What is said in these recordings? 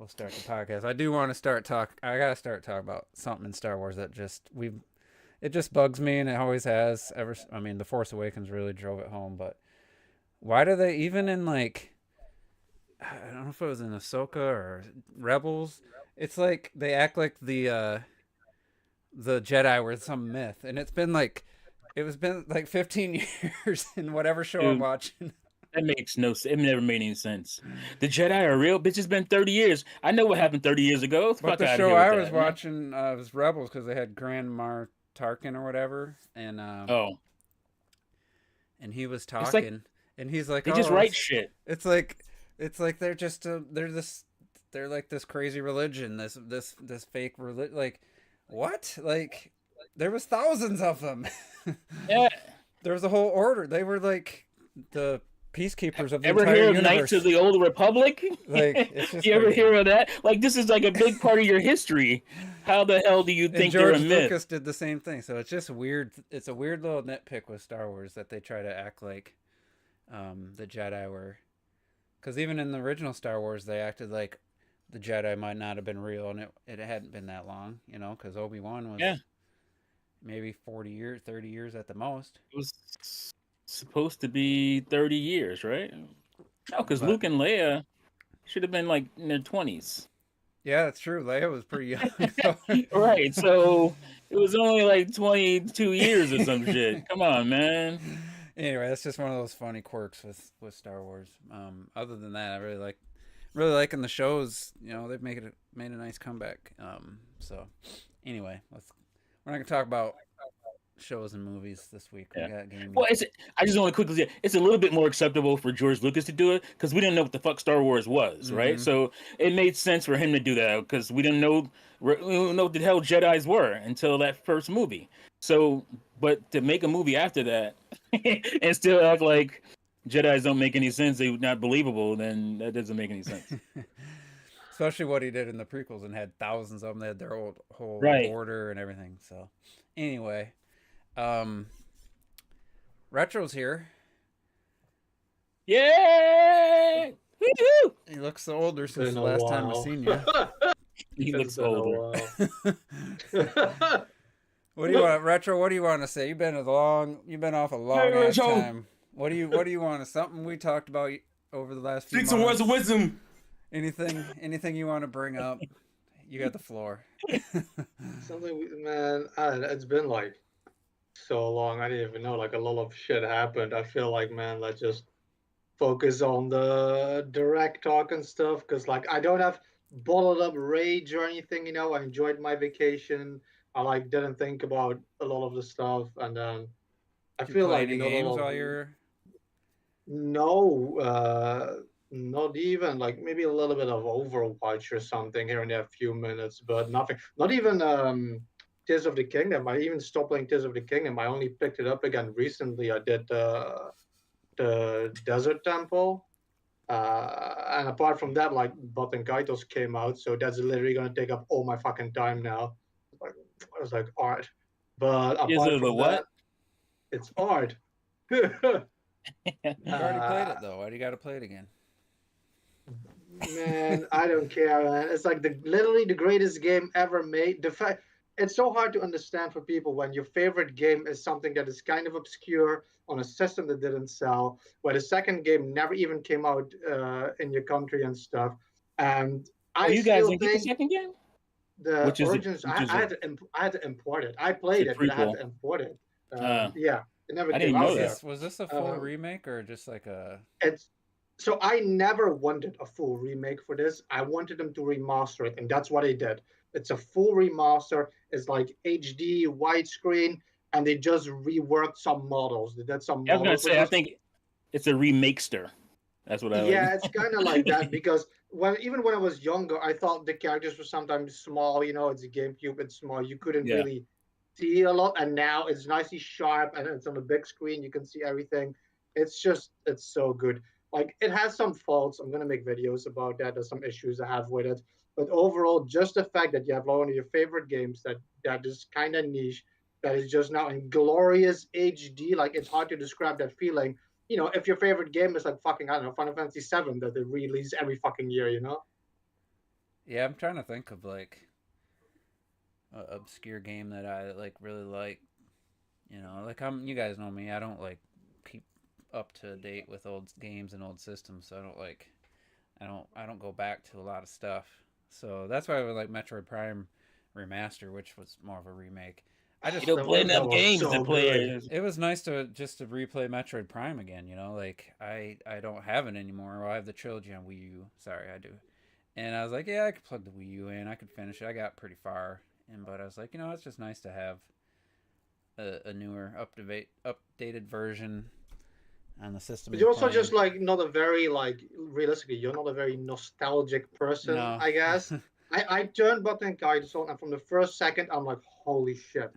we'll start the podcast. I do want to start talk. I gotta start talking about something in Star Wars that just we've. It just bugs me, and it always has. Ever. I mean, the Force Awakens really drove it home. But why do they even in like? I don't know if it was in Ahsoka or Rebels. It's like they act like the Jedi were some myth, and it was been like 15 years in whatever show I'm Dude, watching. that makes no sense. It never made any sense. The Jedi are real. Bitch, it's been 30 years. I know what happened 30 years ago. But Fuck the out of show here with I was that, man. watching was Rebels because they had Grand Mar Tarkin or whatever, Oh, and he was it's like talking, and he's like, they just "Oh, write shit. it's like they're just they're like this crazy religion, this fake religion. Like, what? Like, there was thousands of them. Yeah. There was a whole order. They were like the peacekeepers of the Ever entire hear of Knights of universe. the Old Republic? Like, it's just You ever crazy. hear of that? Like, this is like a big part of your history. How the hell do you And think they're a George myth? Lucas did the same thing. So it's just weird. It's a weird little nitpick with Star Wars that they try to act like the Jedi were. Because even in the original Star Wars, they acted like the Jedi might not have been real, and it hadn't been that long, you know, because Obi-Wan Yeah, was maybe 40 years, 30 years at the most. it was supposed to be 30 years, right? No, because But Luke and Leia should have been like in their 20s. yeah, that's true. Leia was pretty young. So. Right, so it was only like 22 years or some shit. Come on, man. Anyway, that's just one of those funny quirks with Star Wars. Other than that, I really liking the shows. You know, they've made a nice comeback. So anyway, we're not gonna talk about shows and movies this week. We Yeah. got gaming. Well, I just want to quickly say it's a little bit more acceptable for George Lucas to do it because we didn't know what the fuck Star Wars was, right? Mm-hmm. So it made sense for him to do that because we didn't know what the hell Jedi's were until that first movie. So, but to make a movie after that and still act like Jedi's don't make any sense, they're not believable, then that doesn't make any sense. Especially what he did in the prequels and had thousands of them. They had their old whole Right. order and everything. So anyway, um, Retro's here. Yay! Woo-hoo! He looks older It's since been the a last time I've while. seen you. He It's looks been a older. while. What do you want, Retro? What do you want to say? You've been off a long Hey, ass Joe. time. What do you want to? Something we talked about over the last few Speak some words months. of wisdom. Anything you want to bring up? You got the floor. Man, it's been like so long. I didn't even know. Like a lot of shit happened. I feel like, man, let's just focus on the direct talk and stuff. Because like I don't have bottled up rage or anything. You know, I enjoyed my vacation. I like didn't think about a lot of the stuff, and then I Did you feel play like any a games lot while of you're? no, not even like maybe a little bit of Overwatch or something here and there, a few minutes, but nothing. Not even Tears of the Kingdom. I even stopped playing Tears of the Kingdom. I only picked it up again recently. I did the Desert Temple. And apart from that, like Button Kaitos came out, so that's literally gonna take up all my fucking time now. Like I was like art. But Is apart it the from that, what? it's art. You've already played uh, it though. Why do you got to play it again? Man, I don't care, man. It's like the literally the greatest game ever made. The fact it's so hard to understand for people when your favorite game is something that is kind of obscure on a system that didn't sell, where the second game never even came out in your country and stuff. And Oh, I you guys still didn't get the think second game? the Origins. Which is I a had to I had to import it. I it's a played it, but I had prequel. to import it. Uh, Yeah, it never I came didn't out know Was that. here. this a full Um, remake or just like a? it's so I never wanted a full remake for this. I wanted them to remaster it, and that's what they did. It's a full remaster. It's like HD widescreen, and they just reworked some models. They did some I was gonna models, which say I was think it's a remakester. That's what I yeah, like. it's kind of like that because when I was younger, I thought the characters were sometimes small. You know, it's a GameCube, it's small. You couldn't Yeah. really see a lot, and now it's nicely sharp and it's on a big screen. You can see everything. It's so good. Like it has some faults. I'm gonna make videos about that. There's some issues I have with it, but overall, just the fact that you have one of your favorite games that is kind of niche, that is just now in glorious HD. Like it's hard to describe that feeling. You know, if your favorite game is like fucking I don't know Final Fantasy VII that they release every fucking year, you know. Yeah, I'm trying to think of like a obscure game that I like really like. You know, like you guys know me. I don't like keep up to date with old games and old systems, so I don't go back to a lot of stuff. So that's why I would like Metroid Prime Remaster, which was more of a remake. I You just don't play That enough was games to so good. play. it was nice to just to replay Metroid Prime again. You know, like I don't have it anymore. Well, I have the trilogy on Wii U. Sorry, I do. And I was like, yeah, I could plug the Wii U in. I could finish it. I got pretty far, but I was like, it's just nice to have a newer, updated version on the system But you're you're also playing. just like not a very like realistically, you're not a very nostalgic person, No. I guess. I turned Button and Kaizo, and from the first second, I'm like, holy shit,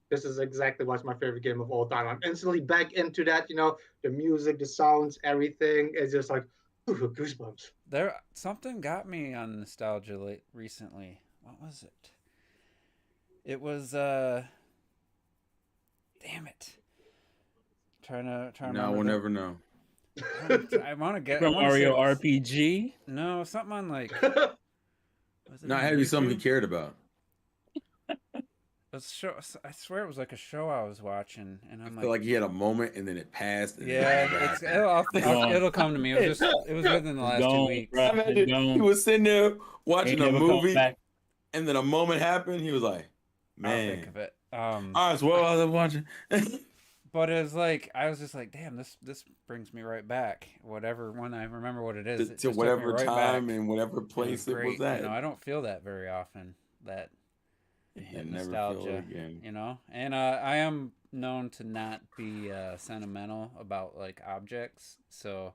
this is exactly what's my favorite game of all time. I'm instantly back into that. The music, the sounds, everything. It's just like ooh, goosebumps. There something got me on nostalgia recently. What was it? It was damn it. Trying to Now remember we'll the never know. I want to get I From want to say it Mario was, RPG. no, something on like was it Not on having something he YouTube? cared about. It was a show, I swear it was like a show I was watching and I I'm feel like like he had a moment and then it passed. And yeah, it never it's happened. Gone. it'll come to me. It was within the It's last 2 gone, weeks. bro. I It's imagine he gone. was sitting there watching Ain't a never come movie, back. and then a moment happened. He was like, I'll think "Man, of it. all right, so what was I watching?" But it was like I was just like, damn, this brings me right back. Whatever when I remember what it is, to it just took me whatever right time back. and whatever It was place it was great. at. I don't feel that very often. That You that never feel it nostalgia. again. And I am known to not be sentimental about like objects. So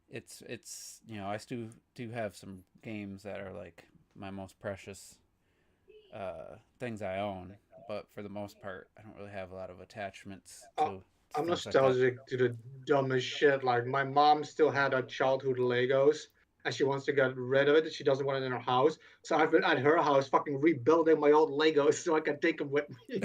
it's I still do have some games that are like my most precious things I own, but for the most part, I don't really have a lot of attachments Uh, to I'm things like that. nostalgic to the dumbest shit. Like my mom still had her childhood Legos, and she wants to get rid of it. She doesn't want it in her house. So I've been at her house, fucking rebuilding my old Legos so I can take them with me.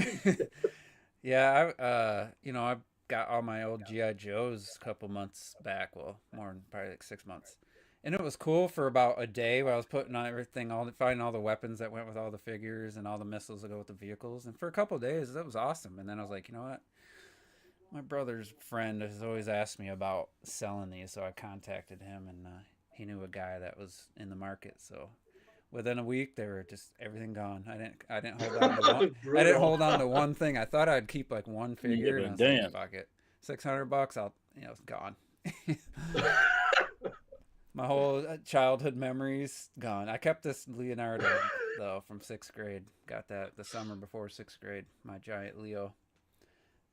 Yeah, I got all my old GI Joes a couple months back. Well, more than probably like 6 months, and it was cool for about a day while I was putting on everything, finding all the weapons that went with all the figures and all the missiles that go with the vehicles. And for a couple of days, that was awesome. And then I was like, you know what? My brother's friend has always asked me about selling these, so I contacted him, and he knew a guy that was in the market. So within a week, they were just everything gone. I didn't hold on to one. I didn't Brutal. hold on to one thing. I thought I'd keep like one figure, Yeah, and I but was like, damn. fuck it, $600. It's gone. My whole childhood memories gone. I kept this Leonardo though from 6th grade. Got that the summer before 6th grade. My giant Leo,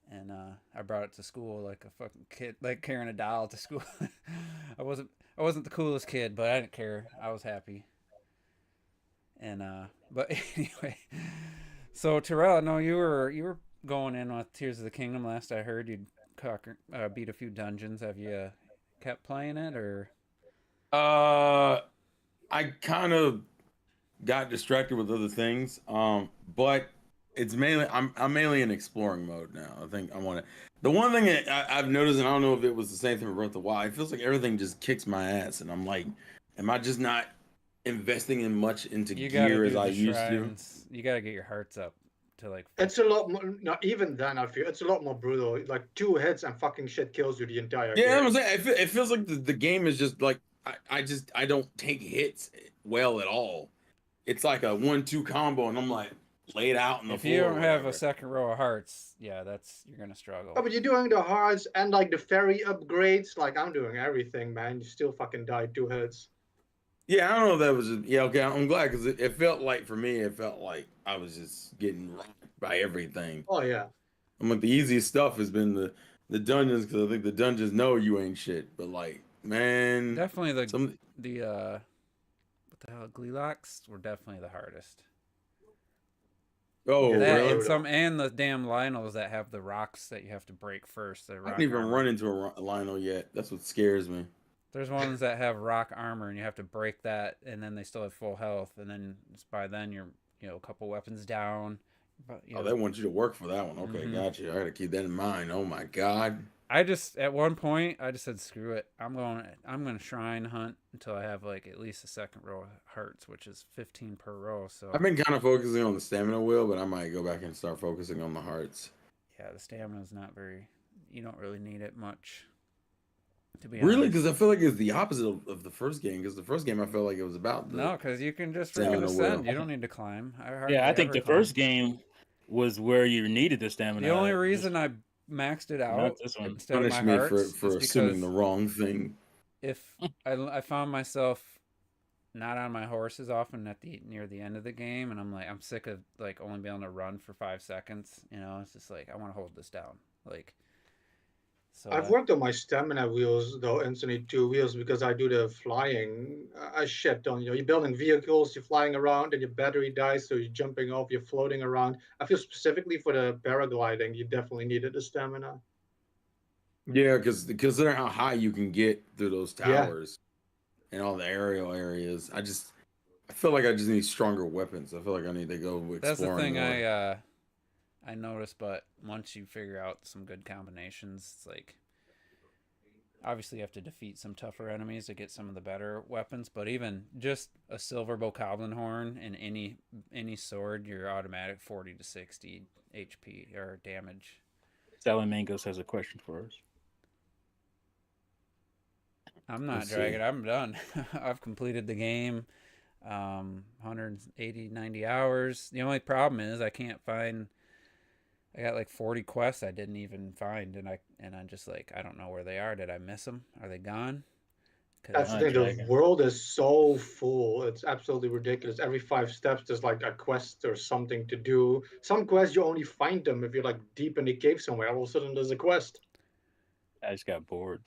and I brought it to school like a fucking kid, like carrying a doll to school. I wasn't I wasn't the coolest kid, but I didn't care. I was happy. And but anyway, so Terrell, no, you were going in with Tears of the Kingdom. Last I heard, you'd beat a few dungeons. Have you kept playing it or? Uh, I kind of got distracted with other things. But it's mainly I'm mainly in exploring mode now. I think I want to. The one thing that I've noticed, and I don't know if it was the same thing with Breath of the Wild, it feels like everything just kicks my ass, and I'm like, am I just not investing in much into You gotta gear do as I the used to? shrines. You gotta get your hearts up to like. It's a lot more. No, even then, I feel it's a lot more brutal. Like 2 hits and fucking shit kills you the entire Yeah, I'm game. saying it feels like the game is just like I don't take hits well at all. It's like a 1-2 combo, and I'm like laid out on the If floor. you or don't have a whatever. second row of hearts, yeah, you're gonna struggle. Oh, but you're doing the hearts and like the fairy upgrades. Like I'm doing everything, man. You still fucking died 2 hits. Yeah, I don't know if that was yeah, okay. I'm glad because it felt like for me, it felt like I was just getting rocked by everything. Oh yeah. I'm like the easiest stuff has been the dungeons because I think the dungeons know you ain't shit. But like, man, Definitely some the what the hell, Gleelocks were definitely the hardest. oh Yeah, That really? and some and the damn Lionels that have the rocks that you have to break first. The I rock haven't even armor. run into a Lionel yet. That's what scares me. There's ones that have rock armor and you have to break that, and then they still have full health, and then by then you're a couple weapons down. But Oh, they want you to work for that one. Okay, Mhm. gotcha. I gotta keep that in mind. Oh my god. I just at one point I just said screw it. I'm going to shrine hunt until I have like at least a second row of hearts, which is 15 per row. So I've been kind of focusing on the stamina wheel, but I might go back and start focusing on the hearts. yeah, the stamina is not very. You don't really need it much. To be Really, honest. because I feel like it's the opposite of the first game. Because the first game, I felt like it was about the No, because you can just stamina freaking ascend. wheel. You don't need to climb. I hardly Yeah, I think ever the climb. first game was where you needed the stamina. The only just reason I maxed it not out this one. instead of Punish my me hearts for is assuming because the wrong thing. if I found myself not on my horse as often at the near the end of the game, and I'm sick of like only being able to run for 5 seconds. You know, it's just like I want to hold this down. Like so. I've worked on my stamina wheels though, instantly 2 wheels, because I do the flying. I shit on, you're building vehicles, you're flying around, and your battery dies, so you're jumping off, you're floating around. I feel specifically for the paragliding, you definitely needed the stamina. Yeah, because considering how high you can get through those Yeah. towers and all the aerial areas, I feel like I just need stronger weapons. I feel like I need to go exploring That's the thing more. I noticed, but once you figure out some good combinations, it's like obviously you have to defeat some tougher enemies to get some of the better weapons, but even just a silver bokoblin horn and any sword, you're automatic 40 to 60 HP or damage. Salamangos has a question for us. I'm not Let's dragging. see. I'm done. I've completed the game. 180, 90 hours. The only problem is I can't find. I got like 40 quests I didn't even find, and I'm just like I don't know where they are. Did I miss them? Are they gone? That's Because the Not thing, the dragging. world is so full. It's absolutely ridiculous. Every 5 steps, there's like a quest or something to do. Some quests, you only find them if you're like deep in the cave somewhere. All of a sudden, there's a quest. I just got bored.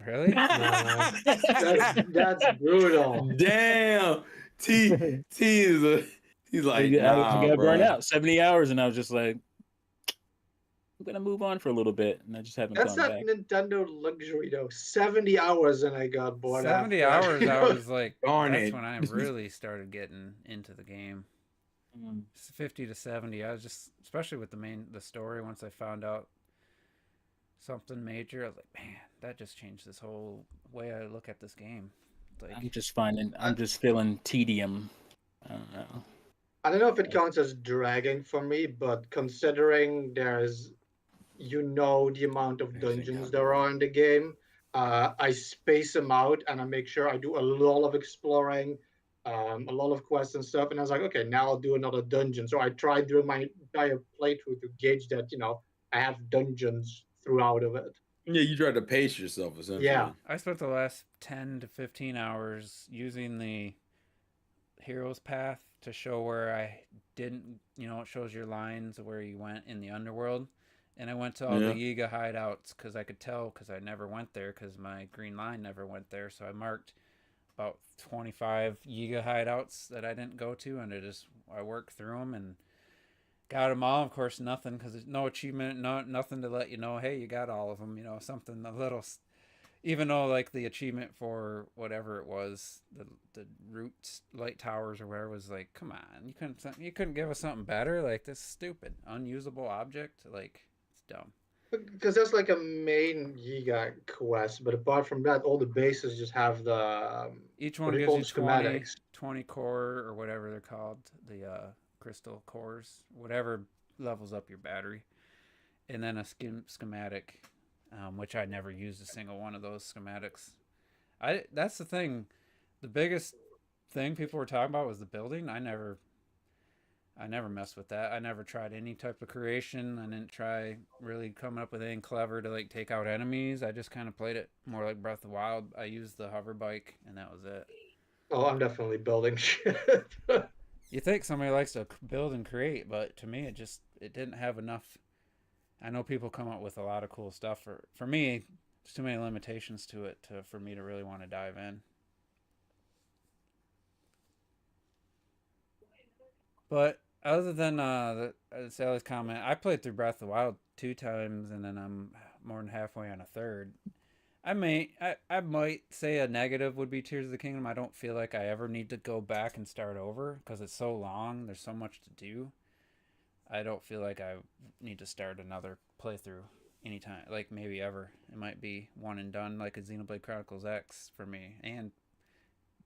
really, Nah, that's brutal. Damn, T is he's like, I nah, got burned bro. out 70 hours, and I was just like, I'm gonna move on for a little bit, and I just haven't That's gone not back. Nintendo luxury though. 70 hours and I got bored 70 after that. hours. I was like, Darn that's it. when I really started getting into the game. Mm. 50 to 70. I was just, especially with the story. Once I found out something major, I was like, man, that just changed this whole way I look at this game. Like, I'm just feeling tedium. I don't know. I don't know if it counts as dragging for me, but considering there's the amount of dungeons there are in the game, I space them out and I make sure I do a lot of exploring, a lot of quests and stuff. And I was like, okay, now I'll do another dungeon. So I tried during my entire playthrough to gauge that, I have dungeons throughout of it. Yeah, you tried to pace yourself essentially. Yeah. I spent the last 10 to 15 hours using the hero's path to show where I didn't, it shows your lines of where you went in the underworld. And I went to all the Yiga hideouts because I could tell because I never went there because my green line never went there. So I marked about 25 Yiga hideouts that I didn't go to, and I worked through them and got them all. Of course, nothing because there's no achievement, nothing to let you know, hey, you got all of them. Something a little. Even though like the achievement for whatever it was, the roots light towers or whatever was like, come on, you couldn't give us something better. Like this stupid unusable object. Like it's dumb. Because there's like a main Yiga quest, but apart from that, all the bases just have the Each what one do you gives call you the 20, schematics? 20 core or whatever they're called, the crystal cores, whatever levels up your battery, and then a schematic, which I never used a single one of those schematics. That's the thing. The biggest thing people were talking about was the building. I never messed with that. I never tried any type of creation. I didn't try really coming up with anything clever to like take out enemies. I just kind of played it more like Breath of the Wild. I used the hover bike and that was it. Oh, I'm definitely building shit. You think somebody likes to build and create, but to me it didn't have enough. I know people come up with a lot of cool stuff. For me, there's too many limitations to it for me to really want to dive in. But other than Sally's comment, I played through Breath of the Wild 2 times, and then I'm more than halfway on a third. I might say a negative would be Tears of the Kingdom. I don't feel like I ever need to go back and start over because it's so long. There's so much to do. I don't feel like I need to start another playthrough. anytime, like maybe ever. It might be one and done, like a Xenoblade Chronicles X for me, and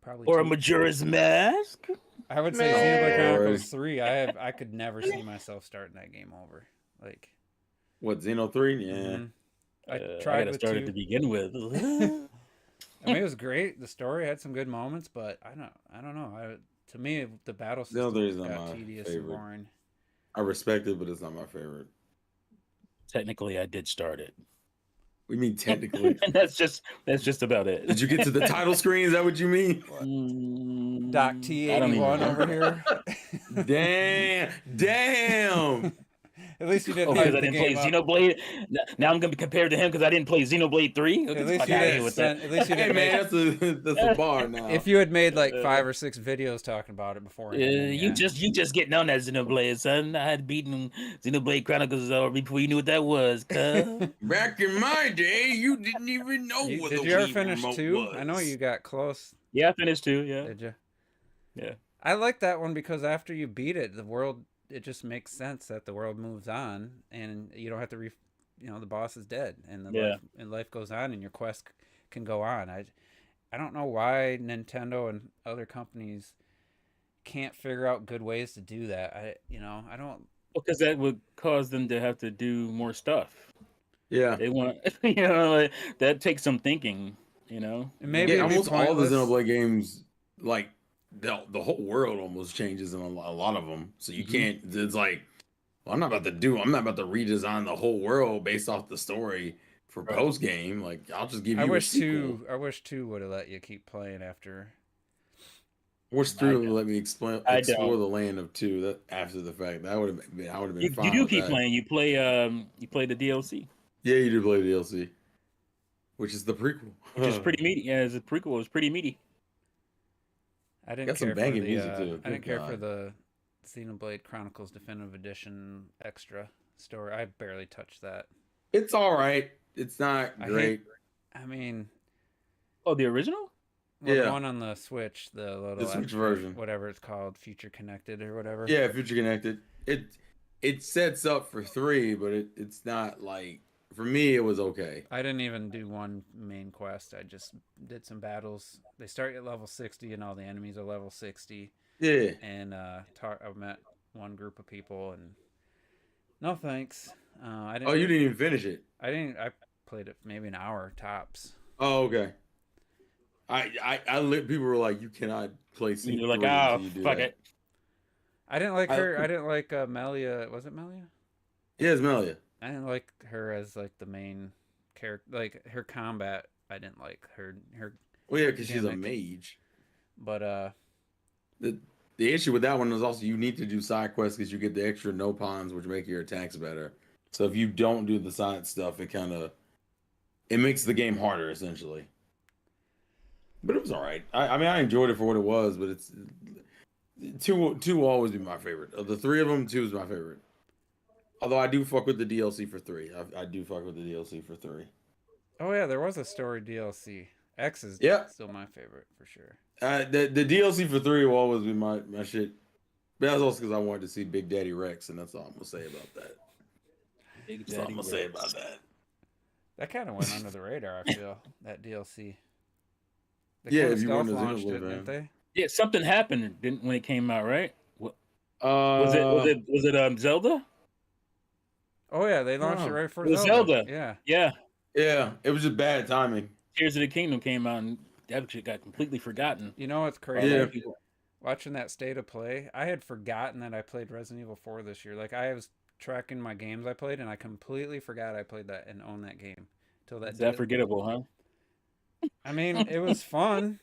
probably Or a two. Majora's Mask. I would say Xenoblade Man. Chronicles 3. I could never see myself starting that game over. Like, What, Xeno 3? Yeah. mhm. I I tried gotta with start 2. at to begin with. I mean, it was great. The story had some good moments, but I don't know. To me, the battle Xeno system 3 is just not got my tedious and favorite. boring. I respect it, but it's not my favorite. Technically, I did start it. We mean technically. And that's just about it. Did you get to the title screen? Is that what you mean? Doc I don't even T81 remember. over here. Damn. At least you didn't Oh, hype because I the didn't play game up. Xenoblade. Now I'm gonna be compared to him because I didn't play Xenoblade 3. At least you didn't spend. At least you Hey didn't make. man, that's a bar now. If you had made like 5 or 6 videos talking about it beforehand, then You yeah. just getting on that Xenoblade, son. I had beaten Xenoblade Chronicles before you knew what that was. Cuz. Back in my day, you didn't even know what Did the you ever Wii finish remote 2? was. I know you got close. Yeah, I finished 2. Yeah. Did you? Yeah. I like that one because after you beat it, it just makes sense that the world moves on and you don't have to the boss is dead and life goes on and your quest can go on. I don't know why Nintendo and other companies can't figure out good ways to do that. I don't. Because that would cause them to have to do more stuff. Yeah. They want, that takes some thinking. And maybe Yeah, it'd be almost all the pointless. Xenoblade games, like the whole world almost changes in a lot of them. So you can't. It's like, well, I'm not about to redesign the whole world based off the story for post game. Like, I'll just give you a sequel. I wish 2 would have let you keep playing after. Wish 3 would let me explore I the don't. land of 2 that after the fact. That would have been. I would have been You fine. do with keep that. playing. You play the DLC, Yeah, you do play the DLC, which is the prequel. which is pretty meaty. Yeah, as a prequel, it was pretty meaty. I didn't Got some care for banging the. music, too. I didn't Good care for God. the Xenoblade Chronicles Definitive Edition extra story. I barely touched that. It's all right. It's not I great. I mean, Oh, the original? well, Yeah. the one on the Switch, the little The Switch extra, version. whatever it's called, Future Connected or whatever. Yeah, Future Connected. It sets up for 3, but it's not like, for me it was okay. I didn't even do one main quest. I just did some battles. They start at level 60 and all the enemies are level 60. Yeah. And I met one group of people and no thanks. I didn't. Oh, you didn't even finish it. I didn't. I played it maybe an hour tops. Oh, okay. People were like, you cannot play Sync You're like, 3 ah, until you do fuck that. it. I didn't like her. I didn't like Melia. Was it Melia? Yeah, it's Melia. I didn't like her as like the main character. Like her combat, I didn't like her. Well, yeah, because she's a Gimmick. mage. But The issue with that one is also you need to do side quests because you get the extra no pawns, which make your attacks better. So if you don't do the side stuff, it makes the game harder essentially. But it was all right. I mean, I enjoyed it for what it was, but it's two will always be my favorite. Of the 3 of them, 2 is my favorite. Although I do fuck with the DLC for 3. I do fuck with the DLC for 3. oh yeah, there was a story DLC. X is Yeah. still my favorite for sure. The DLC for 3 will always be my shit. But that's also because I wanted to see Big Daddy Rex, and that's all I'm gonna say about that. Big That's all I'm Daddy gonna say Rex. about that. That kind of went under the radar. I feel that DLC. They Yeah, kinda if you want stealth to launched it, Xenoblade didn't fan. they? Yeah, something happened when it came out, right? Was Was it Zelda? Oh yeah, they launched it Oh. right for It was Zelda. Zelda. Yeah. Yeah. Yeah, it was just bad timing. Tears of the Kingdom came out and that shit got completely forgotten. You know what's by a crazy? lot Yeah. of people. Watching that state of play, I had forgotten that I played Resident Evil 4 this year. Like I was tracking my games I played, and I completely forgot I played that and owned that game till that Is day. that forgettable, huh? I mean, it was fun.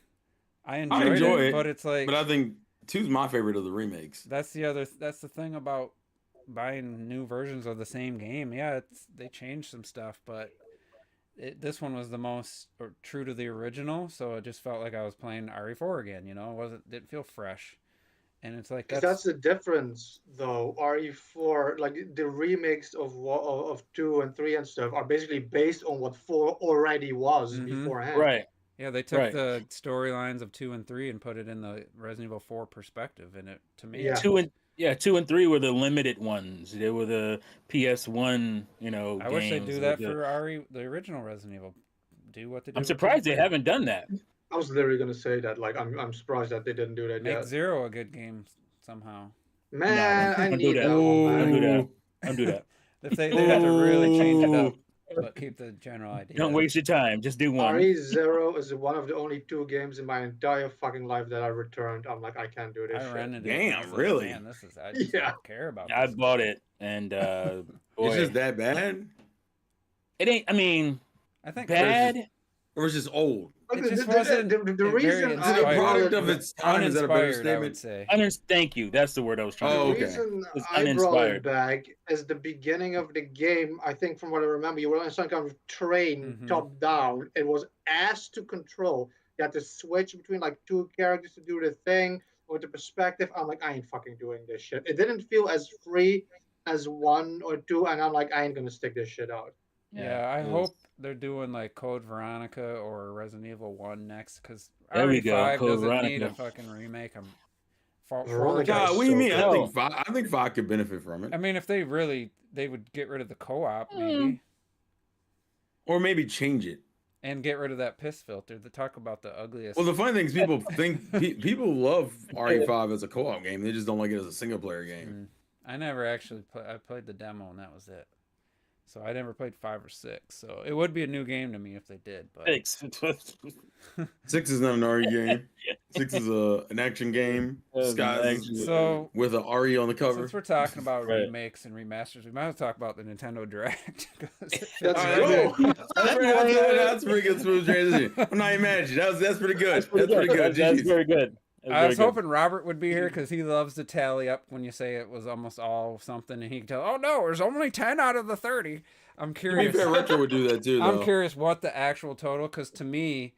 I I enjoyed enjoy it, but it's like But I think 2's my favorite of the remakes. that's the thing about buying new versions of the same game. Yeah, they changed some stuff, but this one was the most true to the original, so it just felt like I was playing RE4 again. You know, didn't feel fresh, and it's like 'Cause that's the difference, though. RE4, like the remakes of 2 and 3 and stuff, are basically based on what 4 already was Mhm. beforehand. Right. yeah, they took Right. the storylines of 2 and 3 and put it in the Resident Evil 4 perspective, and it to me, Yeah. Yeah, 2 and 3 were the limited ones. They were the PS1, I wish they'd games do with that the- for the original Resident Evil. Do what they did. I'm with surprised 2 they and 3. haven't done that. I was literally gonna say that. Like, I'm surprised that they didn't do that Make yet. 0 a good game somehow. Man, I don't do need that. that one, man. Don't do that. Don't do that. If they have to really change it up, Ooh. but keep the general idea. Don't waste your time. Just do one. RE0 is one of the only 2 games in my entire fucking life that I returned. I'm like, I can't do this I shit. rented it. Damn, and I was like, really? Man, this is. I just Yeah. don't care about. I this. bought it, and It's boy, just that bad, it ain't. I mean, I think bad. or it's just old. Like, It just wasn't the very reason Is it inspired. a I product brought of it, its time? Is that a better Uninspired, I would statement? say. Thank you. That's the word I was trying Oh, to the use. okay. reason It's I brought uninspired. it back is the beginning of the game. I think from what I remember, you were on some kind of train, Mhm. top down. It was ass to control. You had to switch between like 2 characters to do the thing with the perspective. I'm like, I ain't fucking doing this shit. It didn't feel as free as 1 or 2, and I'm like, I ain't gonna stick this shit out. Yeah, I it was- hope they're doing like Code Veronica or Resident Evil 1 next, because There we go, RE5 Code doesn't need a Veronica. fucking remake. Veronica God, is what do you so mean? good. I think 5 could benefit from it, I mean, if they would get rid of the co-op Mm. maybe, or maybe change it. and get rid of that piss filter. They talk about the ugliest. Well, the funny thing is, people think people love RE5 as a co-op game. They just don't like it as a single player game. I never actually I played the demo and that was it. So I never played 5 or 6. So it would be a new game to me if they did. But Thanks. 6 is not an RE game. 6 is an action game. Disguised so with an RE on the cover. since we're talking about Right. remakes and remasters, we might as well talk about the Nintendo Direct. 'cause That's All right. right, that's pretty good smooth transition. I'm not even mad at you. That's pretty good. That's pretty good. That's GG's. very good. That's I was very good. hoping Robert would be here because he loves to tally up when you say it was almost all something, and he can tell, oh no, there's only 10 out of the 30. I'm To be curious. fair, Retro would do that too, though. I'm curious what the actual total, because to me,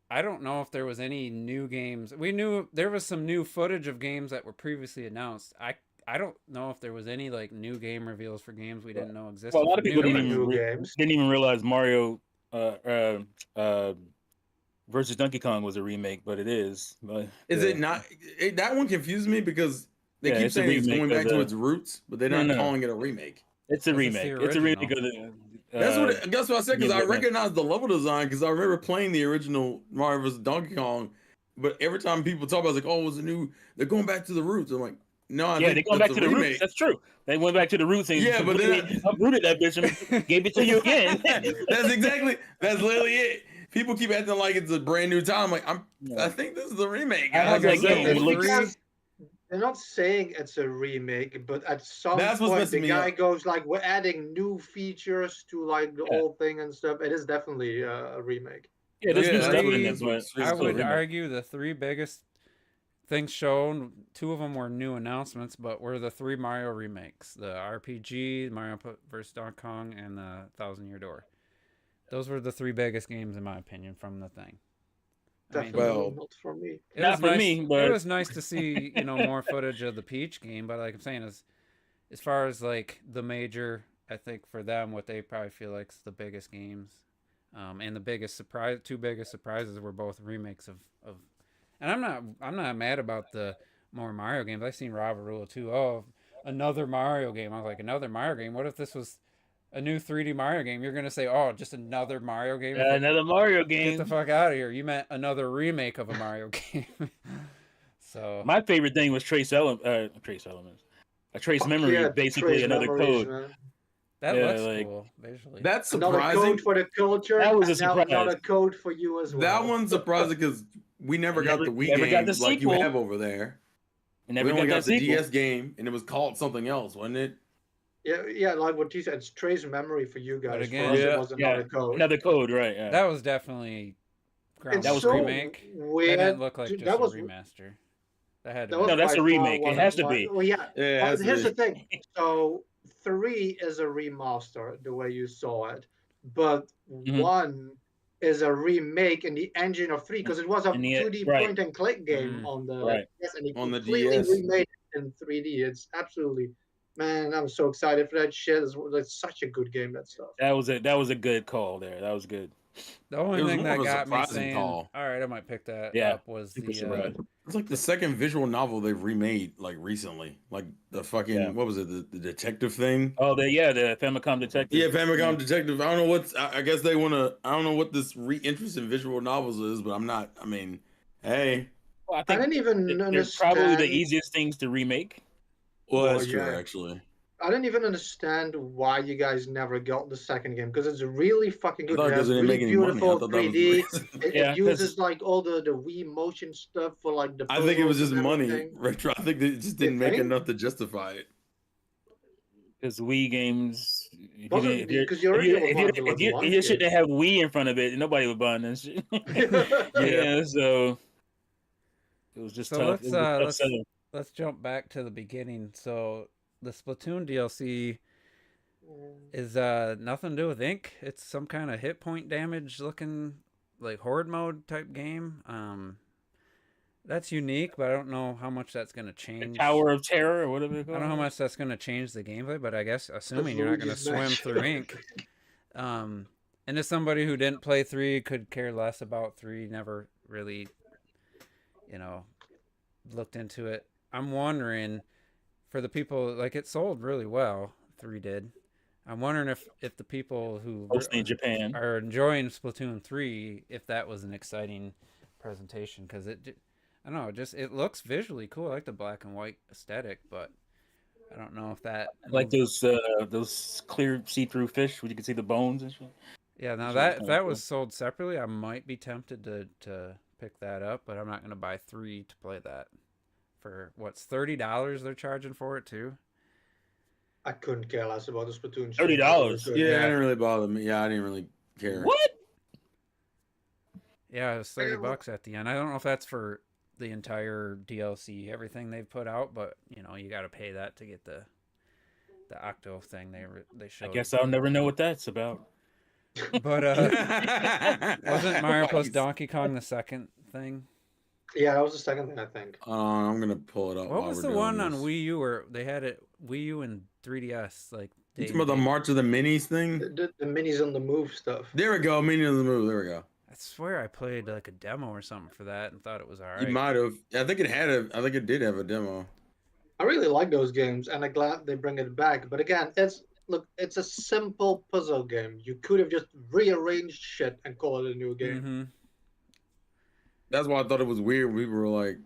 I don't know if there was any new games. We knew there was some new footage of games that were previously announced. I don't know if there was any like new game reveals for games we didn't know existed. Well, a lot of people New didn't games. even, New games. didn't even realize Mario versus Donkey Kong was a remake, but it is. But, Is it not? That one confused me because they Yeah, keep it's a saying it's remake going of back to the- its roots, but they're No, not no. calling it a remake. It's a This is the remake. It's a remake of the. That's what I said because I yeah. recognize the level design because I remember playing the original Mario vs. Donkey Kong, but every time people talk about it, it's like, oh, it was a new. They're going back to the roots. I'm like, no, I Yeah, think they're going back that's to a the remake. roots. That's true. They went back to the roots and Yeah, but then completely uprooted that bitch and gave it to you again. That's literally it. People keep acting like it's a brand new time. Like I Yeah. think this is a remake. I Like was I like, said, yo, It's it looks- because they're not saying it's a remake, but at some That's what's point messing the me guy up. goes like, "We're adding new features to like the Yeah. whole thing and stuff." It is definitely a remake. Yeah, there's Yeah, new that's stuff what in it this, is. but It's I still a would remake. argue the 3 biggest things shown, 2 of them were new announcements, but were the 3 Mario remakes: the RPG, Mario vs. Donkey Kong, and the Thousand Year Door. Those were the 3 biggest games, in my opinion, from the thing. I mean, Definitely Well- not for me. it Not was for nice, me, it but- was nice to see more footage of the Peach game. But like I'm saying, as far as like the major, I think for them, what they probably feel like is the biggest games, and the biggest surprise, 2 biggest surprises were both remakes of. And I'm not mad about the more Mario games. I've seen Rob Rule too. Oh, another Mario game. I was like, another Mario game. What if this was a new 3D Mario game? You're gonna say, oh, just another Mario game? another Mario Get game. the fuck out of here. You meant another remake of a Mario game. So My favorite thing was Trace Elements. A Trace Fuck Memory, yeah, basically Trace another memories, code. man. that Yeah, looks like- cool visually. That's Another surprising. code for the culture. That was a and now surprise. another code for you as well. That one's surprising because we never got the Wii never game got the like you sequel. have over there. And never We only got got that the sequel. DS game, and it was called something else, wasn't it? Yeah, like what he said, it's Trace memory for you guys. again- for us, Yeah, it was another yeah, code. Another code, right? Yeah. That was definitely ground It's That was so remake. weird. That didn't look like Dude, just that a was remaster. That had to that be. was No, that's by a far remake. It one has of to my- be. Well, yeah. Yeah, it But has to here's be. the thing. So 3 is a remaster, the way you saw it, but Mhm. 1 is a remake in the engine of 3 because it was a In the- 2D right. point and click game Mm. on the Right. DS, and he On the completely DS. remade it in 3D. It's absolutely, man, I'm so excited for that shit. It's such a good game, that stuff. That was a good call there. That was good. The only It was thing more that of a got me surprising saying, call. "All right, I might pick that Yeah, up," was super the surprise. It's like the second visual novel they've remade like recently. Like the fucking Yeah. what was it? The detective thing. Oh, the Famicom Detective. Yeah, Famicom Detective. I don't know what's. I guess they want to. I don't know what this interest in visual novels is, but I'm not. I mean, hey, Well, I I think didn't even they're probably the understand. easiest things to remake. well, Well, that's true yeah. actually. I didn't even understand why you guys never got the second game because it's really fucking I good. thought It because has it didn't really make any money. I beautiful thought that was the 3D. reason. Yeah, It 'cause- uses like all the Wii motion stuff for like the I think it was puzzles just and money. everything. Retro. I think they just You didn't make think? enough to justify it. Because Wii games, if Wasn't you didn't- because the original was one of the if you launch shouldn't games. have Wii in front of it, nobody would buy that shit. Yeah. So it was just So tough. It was a tough selling. let's jump back to the beginning. So the Splatoon DLC is nothing to do with ink. It's some kind of hit point damage looking like horde mode type game. That's unique, but I don't know how much that's going to change. Tower of Terror or whatever. I don't know how much that's going to change the gameplay, but I guess assuming you're not going to Luigi's swim Mansion. through ink. And as somebody who didn't play 3, could care less about 3, never really, looked into it. I'm wondering, for the people, like it sold really well, 3 did. I'm wondering if the people who Mostly in Japan. are enjoying Splatoon 3, if that was an exciting presentation, because I don't know, it looks visually cool. I like the black and white aesthetic, but I don't know if that Like those clear see-through fish where you can see the bones and shit. Yeah, now Which that is if kinda that cool. was sold separately, I might be tempted to pick that up, but I'm not going to buy 3 to play that. For what's $30 they're charging for it too? I couldn't care less about the Splatoon. shit. $30. Yeah, Yeah. I didn't really bother me. Yeah, I didn't really care. What? Yeah, it was $30 at the end. I don't know if that's for the entire DLC, everything they've put out, but you got to pay that to get the Octo thing they showed. I guess I'll never know what that's about. But wasn't Mario plus Donkey Kong the second thing? Yeah, that was the second thing I think. I'm gonna pull it up. What while was we're the doing one on this. Wii U where they had it Wii U and 3DS like? You talking about the March of the Minis thing? The minis on the move stuff. There we go. Mini on the move. There we go. I swear I played like a demo or something for that and thought it was alright. You might have. I think it did have a demo. I really like those games, and I'm glad they bring it back. But again, it's a simple puzzle game. You could have just rearranged shit and call it a new game. Mm-hmm. That's why I thought it was weird. We were like,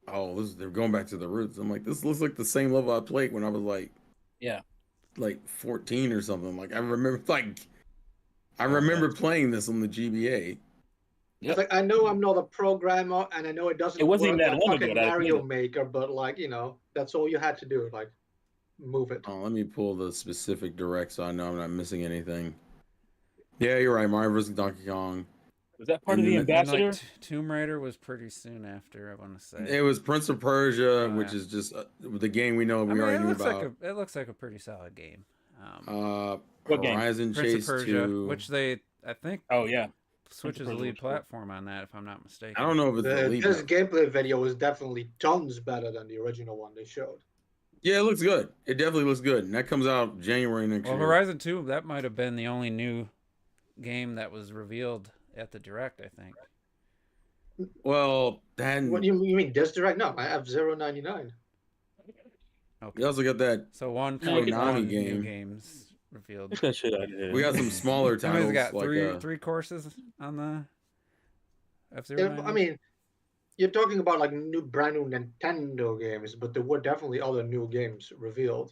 "Oh, they're going back to the roots." I'm like, "This looks like the same level I played when I was like, Yeah. like 14 or something." Like I remember playing this on the GBA. Yep. It's like I know I'm not a programmer, and I know it doesn't. It wasn't work even that like long fucking ago that I played Mario it. Maker, but like that's all you had to do. Like, move it. Oh, let me pull the specific direct so I know I'm not missing anything. Yeah, you're right. Mario vs. Donkey Kong. Was that part of And the then, like, ambassador? And like Tomb Raider was pretty soon after, I want to say. It was Prince of Persia, Oh, which yeah. is just the game we know we already knew about. It looks like a pretty solid game. What game? Horizon Prince Chase of Persia, 2. which I think Oh yeah. Switch is the Persia lead looks cool. platform on that, if I'm not mistaken. I don't know if it's the lead. This gameplay video is definitely tons better than the original one they showed. Yeah, it looks good. It definitely looks good. And that comes out January next Well, year. Horizon 2, that might have been the only new game that was revealed at the Direct, I think. Well, then What you mean this direct? No, I have 099. Okay. we also got that. So one Konami new game. games revealed. Get that shit out of here. We got some smaller titles. Somebody's got like, three courses on the Yeah, F-Zero. I mean, you're talking about like brand new Nintendo games, but there were definitely other new games revealed.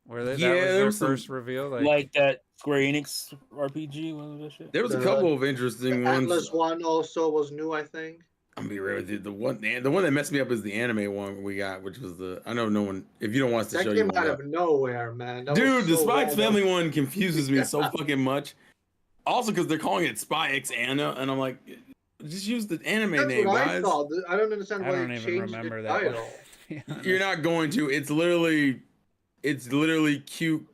Were they? Yeah, That was there their was some- first reveal. like that Square Enix RPG. What was that shit? there was a the- couple of The interesting ones. Atlas one also was new, I think. I'm gonna be real with you. The one that messed me up is the anime one we got, which was I know no one. If you don't watch the That show, you came won't out know. of nowhere, man. That Dude, was the so Spy X random. Family one confuses me so fucking much. Also, because they're calling it Spy X Anna, and I'm like, just use the anime That's name, what I guys. thought. I don't understand I why don't they even changed remember the that one. title. to be honest. You're not going to. It's literally cute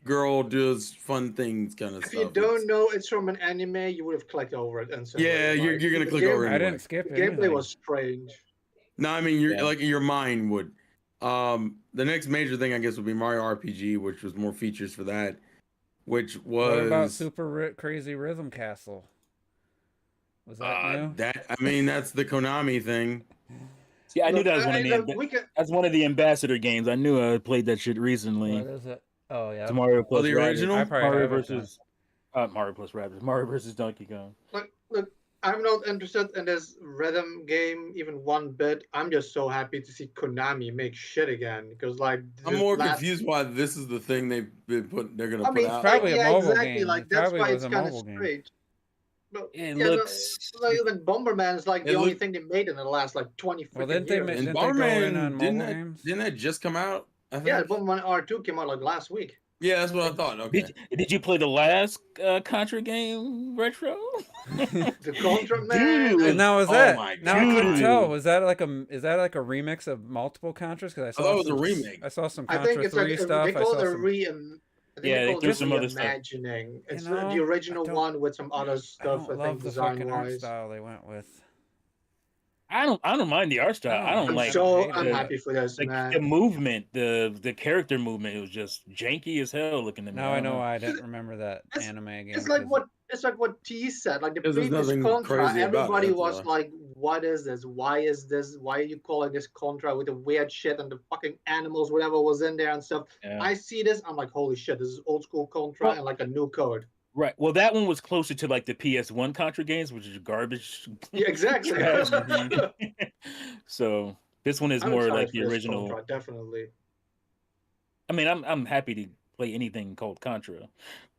girl does fun things kind of If stuff. you don't know it's from an anime, you would have clicked over it and said, Yeah, "Wait, you're like, gonna the click game- over it. I anyway. didn't skip The it. gameplay was strange. No, I mean Yeah. your mind would. The next major thing I guess would be Mario RPG, which was more features for that. Which was What about Super Crazy Rhythm Castle? Was that new? That's the Konami thing. See, I knew Look, that was one of the we can. that's one of the ambassador games. I knew I played that shit recently. What is it? Oh yeah. It's Mario plus the Rabbids. original? I probably Mario have it then. versus Mario plus Rabbids. Mario versus Donkey Kong. Look, I'm not interested in this rhythm game even one bit. I'm just so happy to see Konami make shit again because like I'm more confused why this is the thing they're gonna put out. Probably a yeah, mobile exactly. game. Like It that's probably why was it's a kind of mobile game. straight. But, It yeah, looks like even Bomberman is like It the only look- thing they made in the last like 20 Well, freaking didn't they years. make- And Didn't they go in on Bomberman mobile games? didn't that just come out? I think. Yeah, Bomberman R2 came out like last week. Yeah, that's what I thought. Okay. Did you play the last Contra game retro? The Contra Man. Dude. And now is Oh that? my Now I couldn't God. tell. Was that like is that like a remix of multiple Contras? Because I saw thought it was a some- remake. I saw some I Contra think it's 3 like stuff. they call I it saw a some. Yeah, they call threw it some other stuff. reimagining. It's know, the original I don't- one with some other I stuff. don't I, love think the fucking art design-wise. style they went with. I don't mind the art style. I don't I'm like so hate I'm it. happy for this, the man. movement, the character movement. It was just janky as hell looking to me. Now I know don't why I didn't remember that It's- anime game. It's like 'cause what T said. Like the Because there's previous nothing Contra, crazy about it, everybody that's was why. like, "What is this? Why is this? Why are you calling this Contra with the weird shit and the fucking animals, whatever was in there and stuff?" Yeah. I see this, I'm like, "Holy shit! This is old school Contra Well- and like a new code." Right. Well, that one was closer to like the PS1 Contra games, which is garbage. Yeah, exactly. Trash. Mhm. So this one is I'm more excited like for the this original. Contra, definitely. I mean, I'm happy to play anything called Contra,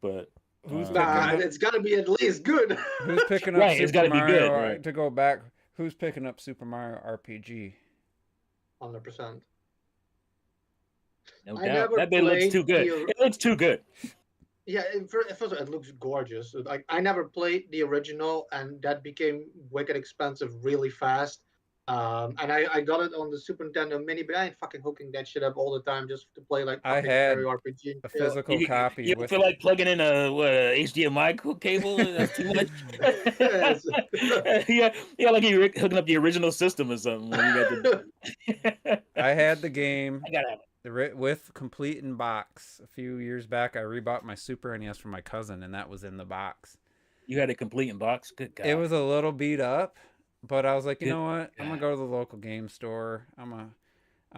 but Who's uh, Nah, picking up- it's gotta be at least good. Who's picking up Right, it's Super gotta be Mario? good, right. To go back, who's picking up Super Mario RPG? 100%. no I doubt never that bit looks played too good. the- It looks too good. Yeah, first of all, it looks gorgeous. Like I never played the original, and that became wicked expensive really fast. And I got it on the Super Nintendo Mini, but I ain't fucking hooking that shit up all the time just to play like I fucking had Mario RPG. and A shit. physical copy You with feel like plugging in a HDMI cable? That's too much. Yes. yeah, like you're hooking up the original system or something. When you got the... I had the game I gotta have it. with complete in box. A few years back, I rebought my Super NES for my cousin, and that was in the box. You had it complete in box. Good God. It was a little beat up, but I was like, you Good know what? I'm gonna God. go to the local game store. I'm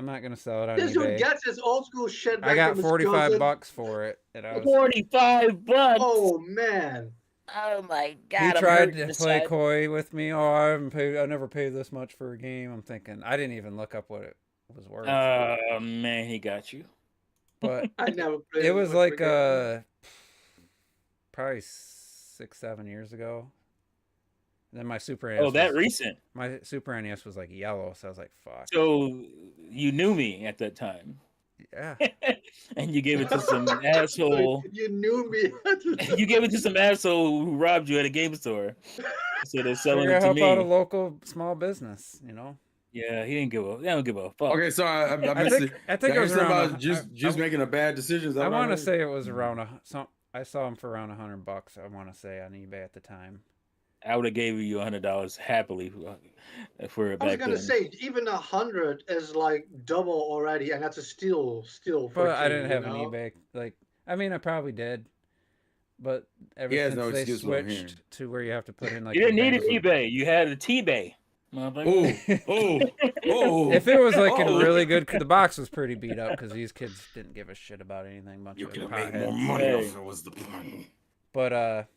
not gonna sell it on This dude eBay. gets his old school shit back I got from his 45 cousin. bucks for it, and I was. $45. Oh man. Oh my God. He I'm tried hurting to inside. play coy with me. Oh, I never paid this much for a game. I'm thinking I didn't even look up what it was worth. Oh man, he got you. But I never played it was much like for probably 6-7 years ago. Then my Super NES. Oh, that was, recent. my Super NES was like yellow, so I was like, "Fuck." So you knew me at that time, Yeah, and you gave it to some games. asshole. You knew me. You gave it to some asshole who robbed you at a game store. So they're selling figure it to help me. out a local small business. You know, Yeah, he didn't give a. He don't give a fuck. Okay, so I I missed think it. I think it Y'all was said around. about just I making a bad decision. Is that what want to heard? say it was around I saw him for around $100. I want to say on eBay at the time. I would have gave you $100 happily for it I was back gonna then. say even 100 is like double already, and that's a steal for But a I kid, didn't you have an know? eBay. Like, I mean, I probably did, but ever He has since no they excuse what I'm switched to where you have to put in like You didn't your need an bank- eBay. You had a T-Bay. motherfucker. Oh, If it was like in Oh. really good, the box was pretty beat up because these kids didn't give a shit about anything much. you of could it. have made more Potheads. money Hey. if it was the plan. But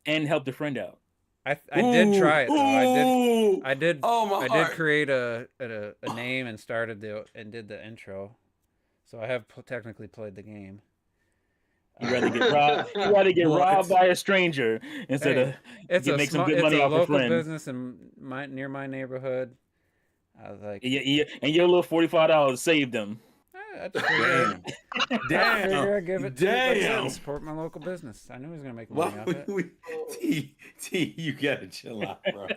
And helped a friend out. I did try it though. I did. Oh my I did heart. create a name and did the intro, so I have technically played the game. You rather get robbed. You rather get Well, robbed it's- by a stranger instead Hey, of It's You a make some small, good it's money a off a local friend. business near my neighborhood. I was like, and your little $45 saved them. I just figured, Damn. I figure I'd give it to like I said, Damn. support my local business. I knew he was gonna make money off it. T, you gotta chill out, bro.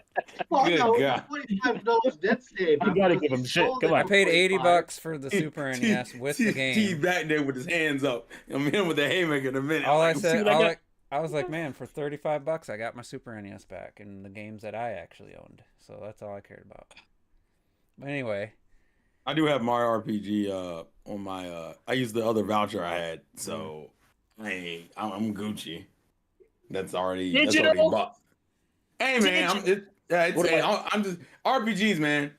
Well, Good no, God. $45 dead save. You gotta give him shit. Come I on. paid $80 $85. for the Super NES with the T game. back there with his hands up. I'm in with the haymaker in a minute. All I Like, said, what I got? I was like, man, for $35, I got my Super NES back and the games that I actually owned. So that's all I cared about. But anyway, I do have Mario RPG on my I used the other voucher I had, so I'm Gucci. That's already Digital? bought. Hey man, I'm just RPGs, man.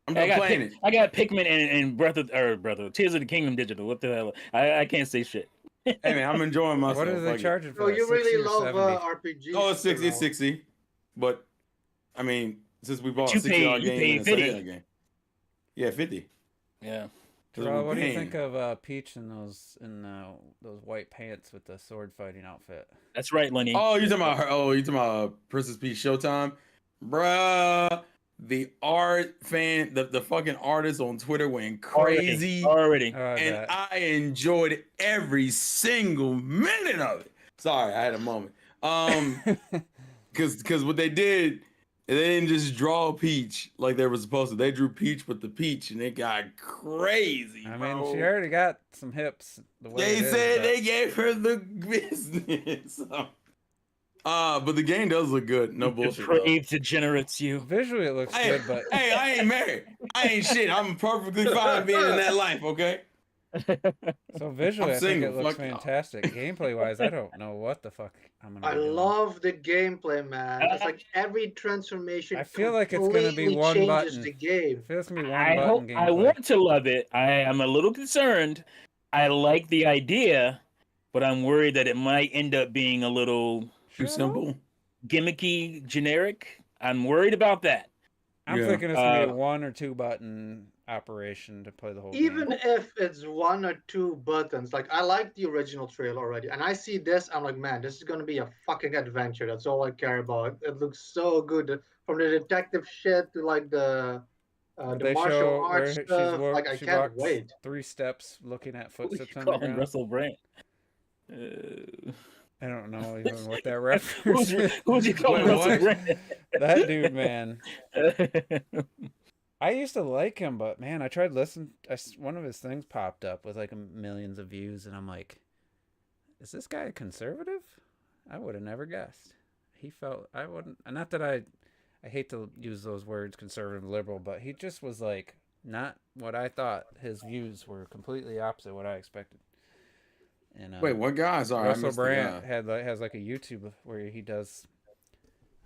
I'm done playing it. I got Pikmin and Breath of Tears of the Kingdom digital. What the hell? I can't say shit. Hey man, I'm enjoying myself. What are they charging for So that? you 60 really or love 70? RPGs? Oh, it's 60, you it's know? 60. But I mean, since we bought You a $60 paid game and a 50. $70 game. Yeah, 50. Yeah. Well, what do you think of Peach in those white pants with the sword fighting outfit? That's right, Lenny. Oh, you talking about her? Oh, you talking about Princess Peach Showtime, bruh? The the fucking artists on Twitter went crazy, Already. Oh, I and bet. I enjoyed every single minute of it. Sorry, I had a moment. Because what they did, they didn't just draw Peach like they were supposed to. They drew Peach with the peach, and it got crazy. I bro. mean, she already got some hips. The way They it is, said but they gave her the business. But the game does look good. No bullshit. though. Depraved degenerates, you. visually it looks Hey, good, but hey, I ain't married. I ain't shit. I'm perfectly fine being in that life. Okay. so visually I'm I think single, it looks fuck y'all. fantastic. Gameplay wise, I don't know what the fuck I'm gonna. I be doing. love the gameplay, man. It's like every transformation. I feel like it's gonna be completely one changes button. the game. I feel it's gonna be one I button hope gameplay. I want to love it. I am a little concerned. I like the idea, but I'm worried that it might end up being a little Too simple. gimmicky, generic. I'm worried about that. I'm Yeah. thinking it's gonna be a 1 or 2 button operation to play the whole Even game. if it's 1 or 2 buttons, like I like the original trailer already, and I see this, I'm like, man, this is gonna be a fucking adventure. That's all I care about. It looks so good, from the detective shit to like the They martial show where arts stuff. Like I she can't walks wait. 3 steps looking at Who you footsteps on the calling ground. Russell Brand? I don't know even what that reference is. Who's you calling Wait, Russell what? Brand? That dude, man. I used to like him, but man, I tried listening. One of his things popped up with like millions of views, and I'm like, is this guy a conservative? I would have never guessed. He felt I wouldn't. Not that I hate to use those words, conservative, liberal, but he just was like not what I thought. His views were completely opposite what I expected. And Wait, what guy? Sorry, I Russell missed the Brand guy. has like a YouTube where he does.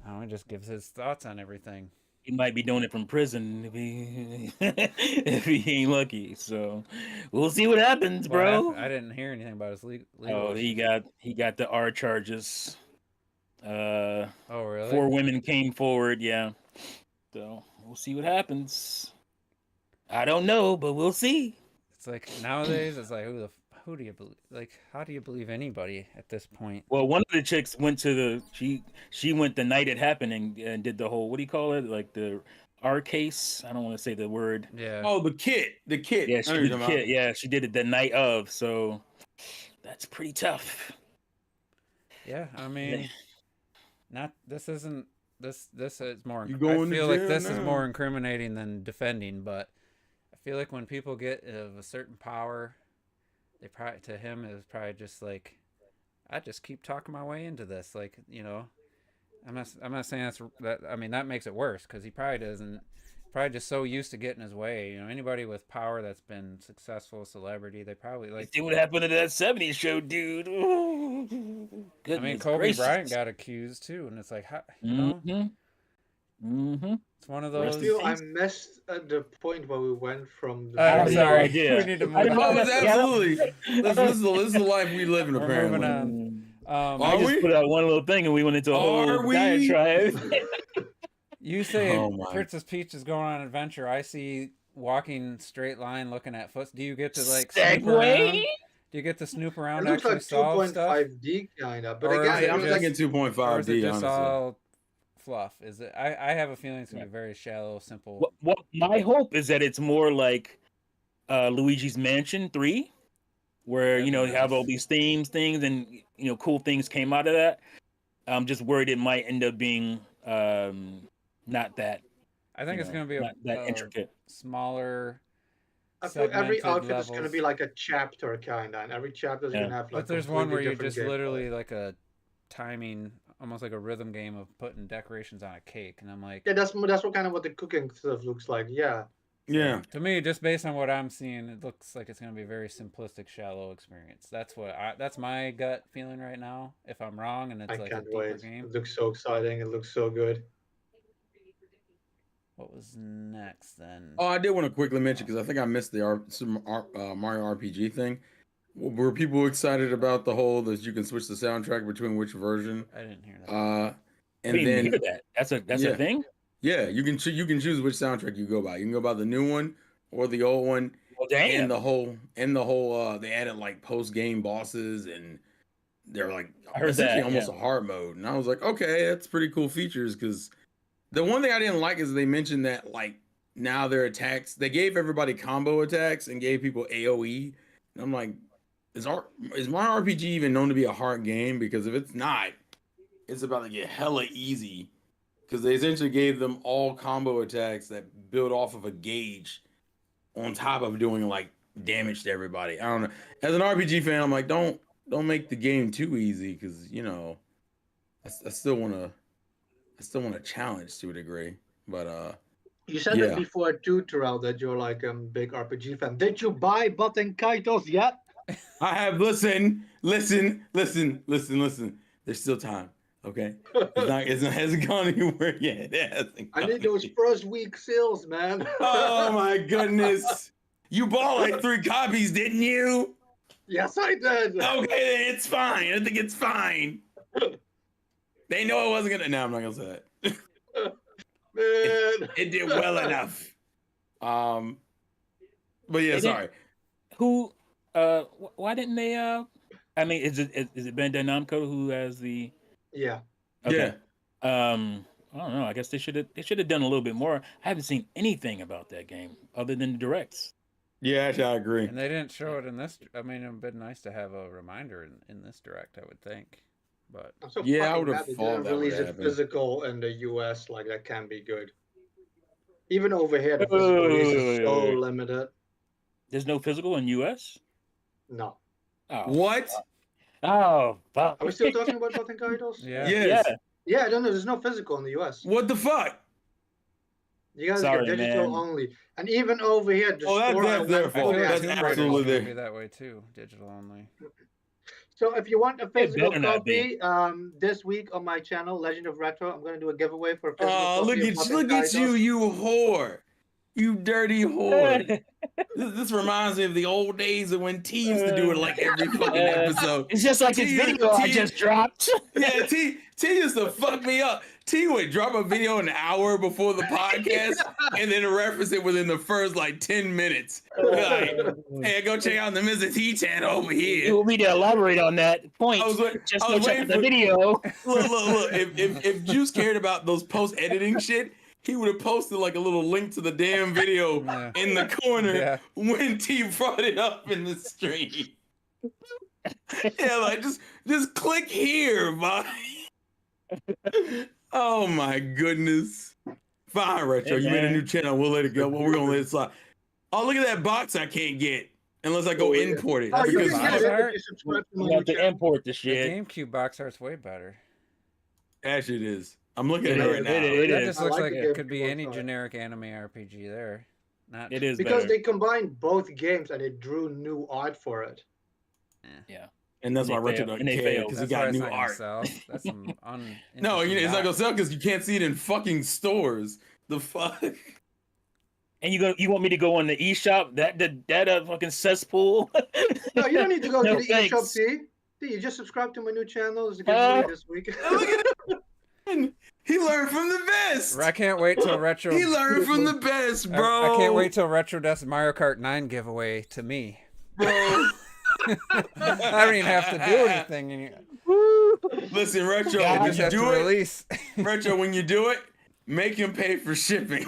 I don't know, he just gives his thoughts on everything. He might be doing it from prison if he ain't lucky. So we'll see what happens, bro. I didn't hear anything about his legal. Oh, he got the R charges. Oh, really? 4 women came forward, yeah. So we'll see what happens. I don't know, but we'll see. It's like nowadays, it's like who do you believe? Like, how do you believe anybody at this point? Well, one of the chicks went to she went the night it happened and did the whole, what do you call it? Like the R case. I don't want to say the word. Yeah. Oh, the kit. Yeah, she did the kit. Yeah, she did it the night of. So that's pretty tough. Yeah, I mean, not this isn't this is more. You I going to feel like jail this is now. more incriminating than defending, but I feel like when people get of a certain power, they probably to him it was probably just like, I just keep talking my way into this, like, you know. I'm not saying that. I mean, that makes it worse because he probably doesn't. Probably just so used to getting his way. You know, anybody with power that's been successful, celebrity, they probably like. See what happened to that '70s show, dude. Ooh, I mean, Kobe Bryant got accused too, and it's like, how, you know, it's one of those. I feel I missed at the point where we went from the. I'm no sorry. idea. We need to move I don't on. know. Oh, it's absolutely. This is the life we live in, We're apparently. moving on. I Are just we? put out one little thing and we went into a Are whole we? diatribe. You say Oh, my. Princess Peach is going on an adventure. I see walking straight line, looking at foot. Do you get to like snoop Segway? around? Do you get to snoop It around? looks Actually like solve stuff, 2.5D kind of, but Or I guess is it I'm it's just- like thinking or is 2.5D, it just honestly. all fluff? Is it? I have a feeling it's gonna be very shallow, simple. What my hope is that it's more like Luigi's Mansion 3, where That'd you know be you have all nice. these things, and you know cool things came out of that. I'm just worried it might end up being not that. I think you it's know, gonna be not that a intricate. smaller. I feel every segmented outfit is going to levels. be like a chapter kind of, and every chapter is Yeah. going to have like. But there's one where completely you different just gameplay. literally like a timing, almost like a rhythm game of putting decorations on a cake, and I'm like, Yeah, that's what kind of what the cooking stuff looks like. Yeah, Yeah. To me, just based on what I'm seeing, it looks like it's going to be a very simplistic, shallow experience. That's my gut feeling right now. If I'm wrong and it's I like a can't deeper wait. game. It looks so exciting. It looks so good. What was next then? Oh, I did want to quickly mention because I think I missed the Mario RPG thing. Were people excited about the whole that you can switch the soundtrack between which version? I didn't hear that. I And didn't then hear that. That's Yeah. a thing. yeah, you can choose which soundtrack you go by. You can go by the new one or the old one. Well, damn. And the whole they added like post game bosses and they're like I heard essentially that, almost yeah. a hard mode. And I was like, okay, that's pretty cool features because the one thing I didn't like is they mentioned that like now their attacks they gave everybody combo attacks and gave people AoE. And I'm like, is Mario RPG even known to be a hard game? Because if it's not, it's about to get hella easy. Because they essentially gave them all combo attacks that build off of a gauge on top of doing like damage to everybody. I don't know. As an RPG fan, I'm like, don't make the game too easy because you know, I still want to challenge to a degree. But You said Yeah. it before too, Terrell, that you're like a big RPG fan. Did you buy Baten Kaitos yet? I have listen. There's still time. Okay, it hasn't gone anywhere yet. It hasn't I gone need those anywhere. first week sales, man. Oh my goodness! You bought like 3 copies, didn't you? Yes, I did. Okay, it's fine. I think it's fine. They know I wasn't gonna. No, I'm not gonna say that. Man. It did well enough. But yeah, It sorry. Who? Why didn't they? I mean, is it Bandai Namco who has the? Yeah. Okay. I don't know. I guess they should have done a little bit more. I haven't seen anything about that game other than the directs. Yeah, actually, I agree. And they didn't show it in this. I mean, it would have been nice to have a reminder in this direct, I would think. But I'm so Yeah, I fucking would've mad they thought didn't that would release it happen. physical in the US. Like that can be good. Even over here, the physical release is so Wait. limited. There's no physical in US. No. Oh, What? oh, fuck. Are we still talking about Baten Kaitos? yeah, Yes. Yeah. Yeah, I don't know. There's no physical in the US. What the fuck? You guys Sorry, get digital man. only. And even over here, the Oh, store I that's their went I for, feel fault. they like had That's Tomb Tomb Raider's Raider. absolutely gonna there. be that way too, digital only. So if you want a physical better not be. copy, this week on my channel, Legend of Retro, I'm going to do a giveaway for a physical Oh, copy look of at Baten you, Kaitos. you whore. You dirty whore. This reminds me of the old days of when T used to do it like every fucking episode. It's just like this T- video I T- just dropped. Yeah, T used to fuck me up. T would drop a video an hour before the podcast and then reference it within the first like 10 minutes. Like, hey, go check out the Mr. T channel over You here. want me to elaborate on that point? I was wait- Just I go was check waiting out the for- video. Look. If Juice cared about those post editing shit, he would have posted like a little link to the damn video Yeah. in the corner Yeah. when T brought it up in the stream. Yeah, like just click here, bud. Oh my goodness. Fine, Retro. Hey, You made a man. new channel. We'll let it go. We're gonna let it slide. Oh, look at that box I can't get unless I go Oh, yeah. import it. Oh, you Because can box get it art? if you subscribe to my We new have to channel. import the The shit. GameCube box art's way better. Actually, it is. I'm looking It at it is, right now. it That is. just I looks like like the it could GameCube be box any art. generic anime RPG there. Not It is Because better. they combined both games and they drew new art for it. And that's why And they Retro failed. doesn't And they care failed. because he That's why got it's new not gonna art. sell. That's some No, it's not gonna dots. sell because you can't see it in fucking stores. The fuck? And you want me to go on the eShop? That fucking cesspool? No, you don't need to go No, to the eShop, thanks. T. T, you just subscribe to my new channel. There's a giveaway this week. Look at him. He learned from the best. I can't wait till Retro. He learned from the best, bro. I can't wait till Retro does Mario Kart 9 giveaway to me. bro. I don't even have to do anything. And you, Listen, Retro, God, I when just you have to do it, release. Retro, when you do it, make him pay for shipping.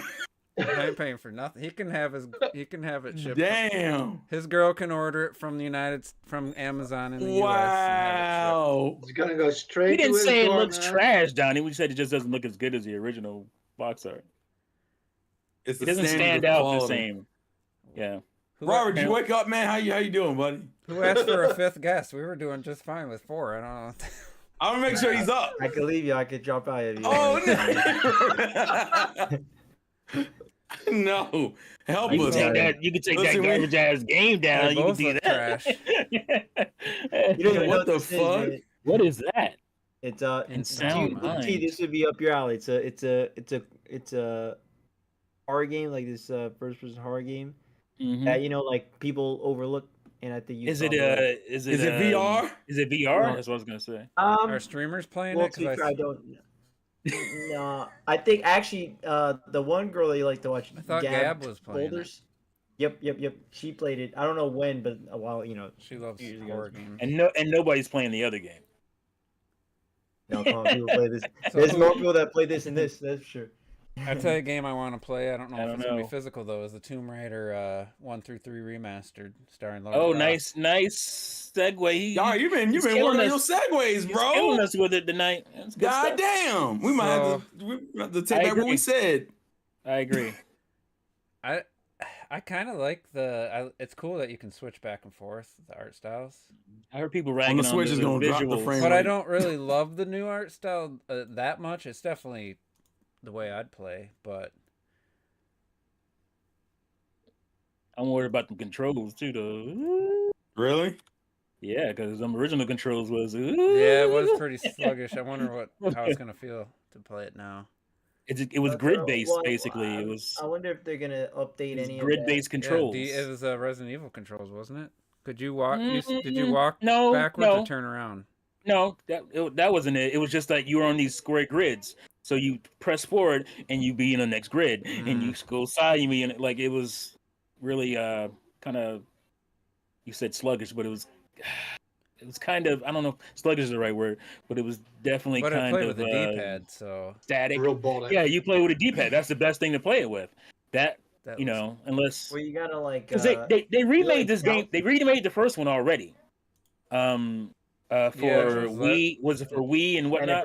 I ain't paying for nothing. He can have it shipped. Damn. His girl can order it from from Amazon in the US. Wow. It's gonna go straight We to didn't his say it door, looks man. trash, Donnie. We said it just doesn't look as good as the original box art. It's It the doesn't standard stand of out the quality. same. Yeah. Robert, you wake up, man. How you doing, buddy? Who asked for a fifth guest? We were doing just fine with 4. I don't know. I'm gonna make sure he's up. I can leave you. I could drop out of you. Oh no. No, help You can us. take that. You can take Listen, that we- garbage ass game down. They You can both do look that. trash. You don't even know What the this is, fuck? man. What is that? It's In Sound Sound T, Mind. this would be up your alley. It's a horror game, like this first person horror game Mhm. that like people overlook, and I think you Is it probably like. is Is it it VR? Is it VR? No. That's what I was gonna say. Are streamers playing Well, it? to be 'Cause fair, I don't. No, I think actually, the one girl that you like to watch, I thought Gab was playing it. Boulders. Yep. She played it. I don't know when, but a while, She loves years ago. horror games. And nobody's playing the other game. No, come on, people play this. So There's who- more people that play this and this. That's for sure. I tell you a game I want to play. I don't know I if don't it's gonna know. be physical though. Is the Tomb Raider 1 through 3 remastered, starring Lara Oh, Croft. nice segue. Y'all, you've been He's working killing on your us. segues, He's killing bro. us with it tonight. That's good God stuff. damn, we might have to take I back what agree. we said. I agree. I kind of like the. It's cool that you can switch back and forth the art styles, I heard people ragging on the Switch is gonna drop the visuals. frame but I rate. don't really love the new art style that much. It's definitely the way I'd play, but I'm worried about the controls too, though. Really? Yeah, because them original controls was. yeah, it was pretty sluggish. I wonder how it's gonna feel to play it now. It was grid based basically. It was I wonder if they're gonna update any grid based controls. Yeah, it was Resident Evil controls, wasn't it? Could you walk? Did you walk No, backwards no. or turn around? No, that wasn't it. It was just like you were on these square grids. So you press forward and you be in the next grid, and you go side, you be in it. Like it was really kind of. You said sluggish, but it was kind of, I don't know if sluggish is the right word, but it was definitely But it kind played of with the D-pad, so static. Robotic. Yeah, you play with a D-pad. That's the best thing to play it with. That that you was- know, unless Well, you gotta like. because they remade like this game. South- They remade the first one already. For Wii, was it for Wii and whatnot?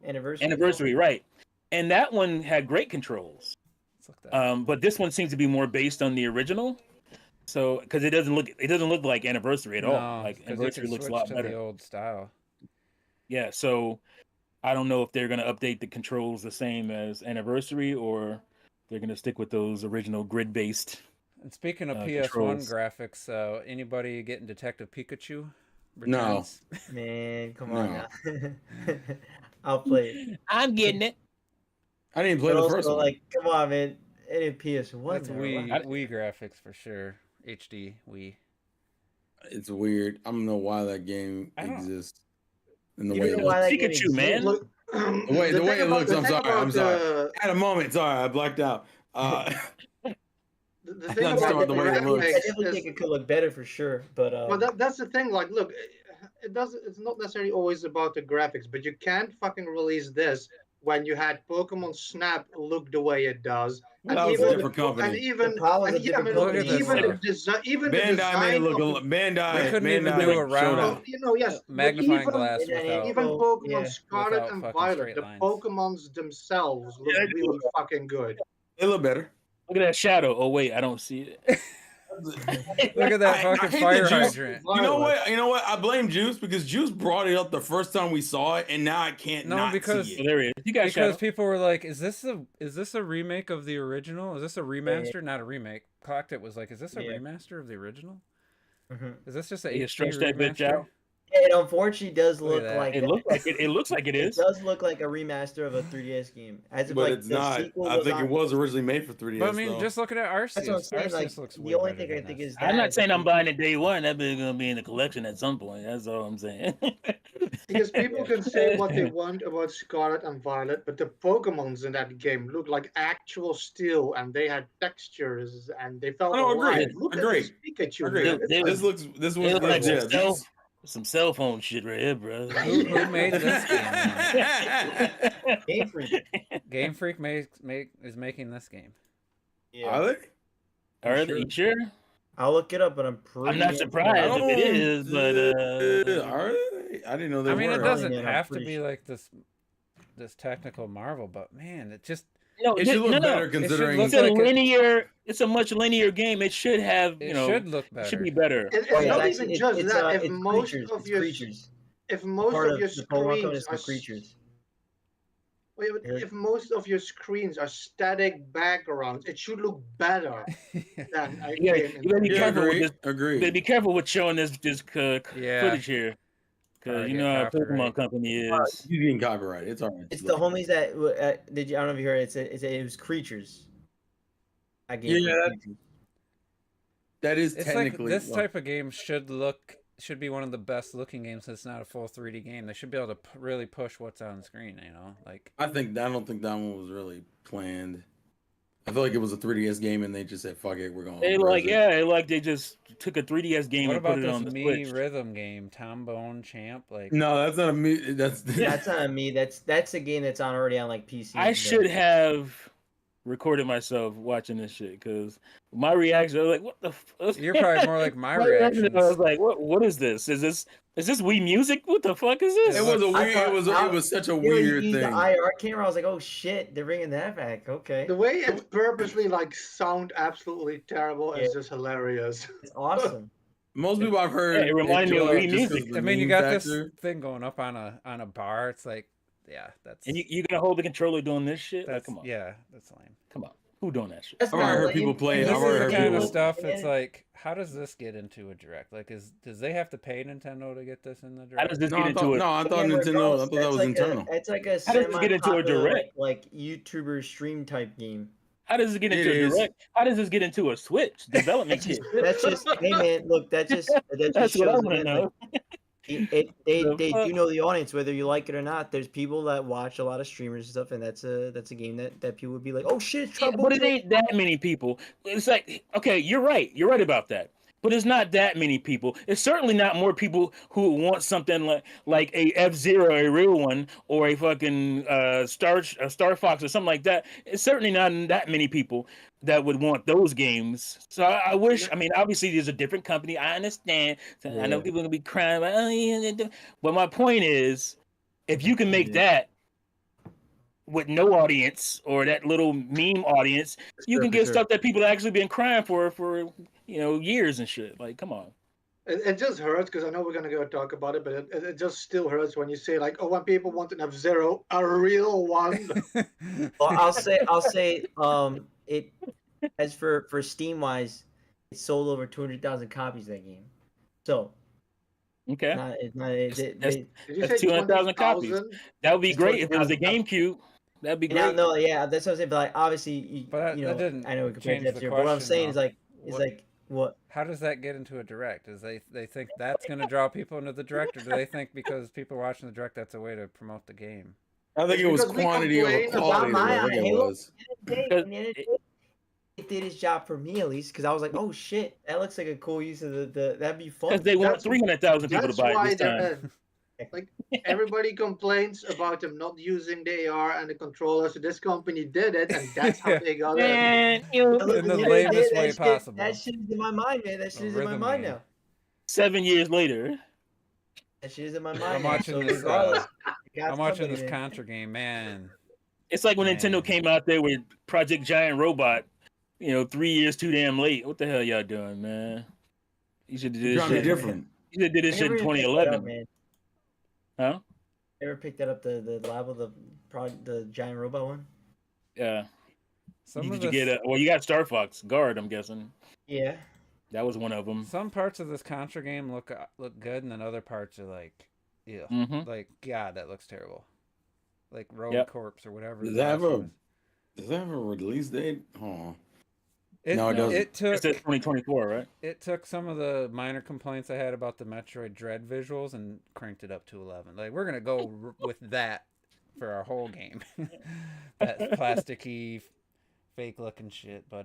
Anniversary, right? And that one had great controls. let's look that up. But this one seems to be more based on the original. So, because it doesn't look like Anniversary at all. No, Like 'cause you Anniversary can looks a switch lot to better. the old style. Yeah, so I don't know if they're gonna update the controls the same as Anniversary or they're gonna stick with those original grid-based. And speaking of controls. PS1 graphics, anybody getting Detective Pikachu? No. Returns? Man, come on now. I'll play it. I'm getting it. I didn't play But the also, first one. like, come on, man. It ain't PS1. That's now, Wii what? Wii graphics for sure. HD Wii. It's weird. I don't know why that game I don't- exists in the You way don't it know why looks. that game Pikachu, exists? man. Look, The way thing it about- looks, the I'm thing sorry. I'm about, sorry. At a moment, sorry, I blacked out. The I thing just about thought the way it looks. I graphics definitely is- think it could look better for sure, but Well, that's the thing. Like, look, it doesn't. It's not necessarily always about the graphics, but you can't fucking release this when you had Pokemon Snap look the way it does, Well, that was a even different and company. even The Power was and a yeah, I different mean, company. even Look the at design, even the Bandai made it design look. of the- Bandai. They couldn't even Bandai do a showed round- well, out. yes, but Magnifying even, glass Yeah, without. even Oh, Pokemon yeah. Scarlet Without and fucking Violet, straight the lines. Pokemons themselves look Yeah, really fucking good. They look better. Look at that shadow. Oh wait, I don't see it. Look at that I fucking hate fire that Juice- hydrant. You know what? You know what? I blame Juice because Juice brought it up the first time we saw it, and now I can't No, not because- see Oh, it. there he is. You got Because shadow. people were like, "Is this a remake of the original? Is this a remaster? Not a remake." Collected was like, "Is this a Yeah. remaster of the original? Mhm. Is this just a Yeah, HD stretch that bitch remaster?" out. it unfortunately does Look at look that. like It looks like it. It looks like it It is. does look like a remaster of a 3DS game, as if But like it's the not. sequel I think on- it was originally made for 3DS. But I mean, though. just looking at Arceus. That's what I'm saying. Arceus Like looks the way only better thing I than think this. is I'm that not saying I'm because- buying it day one. That bitch gonna be in the collection at some point. That's all I'm saying. Because people can say what they want about Scarlet and Violet, but the Pokemons in that game look like actual steel, and they had textures, and they felt Oh, agreed. alive. Look Agreed. at this Pikachu. Agreed. man. They- This looks. This It was look like yeah, some, this- some cell phone shit right here, bro. Who made this game? Game Freak. Game Freak is making this game. Yeah. Are they? Are they sure? I'll look it up, but I'm pretty. I'm not surprised if it is, but Are they? I didn't know they I mean, were. it doesn't Yeah, I'm have to pretty be sure. like this technical marvel, but man, it just no, It should look no, better should considering. look It's a like linear. It's a much linear game. It should have, it you know, should look it better. should be better. It's Oh, yeah, not actually, even just that. If it's most creatures. of It's your creatures. if most Part of your the Pokemon code screens is are the creatures. Well, yeah, but Yeah. if most of your screens are static backgrounds, it should look better than a You gotta, game you gotta be in Yeah, careful with this. agree. You gotta be careful with showing this Yeah. footage here, because Probably you get know how copyright. Pokemon Company is. You getting copyrighted. It's alright. It's the homies that did you? I don't know if you heard it. It was Creatures. I gave Yeah, Creatures. that is It's like technically this type of game should be one of the best looking games. It's not a full 3D game. They should be able to really push what's on screen. You know, like I don't think that one was really planned. I feel like it was a 3DS game and they just said, "Fuck it, we're going." They just took a 3DS game what and put about it this on the Me Switch. rhythm game, Tom Bone Champ? Like No, that's not me. That's That's not me. That's a game that's already on like PC. I should have recorded myself watching this shit, because my reaction, I was like, "What the?" you're probably more like my reaction, reactions. I was like, "What is this? Is this Wii Music? What the fuck is this?" It was a I weird. thought- It was such a You know, weird you used thing. the IR camera. I was like, oh shit, they're bringing that back. Okay, The way it's purposely like sound absolutely terrible is Yeah. just hilarious. it's awesome. Most people I've heard. Yeah, it reminded me of enjoy Wii it just 'cause Music. of the I mean, you meme got factor. this thing going up on a bar. It's like, yeah, that's And you gonna hold the controller doing this shit? Like, that's come on, yeah, that's lame. come on, who doing that shit? That's I've already not heard lame. people play it. This I've is already the heard kind of people- stuff. And It's then- like, how does this get into a direct? Like, does they have to pay Nintendo to get this in the How direct? does this No, get I into thought, it? no, I thought Yeah, Nintendo. I regardless, thought that that's was like internal. It's like a How does this get into a semi-popular, direct? like YouTuber stream type game. How does this get into It a is. direct? How does this get into a Switch development That's kit? just, that's just hey man, look, that just That's what I shows want to again, know. they The fuck? do know the audience, whether you like it or not. There's people that watch a lot of streamers and stuff, and that's a game that people would be like, oh shit, it's Yeah, Trouble but it King." ain't that many people. It's like, okay, you're right. You're right about that. But it's not that many people. It's certainly not more people who want something like a F-Zero, a real one, or a fucking Star Fox or something like that. It's certainly not that many people that would want those games. So I wish. I mean, obviously, there's a different company. I understand. So I know Yeah. people are gonna be crying about, oh, yeah, but my point is, if you can make Yeah. that with no audience or that little meme audience, you can get stuff that people have actually been crying for years and shit. Like, come on. It just hurts because I know we're gonna go talk about it, but it just still hurts when you say like, oh, when people want an F-Zero, a real one. Well, I'll say, it as for Steam wise, it sold over 200,000 copies of that game. So Okay, it's not That's- Did you That's say 200,000 copies. 20,000? that would be It's great if it was a 20,000. GameCube. That'd be now, great. no, yeah, that's what I'm saying. But like, obviously, you, But that- you that know, didn't I know we compared change to the F-Zero, but what I'm question, saying is though. like, What- what? How does that get into a direct? Is they think that's going to draw people into the direct, or do they think because people are watching the direct that's a way to promote the game? I think it was Because we quantity over complain about quality. is what I my think it Halo. was. Because It did its job for me at least, because I was like, oh shit, that looks like a cool use of the that'd be fun. they want That's- 300,000 people to That's buy why it this time. they're like everybody complains about them not using the AR and the controller. So this company did it, and that's how they got it. Man, Look, In the that- lamest that way shit- possible. That shit is in my mind, man. That shit A is in my rhythm mind game. now. 7 years later. That shit is in my mind. I'm now. watching So this. regardless, you got I'm watching somebody, this man. Contra game, man. It's like when Man. Nintendo came out there with Project Giant Robot, 3 years too damn late. What the hell y'all doing, man? You should have did You're this trying to shit. be different. You should have did this I shit in never even picked that up, 2011. man. Huh? Ever picked that up the lab of the giant robot one? Yeah. Some Did of you this, get you got Star Fox Guard, I'm guessing. Yeah. That was one of them. some parts of this Contra game look good, and then other parts are like, yeah, Mm-hmm. like God, that looks terrible. Like Road Yep. Corpse or whatever. Does the that have last a- one Does that have a release date? Oh, is. No, it doesn't. It took It's 2024, right? it took some of the minor complaints I had about the Metroid Dread visuals and cranked it up to 11. Like we're gonna go with that for our whole game. That plasticky, fake looking shit. But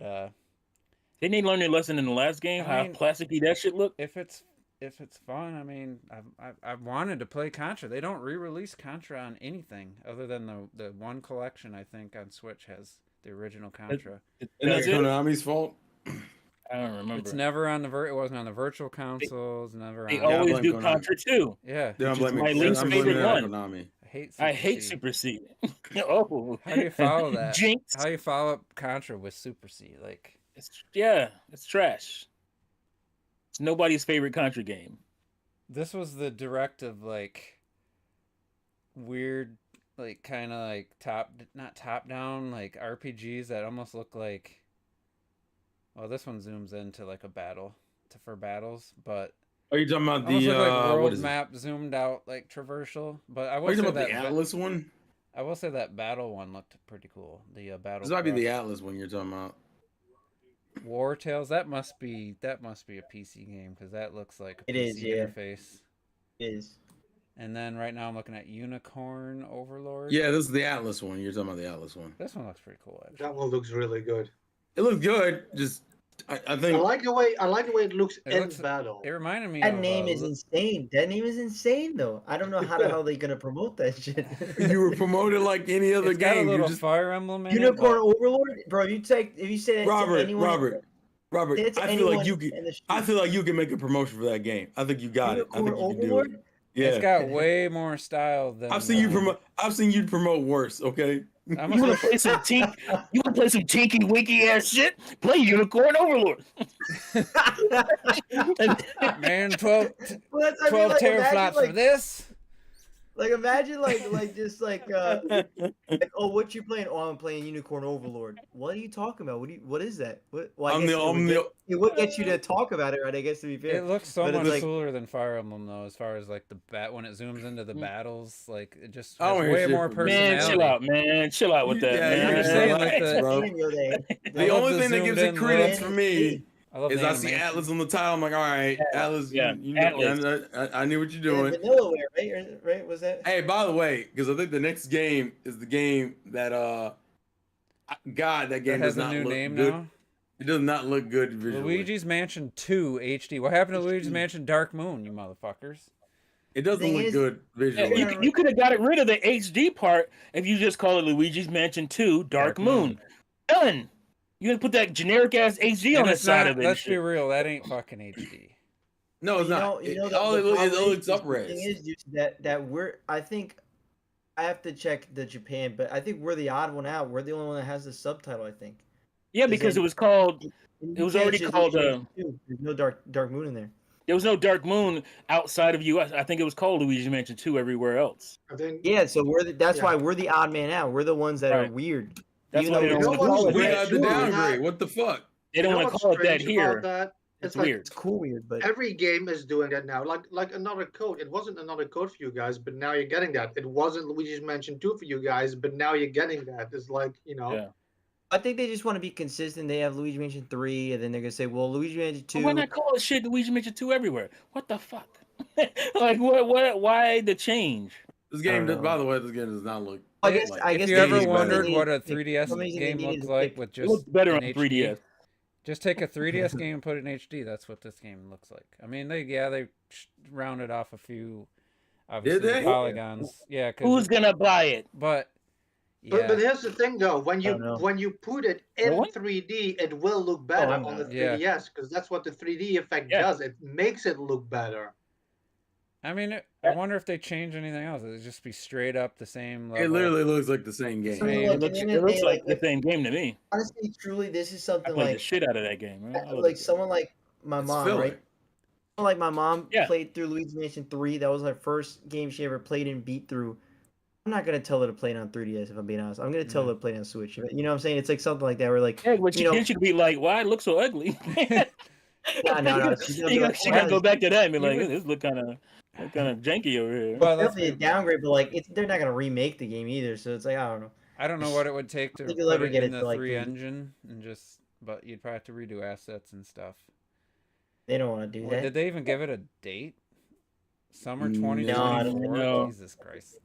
Didn't they learn their lesson in the last game? I How mean- plasticky that shit looked? if it's fun, I mean, I've wanted to play Contra. They don't re-release Contra on anything other than the one collection I think on Switch has the original Contra. and That's that's it? Konami's fault. I don't remember. It's never on it wasn't on the virtual consoles. Never They on. Yeah, I always blame do Konami. Contra too. Yeah, Then I'm Which is blaming, my least I'm blaming favorite it on one. Konami. I hate. I hate Super C. Super C. Oh, How do you follow that? Jinx. How do you follow up Contra with Super C? Like, It's trash. It's nobody's favorite Contra game. this was the direct of like weird, like kind of like not top down, like RPGs that almost look like. Well, this one zooms into like a battle for battles, but Are you talking about almost the look like what world is it? map zoomed out like traversal. But I Are will you say talking about that the Atlas one? I will say that battle one looked pretty cool. The battle. This might be the Crush. Atlas one you're talking about. War Tales. That must be a PC game because that looks like a It PC is, yeah. interface. It is. And then right now I'm looking at Unicorn Overlord. Yeah, this is the Atlas one. You're talking about the Atlas one. This one looks pretty cool actually. That one looks really good. It looks good. Just I I think like the way it looks It in looks- battle. It reminded me That of name is insane. That name is insane, though. I don't know how the hell they're gonna promote that shit. you were promoted like any other it's got a game. little You just Fire Emblem in Unicorn it. Overlord, bro. You take if you say that to Robert. anyone, say it to I feel like anyone you can. in the street, I feel like you can make a promotion for that game. I think you got it. I Unicorn think you can do it. Overlord. Yeah, It's got way more style than. I've seen you promote. I've seen you promote worse. Okay. I'm You a, want to play some tink? You want to play some tinky winky ass shit? Play Unicorn Overlord. man, 12, Well, that's, I mean, 12 like, teraflops imagine, for this. like imagine like just like oh, what you playing? Oh, I'm playing Unicorn Overlord. What are you talking about? What is that? Well, I I'm guess the- it would I'm get- the- it would get you to talk about it, right? I guess to be fair. It looks so But it's much like- cooler than Fire Emblem though, as far as like the when it zooms into the Mm. battles, like it just I don't has hear way shit more from you. personality. Man, chill out, man. Chill out with that, Yeah, man. I'm just saying, like, the- bro. The The love only the thing that zoomed gives it in credence look. for me I love is the I see animation. Atlas on the title. I'm like, all right, Atlas. Yeah, you Atlas. I knew what you're doing. Vanillaware, right? Was that? Hey, by the way, because I think the next game is the game that God, that game That has does a not new look name good. now. It does not look good visually. Luigi's Mansion 2 HD. What happened to Luigi's Mansion Dark Moon, you motherfuckers? It doesn't Thing look is- good Yeah, visually. you could have got rid of the HD part if you just call it Luigi's Mansion 2 Dark Moon. Done. You gonna put that generic ass HD on And the it's side not, of it. and let's be shit. real, that ain't fucking HD. No, it's not. All it looks The upres. thing is, dude, that I think I have to check the Japan, but I think we're the odd one out. We're the only one that has the subtitle. I think. Yeah, Is because it- it was called. In It was UK, already it's just called, Luigi's Mansion 2. There's no Dark Moon in there. There was no Dark Moon outside of US. I think it was called Luigi's Mansion 2 everywhere else. I think Yeah, so that's Yeah. why we're the odd man out. We're the ones that Right. are weird. That's Even why though they we don't You want know to call what's it We weird? that. got the Sure. downgrade. What the fuck? They don't you know want to what's call it that strange about here. that? It's like weird. It's cool weird, but every game is doing that now. Like another code. It wasn't another code for you guys, but now you're getting that. It wasn't Luigi's Mansion 2 for you guys, but now you're getting that. It's like, Yeah. I think they just want to be consistent. They have Luigi Mansion 3, and then they're gonna say, well, Luigi Mansion 2. But why not call it shit Luigi Mansion 2 everywhere? What the fuck? Like what? Why the change? This game, don't know. by the way, this game does not look. I guess like- I If guess you they ever just probably wondered need- what a for 3DS some reason they game needed looks to like pick- with It just looks better an on HD, 3DS. just take a 3DS game and put it in HD. That's what this game looks like. I mean, they rounded off a few, obviously, they? polygons. Yeah, Who's gonna buy it? but But yeah, here's the thing though, when don't know. you put it in No one? 3D, it will look better I'm on the not. Yeah. 3DS because that's what the 3D effect Yeah. does. It makes it look better. I mean, I wonder if they change anything else. It'd just be straight up the same level. It literally looks like the same game. I mean, Same. like, It looks, at the end it of the looks day, like the same game to me. honestly, truly, this is I something played the like shit out of that game. Man. I love like it. someone like my It's mom, filler. right? Someone like my mom Yeah. played through Luigi's Mansion 3. That was her first game she ever played and beat through. I'm not gonna tell her to play it on 3DS if I'm being honest. I'm gonna tell her to play it on Switch. You know what I'm saying? It's like something like that. Where like, Yeah, but you know, then she could be like, "Why it looks so ugly?" no, she's gonna be like, She gotta go back to that and be like, You would- "This look kind of janky over here." Well, that's, definitely a downgrade, but like, they're not gonna remake the game either. So it's like, I don't know. I don't know what it would take to I think you'll put ever it get in it the to, like, 3 the- engine and just, but you'd probably have to redo assets and stuff. They don't want to do Well, that. did they even give it a date? Summer No, 2024. I don't know. Jesus Christ.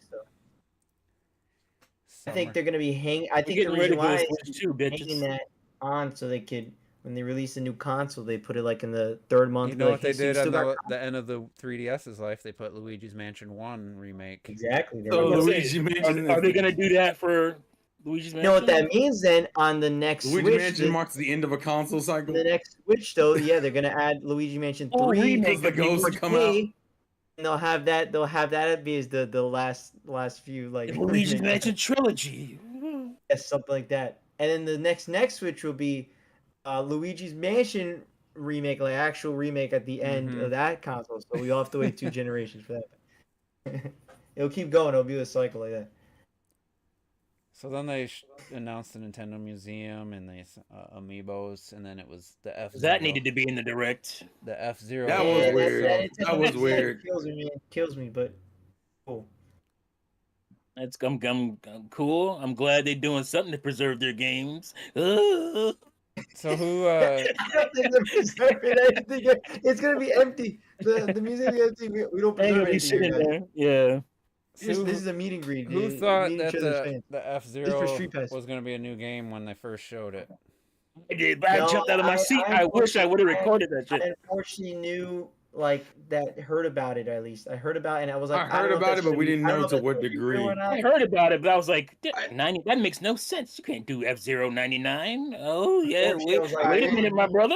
I think Summer. they're gonna be hanging. I We're think the getting ready reason for why the is Switch 2, hanging bitches. that on so they could, when they release a new console, they put it like in the third month. You be know like, what they "Hey, so you did on still got the end of the 3DS's life? They put Luigi's Mansion 1 remake. Exactly. there So we go. Luigi Mansion. Are they gonna do that for Luigi's You Mansion? know what that means then on the next Luigi Switch? Mansion marks the end of a console cycle. The next Switch though, yeah, they're gonna add Luigi Mansion Oh, 3 remake the ghosts for come out. 4K, and they'll have that be as the last few like The Luigi's remakes. Mansion trilogy. Yes, something like that. And then the next Switch will be Luigi's Mansion remake, like actual remake at the end Mhm. of that console. So we all have to wait 2 generations for that. It'll keep going. It'll be a cycle like that. So then they announced the Nintendo Museum and the amiibos, and then it was the F. That needed to be in the direct. The F-Zero. That was Yeah, weird. Nintendo That was Museum weird. Kills me, man. Kills me, but cool. That's I'm cool. I'm glad they're doing something to preserve their games. Ugh. So who? I don't think they're preserving anything. It's gonna be empty. The museum is empty. We don't They're preserve gonna be anything. sitting Here, guys. there. Yeah. This is a meet and greet. Who dude. thought Meet that each other's fans. the Just F-Zero for Street Pass. was going to be a new game when they first showed it? I did, but I No, jumped out of my seat. I wish I would have recorded that I shit. unfortunately knew heard about it at least. I heard about it and I was like, I don't heard know if about that's it, but gonna we be- didn't I don't know to if what that's gonna be degree. real or not. I heard about it, but I was like, 90, that makes no sense. You can't do F-099. Oh, yeah. Unfortunately, I was like, Wait a minute, my brother.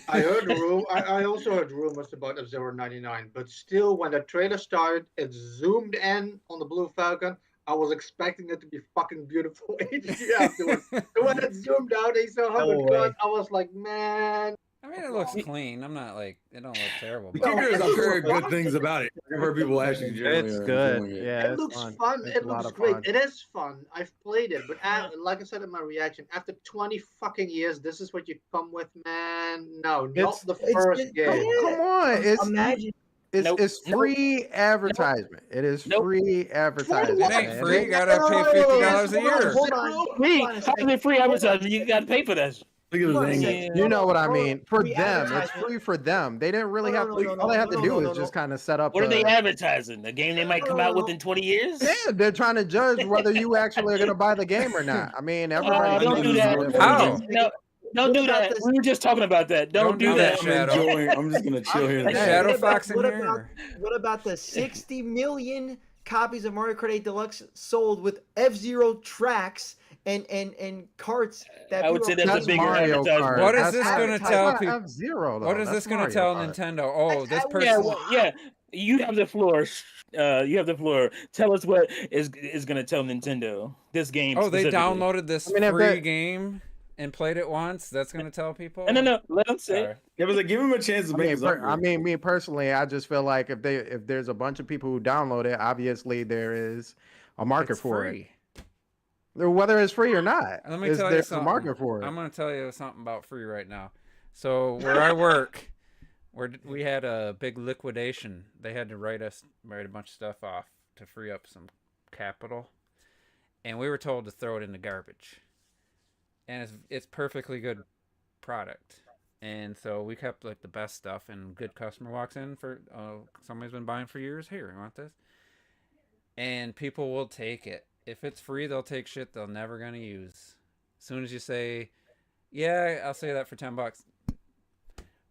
I heard I also heard rumors about F-099, but still, when the trailer started, it zoomed in on the Blue Falcon. I was expecting it to be fucking beautiful HD afterwards. And when it zoomed out, they saw how No it was. way. I was like, man. I mean, it looks clean. I'm not like it don't look terrible. The But kicker is I've heard good things about it. I've heard people actually generally It's are good. enjoying it. Yeah, It it's looks fun. fun. It's It a lot looks of great. fun. It is fun. I've played it, but like I said in my reaction, after 20 fucking years, this is what you come with, man. No, not It's- the it's first been- game. Come on, it's Imagine Nope, it's nope, free advertisement. It is Nope. free advertisement. it ain't man. free. You gotta pay $50 a year. Hold on. Free. Hold on a How is second. it free advertising? You got to pay for that. Look at Hold on a the thing. second. You know what I Hold on. mean? For Free them, it's advertisement. free for them. They didn't really No, have no, to. no, All they no, have to no, do no, is no, just no. kind of set up. What are they a- advertising? A game they might come out with in 20 years? Yeah, they're trying to judge whether you actually are going to buy the game or not. I mean, everybody. don't do that. How? No, don't do What about that. this- We were just talking about that. Don't do do that. that, I'm Shadow. enjoying. I'm just gonna chill here. in the Hey, shade. Shadow What about- Fox in what about- here. What about the 60 million copies of Mario Kart 8 Deluxe sold with F-Zero tracks and carts that I would say people- that's a That's bigger Mario advertisement. Kart. What is That's this not- gonna that's tell not people? F-Zero, though. What is That's this going to Mario tell Kart. Nintendo? Oh, this Yeah, person. Yeah, well, yeah. You have the floor. You have the floor. Tell us what is going to tell Nintendo this game. Oh, they specifically. downloaded this I mean, if free they- game and played it once. That's going to tell people. No. Let them say. Sorry. Yeah, but like, give him a chance to I make mean, his upgrade. me personally, I just feel like if there's a bunch of people who download it, obviously there is a market It's for free. it. Whether it's free or not, Let me tell you there's a something. market for it. I'm going to tell you something about free right now. So where I work, we had a big liquidation. They had to write a bunch of stuff off to free up some capital, and we were told to throw it in the garbage. And it's perfectly good product. And so we kept like the best stuff, and good customer walks in for somebody's been buying for years. Here, you want this? And people will take it. If it's free, they'll take shit they're never gonna use. As soon as you say, "Yeah, I'll say that for $10."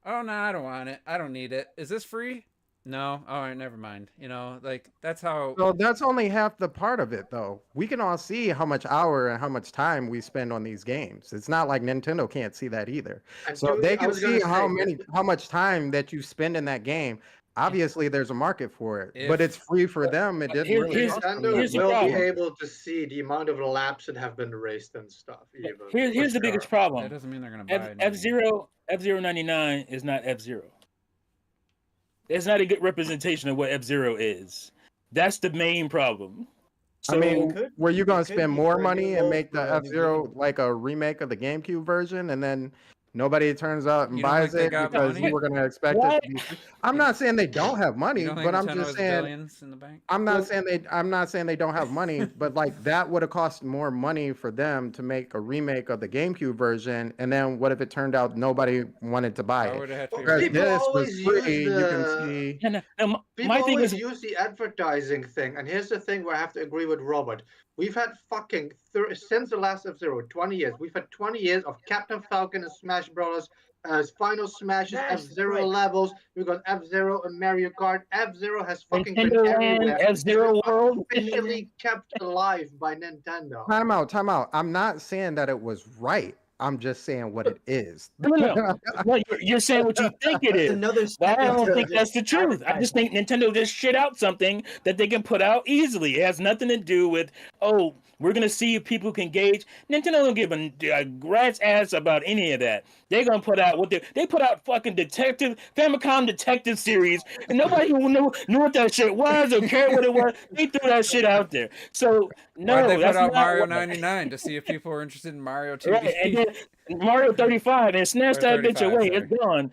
Oh no, I don't want it. I don't need it. Is this free? No. All right, never mind. You know, like that's how. So that's only half the part of it, though. We can all see how much hour and how much time we spend on these games. It's not like Nintendo can't see that either. And So dude, they I can was gonna see how say, much time that you spend in that game. Obviously, there's a market for it, but If- it's free for them. It didn't really here's- cost them Nintendo here's the that will much. be problem. able to see the amount of laps that have been raced and stuff. Even Here's the for biggest sure. That problem. doesn't mean they're gonna buy it. F-Zero 99 is not F-Zero. It's not a good representation of what F-Zero is. That's the main problem. So, I mean, could- were you going it to could spend be more for a money new and mode make the for a new F-Zero game. like a remake of the GameCube version, and then nobody turns out and You don't buys think they it got because money? you were going to expect What? it to be? I'm not saying they don't have money, You don't think but I'm Nintendo just has saying billions in the bank? I'm not saying they don't have money, but like that would have cost more money for them to make a remake of the GameCube version, and then what if it turned out nobody wanted to buy Why it? would it have to be? Well, Whereas people this was always free, use you can the- see. no, People my thing always is, use the advertising thing, and here's the thing where I have to agree with Robert. We've had fucking since the last F-Zero, 20 years. We've had 20 years of Captain Falcon and Smash Brothers, Final Smashes, Smash, F-Zero right. levels. We've got F-Zero and Mario Kart. F-Zero has fucking been Nintendo Land, everywhere. F-Zero It's World. officially kept alive by Nintendo. Time out. I'm not saying that it was right. I'm just saying what it is. No, you're saying what you think it That's is. another But I don't step think to that's the truth. I just think Nintendo just shit out something that they can put out easily. It has nothing to do with, oh, We're gonna see if people can gauge. Nintendo don't give a rat's ass about any of that. They're gonna put out what they put out fucking Famicom Detective series, and nobody who knew what that shit was or cared what it was. They threw that shit out there. So no, Why'd they put that's out not Mario what- 99 to see if people were interested in Mario 2D? Right, and then Mario 35 and snatch Or that bitch 35, away. sorry. It's gone.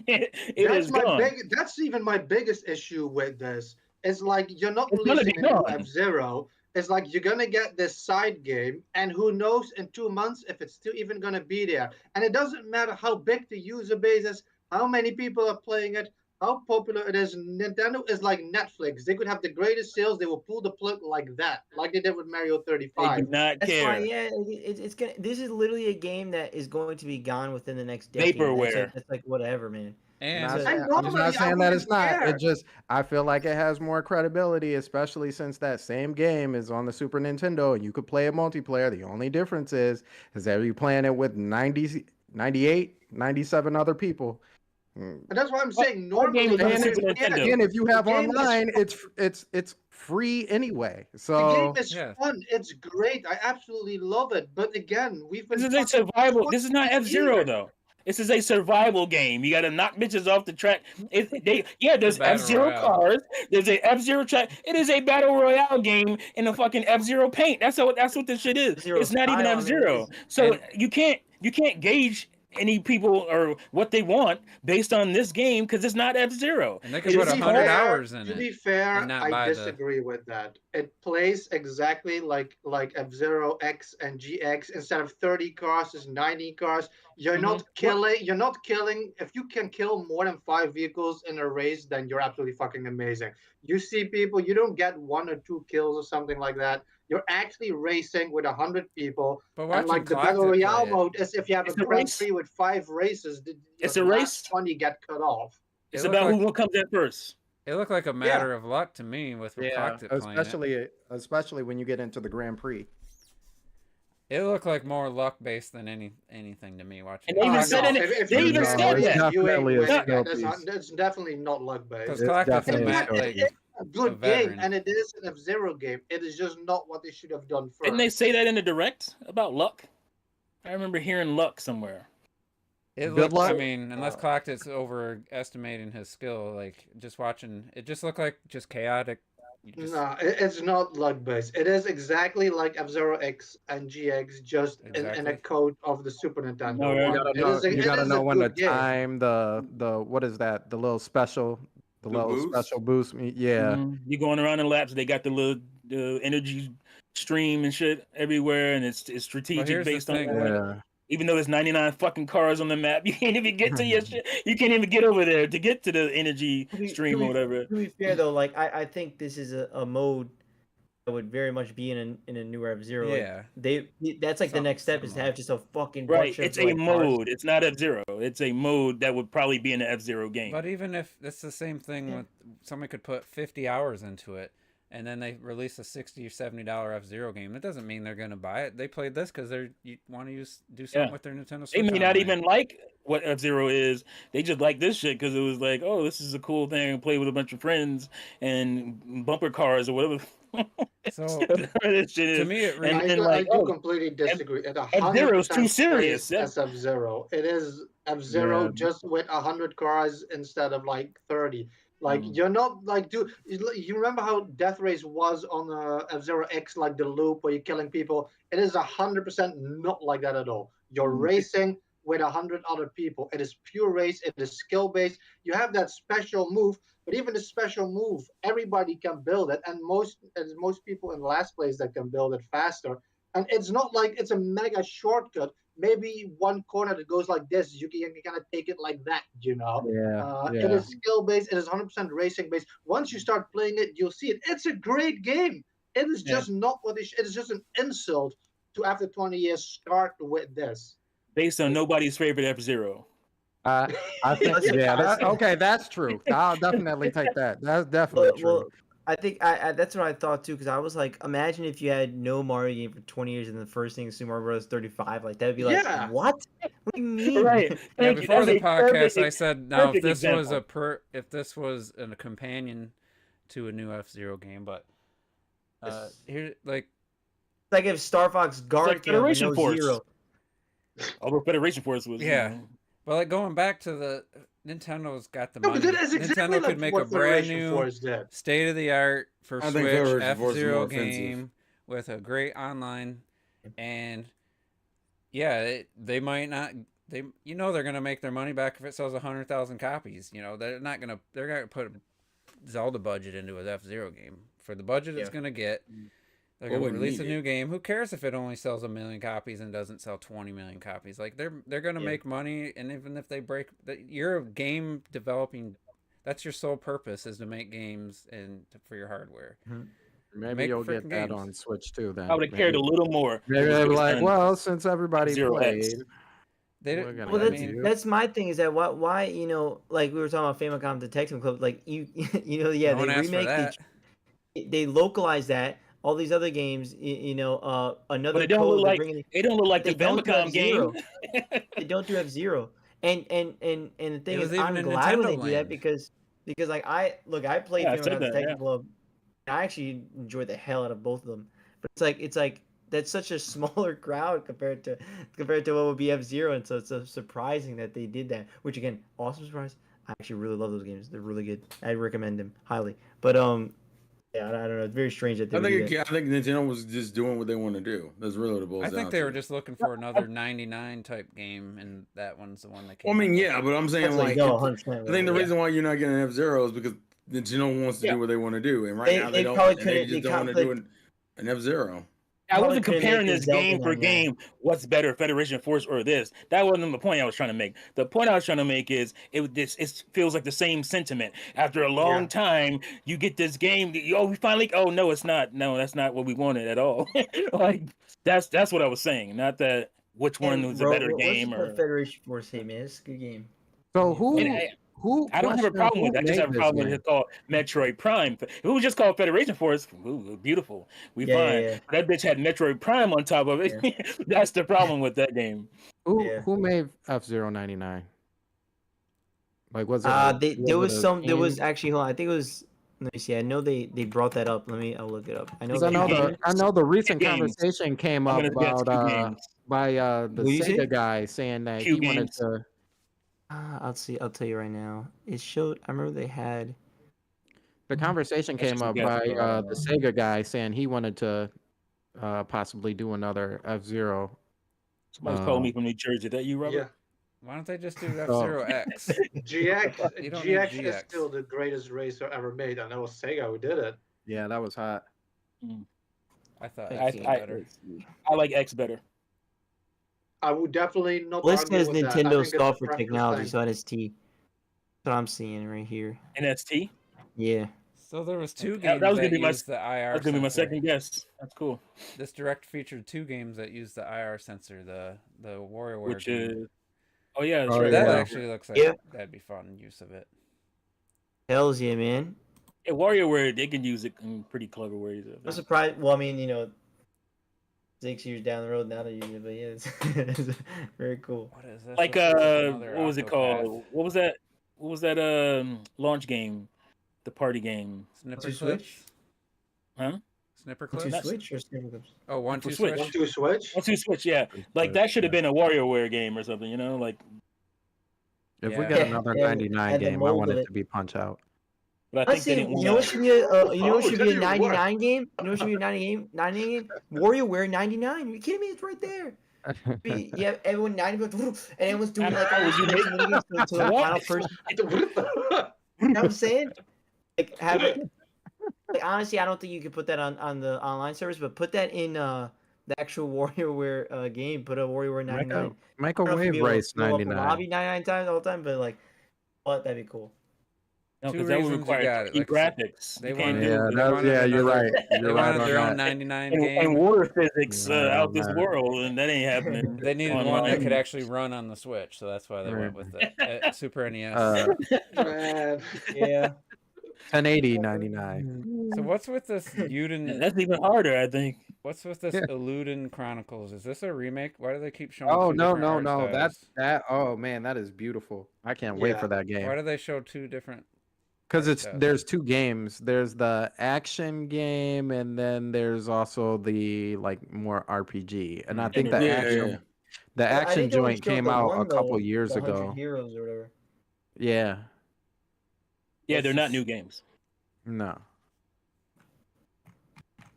It is gone. That's even my biggest issue with this. It's like you're not It's gonna releasing be a new gone. F-Zero. It's like you're gonna get this side game, and who knows in 2 months if it's still even gonna be there. And it doesn't matter how big the user base is, how many people are playing it, how popular it is. Nintendo is like Netflix. They could have the greatest sales. They will pull the plug like that, like they did with Mario They 35. do not That's care. fine. Yeah, it's gonna. This is literally a game that is going to be gone within the next decade. Vaporware. It's like whatever, man. And I'm So- not normally, I saying that it's wouldn't not. care. It just I feel like it has more credibility, especially since that same game is on the Super Nintendo and you could play it multiplayer. The only difference is that you're playing it with 90, 98, 97 other people. And that's why I'm saying What game normally. is on And Super yeah, Nintendo? again, if you have The game is online, it's free anyway. The So game is Yeah. fun. It's great. I absolutely love it. But again, we've been This is a fucking survival. This is not 20 F-Zero years. though. This is a survival game. You got to knock bitches off the track. There's battle F-Zero royale. cars. There's a F-Zero track. It is a battle royale game in a fucking F-Zero paint. That's what this shit is. F-Zero It's not even style, I mean, F-Zero. it's- So and- you can't gauge any people or what they want based on this game because it's not F-Zero. And they could It put is 100 fair. hours in To it. be fair, and not I buy the- disagree with that. It plays exactly like F-Zero X and GX. Instead of 30 cars, it's 90 cars. You're not killing. You're not killing. If you can kill more than 5 vehicles in a race, then you're absolutely fucking amazing. You see people. You don't get 1 or 2 kills or something like that. You're actually racing with 100 people. But And watching like the Galactic battle royale play it, mode is if you have It's a a Grand race. Prix with 5 races, It's the a last race. 20 get cut off. It's It looked about like- who comes in first. it looked like a matter of luck to me with Galactic playing it. especially when you get into the Grand Prix. It looked like more luck based than anything to me watching. And they even Oh, said no. in it- If they you even know, said if that. you ain't Definitely a with it, skill that's piece. that's definitely not luck Because based. It's Galactic's a definitely map a like It's a good game, veteran. and it is an F-Zero game. It is just not what they should have done first. Didn't they say that in the direct about luck? I remember hearing luck somewhere. it Good looked, I luck. mean, unless Galactic's overestimating his skill, like just watching, it just looked like just chaotic. You just, No, it's not luck based. It is exactly like F-Zero X and GX, just in a Exactly. code of the Super Nintendo. No, you one. You gotta It know, is a- you it gotta is a know when to good game. time the what is that? The little special, the The little boost? special boost. Yeah. Mhm. You going around in laps, they got the little energy stream and shit everywhere, and it's strategic here's the based on thing, that. Yeah. Even though there's 99 fucking cars on the map, you can't even get to your shit. You can't even get over there to get to the energy stream or whatever. To be fair though, like I think this is a mode that would very much be in a new F-Zero. Like, yeah. that's like the Some- next step is to some have just a fucking Right, bunch of, it's a like, cars. mode. It's not F-Zero. It's a mode that would probably be in the F-Zero game. But even if it's the same thing with somebody could put 50 hours into it, and then they release a $60 or $70 F-Zero game, it doesn't mean they're gonna buy it. They played this because they want to do something Yeah. with their Nintendo Switch. They may not Online. even like what F-Zero is. They just like this shit because it was like, oh, this is a cool thing to play with a bunch of friends and bumper cars or whatever. So this shit to is. me, it And really, then, I like, do oh, completely disagree. It F-Zero's too 100% serious. plays as F-Zero. It is F-Zero Yeah. just with 100 cars instead of like 30. Like Mm. you're not like you remember how Death Race was on F-Zero X, like the loop where you're killing people. It is 100% not like that at all. You're Mm. racing with 100 other people. It is pure race. It is skill based. You have that special move, but even the special move, everybody can build it, and most people in last place that can build it faster. And it's not like it's a mega shortcut. Maybe one corner that goes like this, you can kind of take it like that, you know. Yeah. It is skill based. It is 100% racing based. Once you start playing it, you'll see it. It's a great game. It is Yeah. just not what it is. Just an insult to after 20 years start with this. based on nobody's favorite F-Zero. I think okay, that's true. I'll definitely take that. That's definitely true. Well, I think I that's what I thought too, because I was like, imagine if you had no Mario game for 20 years and the first thing is Super Mario Bros. 35, like that'd be like, Yeah. what? What do you mean? Right. yeah, Thank you. before That's the a podcast, perfect I said now if perfect this was example. if this was a companion to a new F-Zero game, but here like like if Star Fox Guard like came out with Federation no Force. Zero. Although Federation Force was, Yeah. you know, But like going back to the Nintendo's got the No, money. but that is exactly Nintendo could like make what a brand Federation new Force did. state of the art for I think Switch Federation Force is more F-Zero offensive. game with a great online, and yeah, they might not. They they're gonna make their money back if it sells 100,000 copies. They're not gonna. They're gonna put Zelda budget into an F-Zero game for the budget it's Yeah. gonna get. They're Well, gonna we release a need new it. game. Who cares if it only sells 1,000,000 copies and doesn't sell 20 million copies? Like they're gonna Yeah. make money, and even if they break, you're a game developing. That's your sole purpose is to make games and for your hardware. Maybe Make you'll freaking get that games. on Switch too. Then I would have cared a little more. Maybe if it they're was like, done well, since everybody Zero played, X. They we're don't. gonna Well, I that's mean, that's my thing is that why like we were talking about Famicom Detective Club, like yeah, no one they asked for remake that. they localize that all these other games another But they don't code look they're like bringing they don't look like the they don't do Famicom game. F-Zero. They don't do F-Zero. And the thing was is, I'm even in glad when Nintendo they do that Land. because like I played Yeah, I said Famicom that, Detective yeah. Club. And I actually enjoyed the hell out of both of them. But it's like that's such a smaller crowd compared to what would be F-Zero, and so it's so surprising that they did that. Which again, awesome surprise. I actually really love those games. They're really good. I recommend them highly. But yeah, I don't know. It's very strange that they I would do think that. Nintendo was just doing what they want to do. That's really what it boils I down think they to. were just looking for another 99 type game, and that one's the one that came. Well, I mean, up with. yeah, but I'm saying That's like, no, it's- 100%. I think the yeah. reason why you're not getting F-Zero is because Nintendo wants to Yeah. do what they want to do, and right They- now they they don't. probably And they couldn't- just they don't want to can't do an F-Zero. I Probably wasn't couldn't comparing make this a Zelda game for 99. game. What's better, Federation Force or this? That wasn't the point I was trying to make. The point I was trying to make is it feels like the same sentiment. After a long Yeah. time, you get this game. We finally. Oh no, it's not. No, that's not what we wanted at all. Like that's what I was saying. Not that which one was a Bro, better what's game the or. Federation Force hate, man? It's a good game. so who And I don't have a question, problem with who that. I just made have a this problem with game? it called Metroid Prime. If it was just called Federation Force, ooh, beautiful. We Yeah, fine. yeah. That bitch had Metroid Prime on top of it. That's the problem with that game. Yeah. Who made F-Zero 99? Like, was it? There was a there was team? actually hold on, I think it was. Let me see. I know they brought that up. I'll look it up. I know. 'Cause I know games. I know the recent Games. conversation came I'm up gonna guess about Q games. by the Who you say? Sega guy saying that Q he wanted games. to. I'll see. I'll tell you right now. It showed. I remember they had. The conversation That's came just a up guess, by bro. the Sega guy saying he wanted to possibly do another F-Zero. Somebody's calling me from New Jersey. Is that you, Robert? Yeah. Why don't they just do F-Zero X? GX You don't need GX is GX. still the greatest racer ever made, and that was Sega who did it. Yeah, that was hot. I thought I- X was I- better. I like X better. I would definitely not Well, this argue says with that. I Nintendo think it's a Software preference Technology, thing. so that's T. That's what I'm seeing right here. NST. Yeah. So there was two That- games that was that, gonna be my- used the IR That's gonna be my sensor. second guess. That's cool. This direct featured two games that used the IR sensor. The WarioWare Which game. is. Oh yeah, that's Oh, right. that yeah. actually looks like Yep. that'd be fun use of it. Hells yeah, man. Yeah, WarioWare, they can use it in pretty clever ways. I'm surprised. Well, I mean, 6 years down the road now they're using it, but yeah, it's very cool. What is this? Like This looks like another what was it Octopath. called? What was that? What was that launch game? The party game. Snipper Two clips? Switch? Huh? Snipper Two clips? That's- Switch or Snipper Clips? Oh, one, For two, Switch. switch. 1-2 Switch. Oh, two Switch, yeah. Like that should have been a WarioWare game or something, like. If we Yeah. get Yeah, another yeah, 99 and the game, I mold want of it it. to be Punch Out. But I think they Honestly, didn't you know what want should be a Oh, should that be a didn't work. 99 game? You know what should be a 99 game? WarioWare 99. Are you kidding me? It's right there. Yeah, everyone 90, and everyone's doing like all Was you these minigames to the What? final person. You know what I'm saying? Like have it. Like, honestly, I don't think you could put that on the online service, but put that in the actual WarioWare game. Put a WarioWare 99. Make I a don't know if you'd Wave be able to Race fill up a 99. lobby 99 times all the time, but like, what that'd be cool. No, Two because that would reasons you require got it, 3D like I said. graphics. They You can't wanted- do Yeah, it. they wanted you're another- right. They You're right wanted on their own that. 99 and game. water physics Yeah, out this man. world, and that ain't happening. They needed one that online. could actually run on the Switch, so that's why they went with the Super NES. Man. Yeah. 1080 99. So what's with this Uden? That's even harder, I think. What's with this Yeah. Eluden Chronicles? Is this a remake? Why do they keep showing? Oh two no, different no, art no! styles? That oh man, that is beautiful. I can't wait Yeah. for that Why game. do they show two different? Because Yes, yes. there's two games. There's the action game, and then there's also the like more RPG. And I Mhm. think the Yeah, action yeah. the I action think they only joint showed came the out one a couple though, years the 100 ago. Heroes or whatever. Yeah. Yeah, they're Let's not just- new games. No.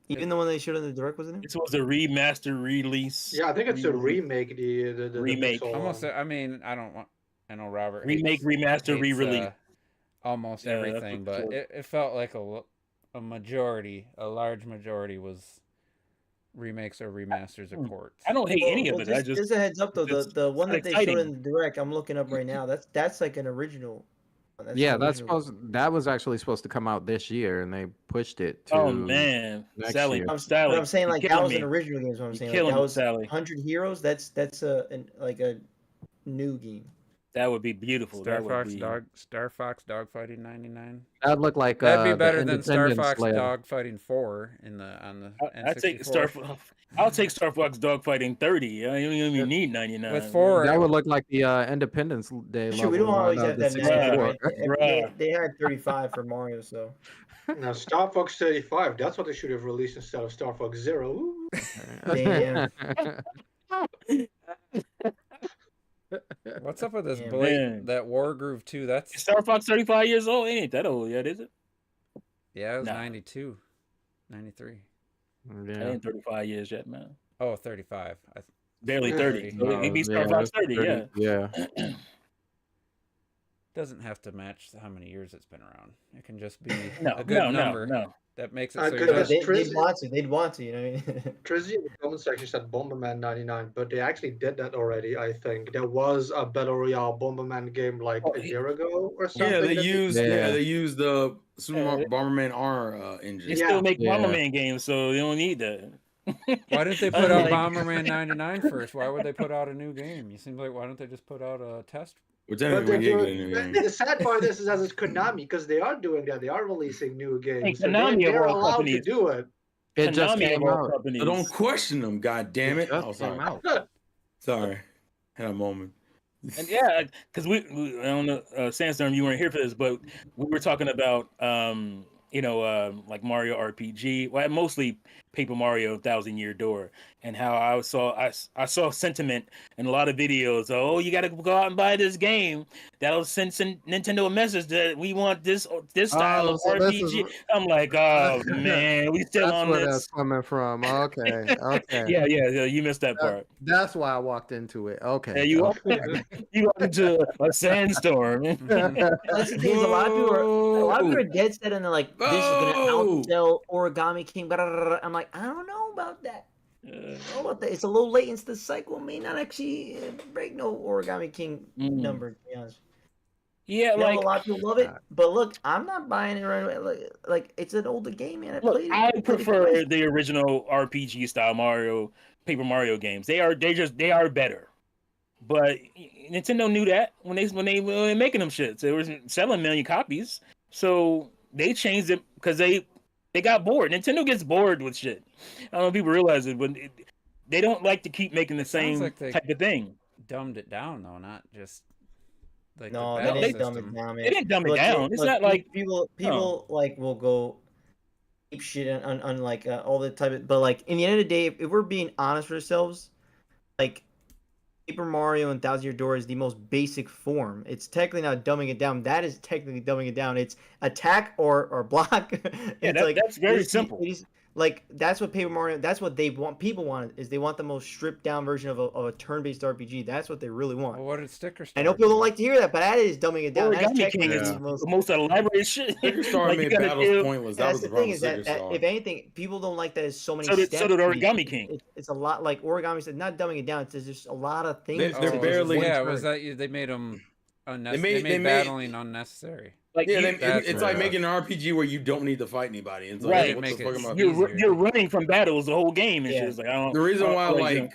Even the one they showed in the direct wasn't it? This was a remaster release. Yeah, I think it's a re-release. remake. The Remake. Pixel Almost. one. I mean, I don't want. I know Robert. Remake, remaster, hates, re-release. almost Yeah, that's everything, what- but it felt like a majority, a large majority was remakes or remasters or ports. I don't hate any of it. I Just a heads up though, it's the one not that they showed exciting. in the direct, I'm looking up right now. That's like an original. That's Yeah, an that's original. that was actually supposed to come out this year, and they pushed it to. Oh man, next Sally, year. But Sally, I'm saying you're like that killing was me. an original game. Is what I'm You're saying. Like, killing that me, was Sally. 100 Heroes. That's a like a new game. That would be beautiful. Star That would Fox be. Dogfighting 99. That'd look like That'd be the better than Star Independence Fox Lab. Dogfighting 4 on the I'd take N64. I'll take Star Fox Dogfighting 30. I don't even need 99. With 4, That would look like the Independence Day Shoot, we don't level always on have the that many. 64. Right? Bruh. They had 35 for Mario, so. Now, Star Fox 35, that's what they should have released instead of Star Fox Zero. Ooh. Damn. what's up with this Yeah, blatant that War Groove 2? That's Star Fox 35 years old. It ain't that old yet, is it? yeah, it was Nah. 92, 93. It Yeah. ain't 35 years yet, man. Oh, 35. Barely Yeah. 30. So maybe Star yeah, Fox that's 30, pretty- yeah. Yeah. Doesn't have to match how many years it's been around. It can just be No, a good no, number no. that makes it I so could you're have- not, They'd want to, you know what I mean? Trizzy in the comment section said Bomberman 99, but they actually did that already, I think. There was a Battle Royale Bomberman game like Oh, a year ago or something. Yeah, they that used Yeah. they used the Super Yeah. Bomberman R They engine. Yeah. still make Yeah. Bomberman games, so they don't need that. why didn't they put out Unlike- Bomberman 99 first? Why would they put out a new game? You seem like why don't they just put out a test? Which But technically they're we did get a doing, new game. the sad part is as it's Konami, because they are doing that. They are releasing new games. So Konami of they're all allowed to companies. do it. It just Konami came of all out. companies. So don't question them, god damn it. just Oh, came sorry. out. Sorry. Had a moment. And yeah, because we I don't know, Sandstorm, you weren't here for this, but we were talking about like Mario RPG, well, mostly Paper Mario Thousand Year Door, and how I saw sentiment in a lot of videos. Oh, you got to go out and buy this game. That'll send Nintendo a message that we want this style of so this RPG. is- I'm like, oh man, we still That's on where this. that's coming from. Okay. Okay. Yeah, you missed that part. That's why I walked into it. Okay. Yeah, you okay. you walked into a sandstorm. That's the thing is a lot of people are dead set and they're like, this is gonna Whoa. outsell Origami King. Blah, blah, blah, blah. I'm like, I don't know about that. I don't know about that. It's a low latency. The cycle may not actually break no Origami King number. To be honest, Yeah, I know like a lot of people love it, but look, I'm not buying it right away. Like it's an older game, man. look, played it. I played it prefer twice. the original RPG style Paper Mario games. They are better. But Nintendo knew that when they were making them shits. They were selling a million copies. So they changed it because they got bored. Nintendo gets bored with shit. I don't know if people realize it, but they don't like to keep making the It sounds same like they- type of thing. Dumbed it down though, not just like No, the they battle didn't dumb system. it down, man. They didn't dumb it Look, down. It's look, not like people like will go keep shit on like all the type of, but like in the end of the day, if we're being honest with ourselves, like Paper Mario and Thousand Year Door is the most basic form. It's technically not dumbing it down. That is technically dumbing it down. It's attack or block. Yeah, It's that's very it is- simple. it is- like that's what Paper Mario. That's what they want. People want is they want the most stripped down version of a turn-based RPG. That's what they really want. Well, what did Sticker I Star know people do? don't like to hear that, but that is dumbing it down. That's Origami King technically is the most. the most elaborate shit. Sticker Star Like, you made gotta battles do- pointless. That That's was the the problem thing with is that, Sticker that Star. if anything, people don't like that there's so many. So did steps Origami to it. King. It's a lot like Origami said, not dumbing it down. It's just a lot of things. They're to it. It's barely- one Yeah, turn. was that they made them unnecessary? made- They they made made- battling unnecessary. Like Yeah, you, that's it's what like it making an RPG where you don't need to fight anybody. It's like, Right. what Make the it fuck am I? easier. you're running from battles the whole game. And Yeah. shit. It's like, I don't, The reason why like,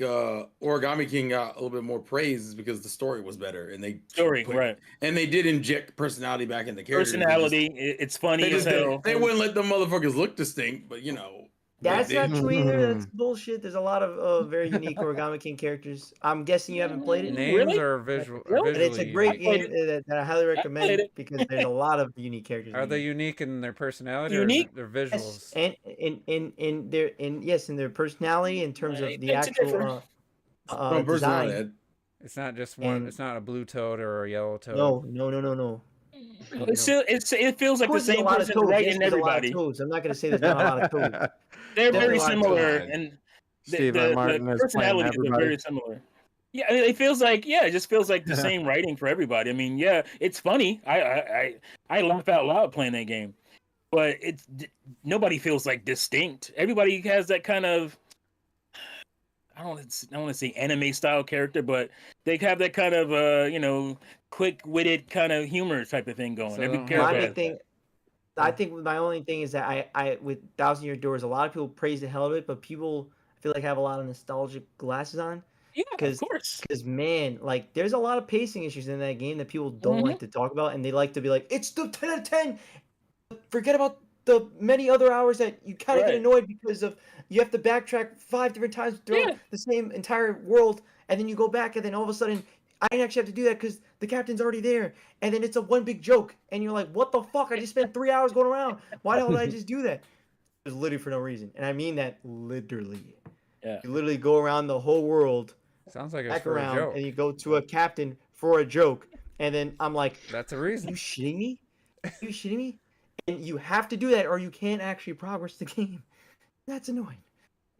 Origami King got a little bit more praise is because the story was better and they story, put- right? and they did inject personality back in the characters. Personality. It's funny They, as just, hell. they wouldn't let them motherfuckers look distinct, but you know, That's they- not true either. That's bullshit. There's a lot of very unique Origami King characters. I'm guessing you haven't played it. Names Really? are visual. Are Really? And it's a visually great unique. game that I highly played recommend it. because there's a lot of unique characters. Are in the they game. unique in their personality Unique? or their Yes, visuals? and in their personality in terms of Right, the that's actual different. no, personality. design. It's not just one. And- It's not a blue toad or a yellow toad. No. It feels like Of the course, there's a same lot of person toads. Yes, writing there's a lot of everybody. toads. I'm not going to say there's not a lot of toads. They're Definitely very a lot of similar, toads. and Steven Martin is playing personalities are everybody. very similar. Yeah, I mean, it feels like it just feels like the same writing for everybody. I mean, yeah, it's funny. I laugh out loud playing that game, but nobody feels like distinct. Everybody has that kind of I don't want to say anime style character, but they have that kind of quick witted kind of humor type of thing going. So Every don't character My have has big thing, I think my only thing is that I with Thousand Year Doors, a lot of people praise the hell out of it, but people I feel like have a lot of nostalgic glasses on. yeah, of 'cause- course. Because man, like there's a lot of pacing issues in that game that people don't like to talk about, and they like to be like, "It's the 10 out of 10." Forget about the many other hours that you kind of Right. get annoyed because of you have to backtrack 5 different times throughout Yeah. the same entire world, and then you go back, and then all of a sudden, I didn't actually have to do that because the captain's already there, and then it's a one big joke, and you're like, "What the fuck? I just spent 3 hours going around. Why the hell did I just do that?" It's literally for no reason, and I mean that literally. Yeah. You literally go around the whole world Sounds like it's back for a around joke. and you go to a captain for a joke, and then I'm like, That's a "Are reason. you shitting me? Are you shitting me?" And you have to do that, or you can't actually progress the game. That's annoying.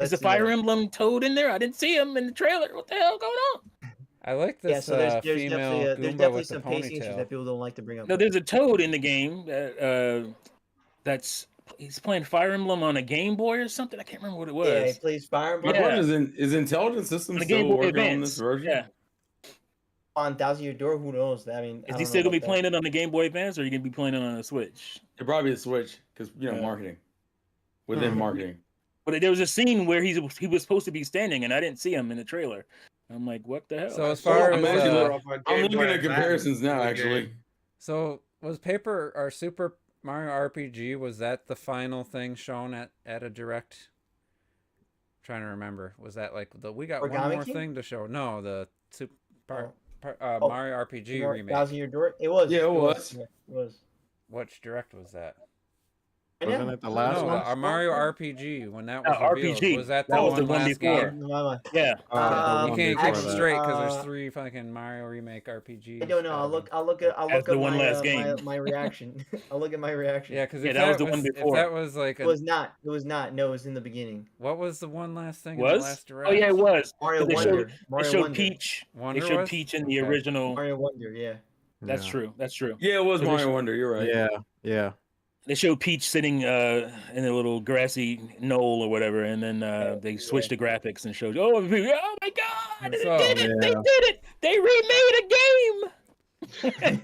Is the That's Fire annoying. Emblem Toad in there? I didn't see him in the trailer. What the hell going on? I like this Yeah, so there's female definitely Goomba definitely with the some pacing issues ponytail. that people don't like to bring up. No, there's a Toad in the game that's he's playing Fire Emblem on a Game Boy or something. I can't remember what it was. Yeah, he plays Fire My Emblem Yeah. question is Intelligent Systems On the Game still Boy working on Advance. this version? Yeah. on Thousand Year Door. Who knows? I mean, I Is don't he know still gonna be about that. playing it on the Game Boy Advance, or are you gonna be playing it on a Switch? It'd probably be a Switch because Yeah. marketing within Hmm. marketing. But there was a scene where he was supposed to be standing, and I didn't see him in the trailer. I'm like, what the hell? So as So far I'm as actually I'm Game looking Boy at Advance comparisons now. for the Actually, game. so was Paper or Super Mario RPG, was that the final thing shown at a direct? I'm trying to remember. Was that like we got one Origami more King? thing to show? No, the Super Oh. Mario RPG Or remake. Thousand Year Door. It was. Yeah, it was. Yeah, it was. Which direct was that? Wasn't it the last No, one? the Mario RPG when that was revealed. RPG. Was that That was the one one last before. game? Yeah. You one can't before keep them that. straight because Uh, there's 3 fucking Mario remake RPGs. I don't know. I'll look That's up the one my, last game. my reaction. I'll look at my reaction. Yeah, because Yeah, if that was the one if before. that was like It was not. It was not. No, it was in the beginning. what was the one last thing in Was? the last direct? Oh yeah, it was. Mario They Wonder. They Mario showed Wonder. Peach. Wonder They showed was? Peach in the Okay. original. Mario Wonder. Yeah. That's Yeah. true. That's true. yeah, it was So they Mario should- Wonder. You're right. Yeah. They showed Peach sitting in a little grassy knoll or whatever, and then they switched the graphics and showed, oh my god, they So, did it! They yeah. did it! They remade a game.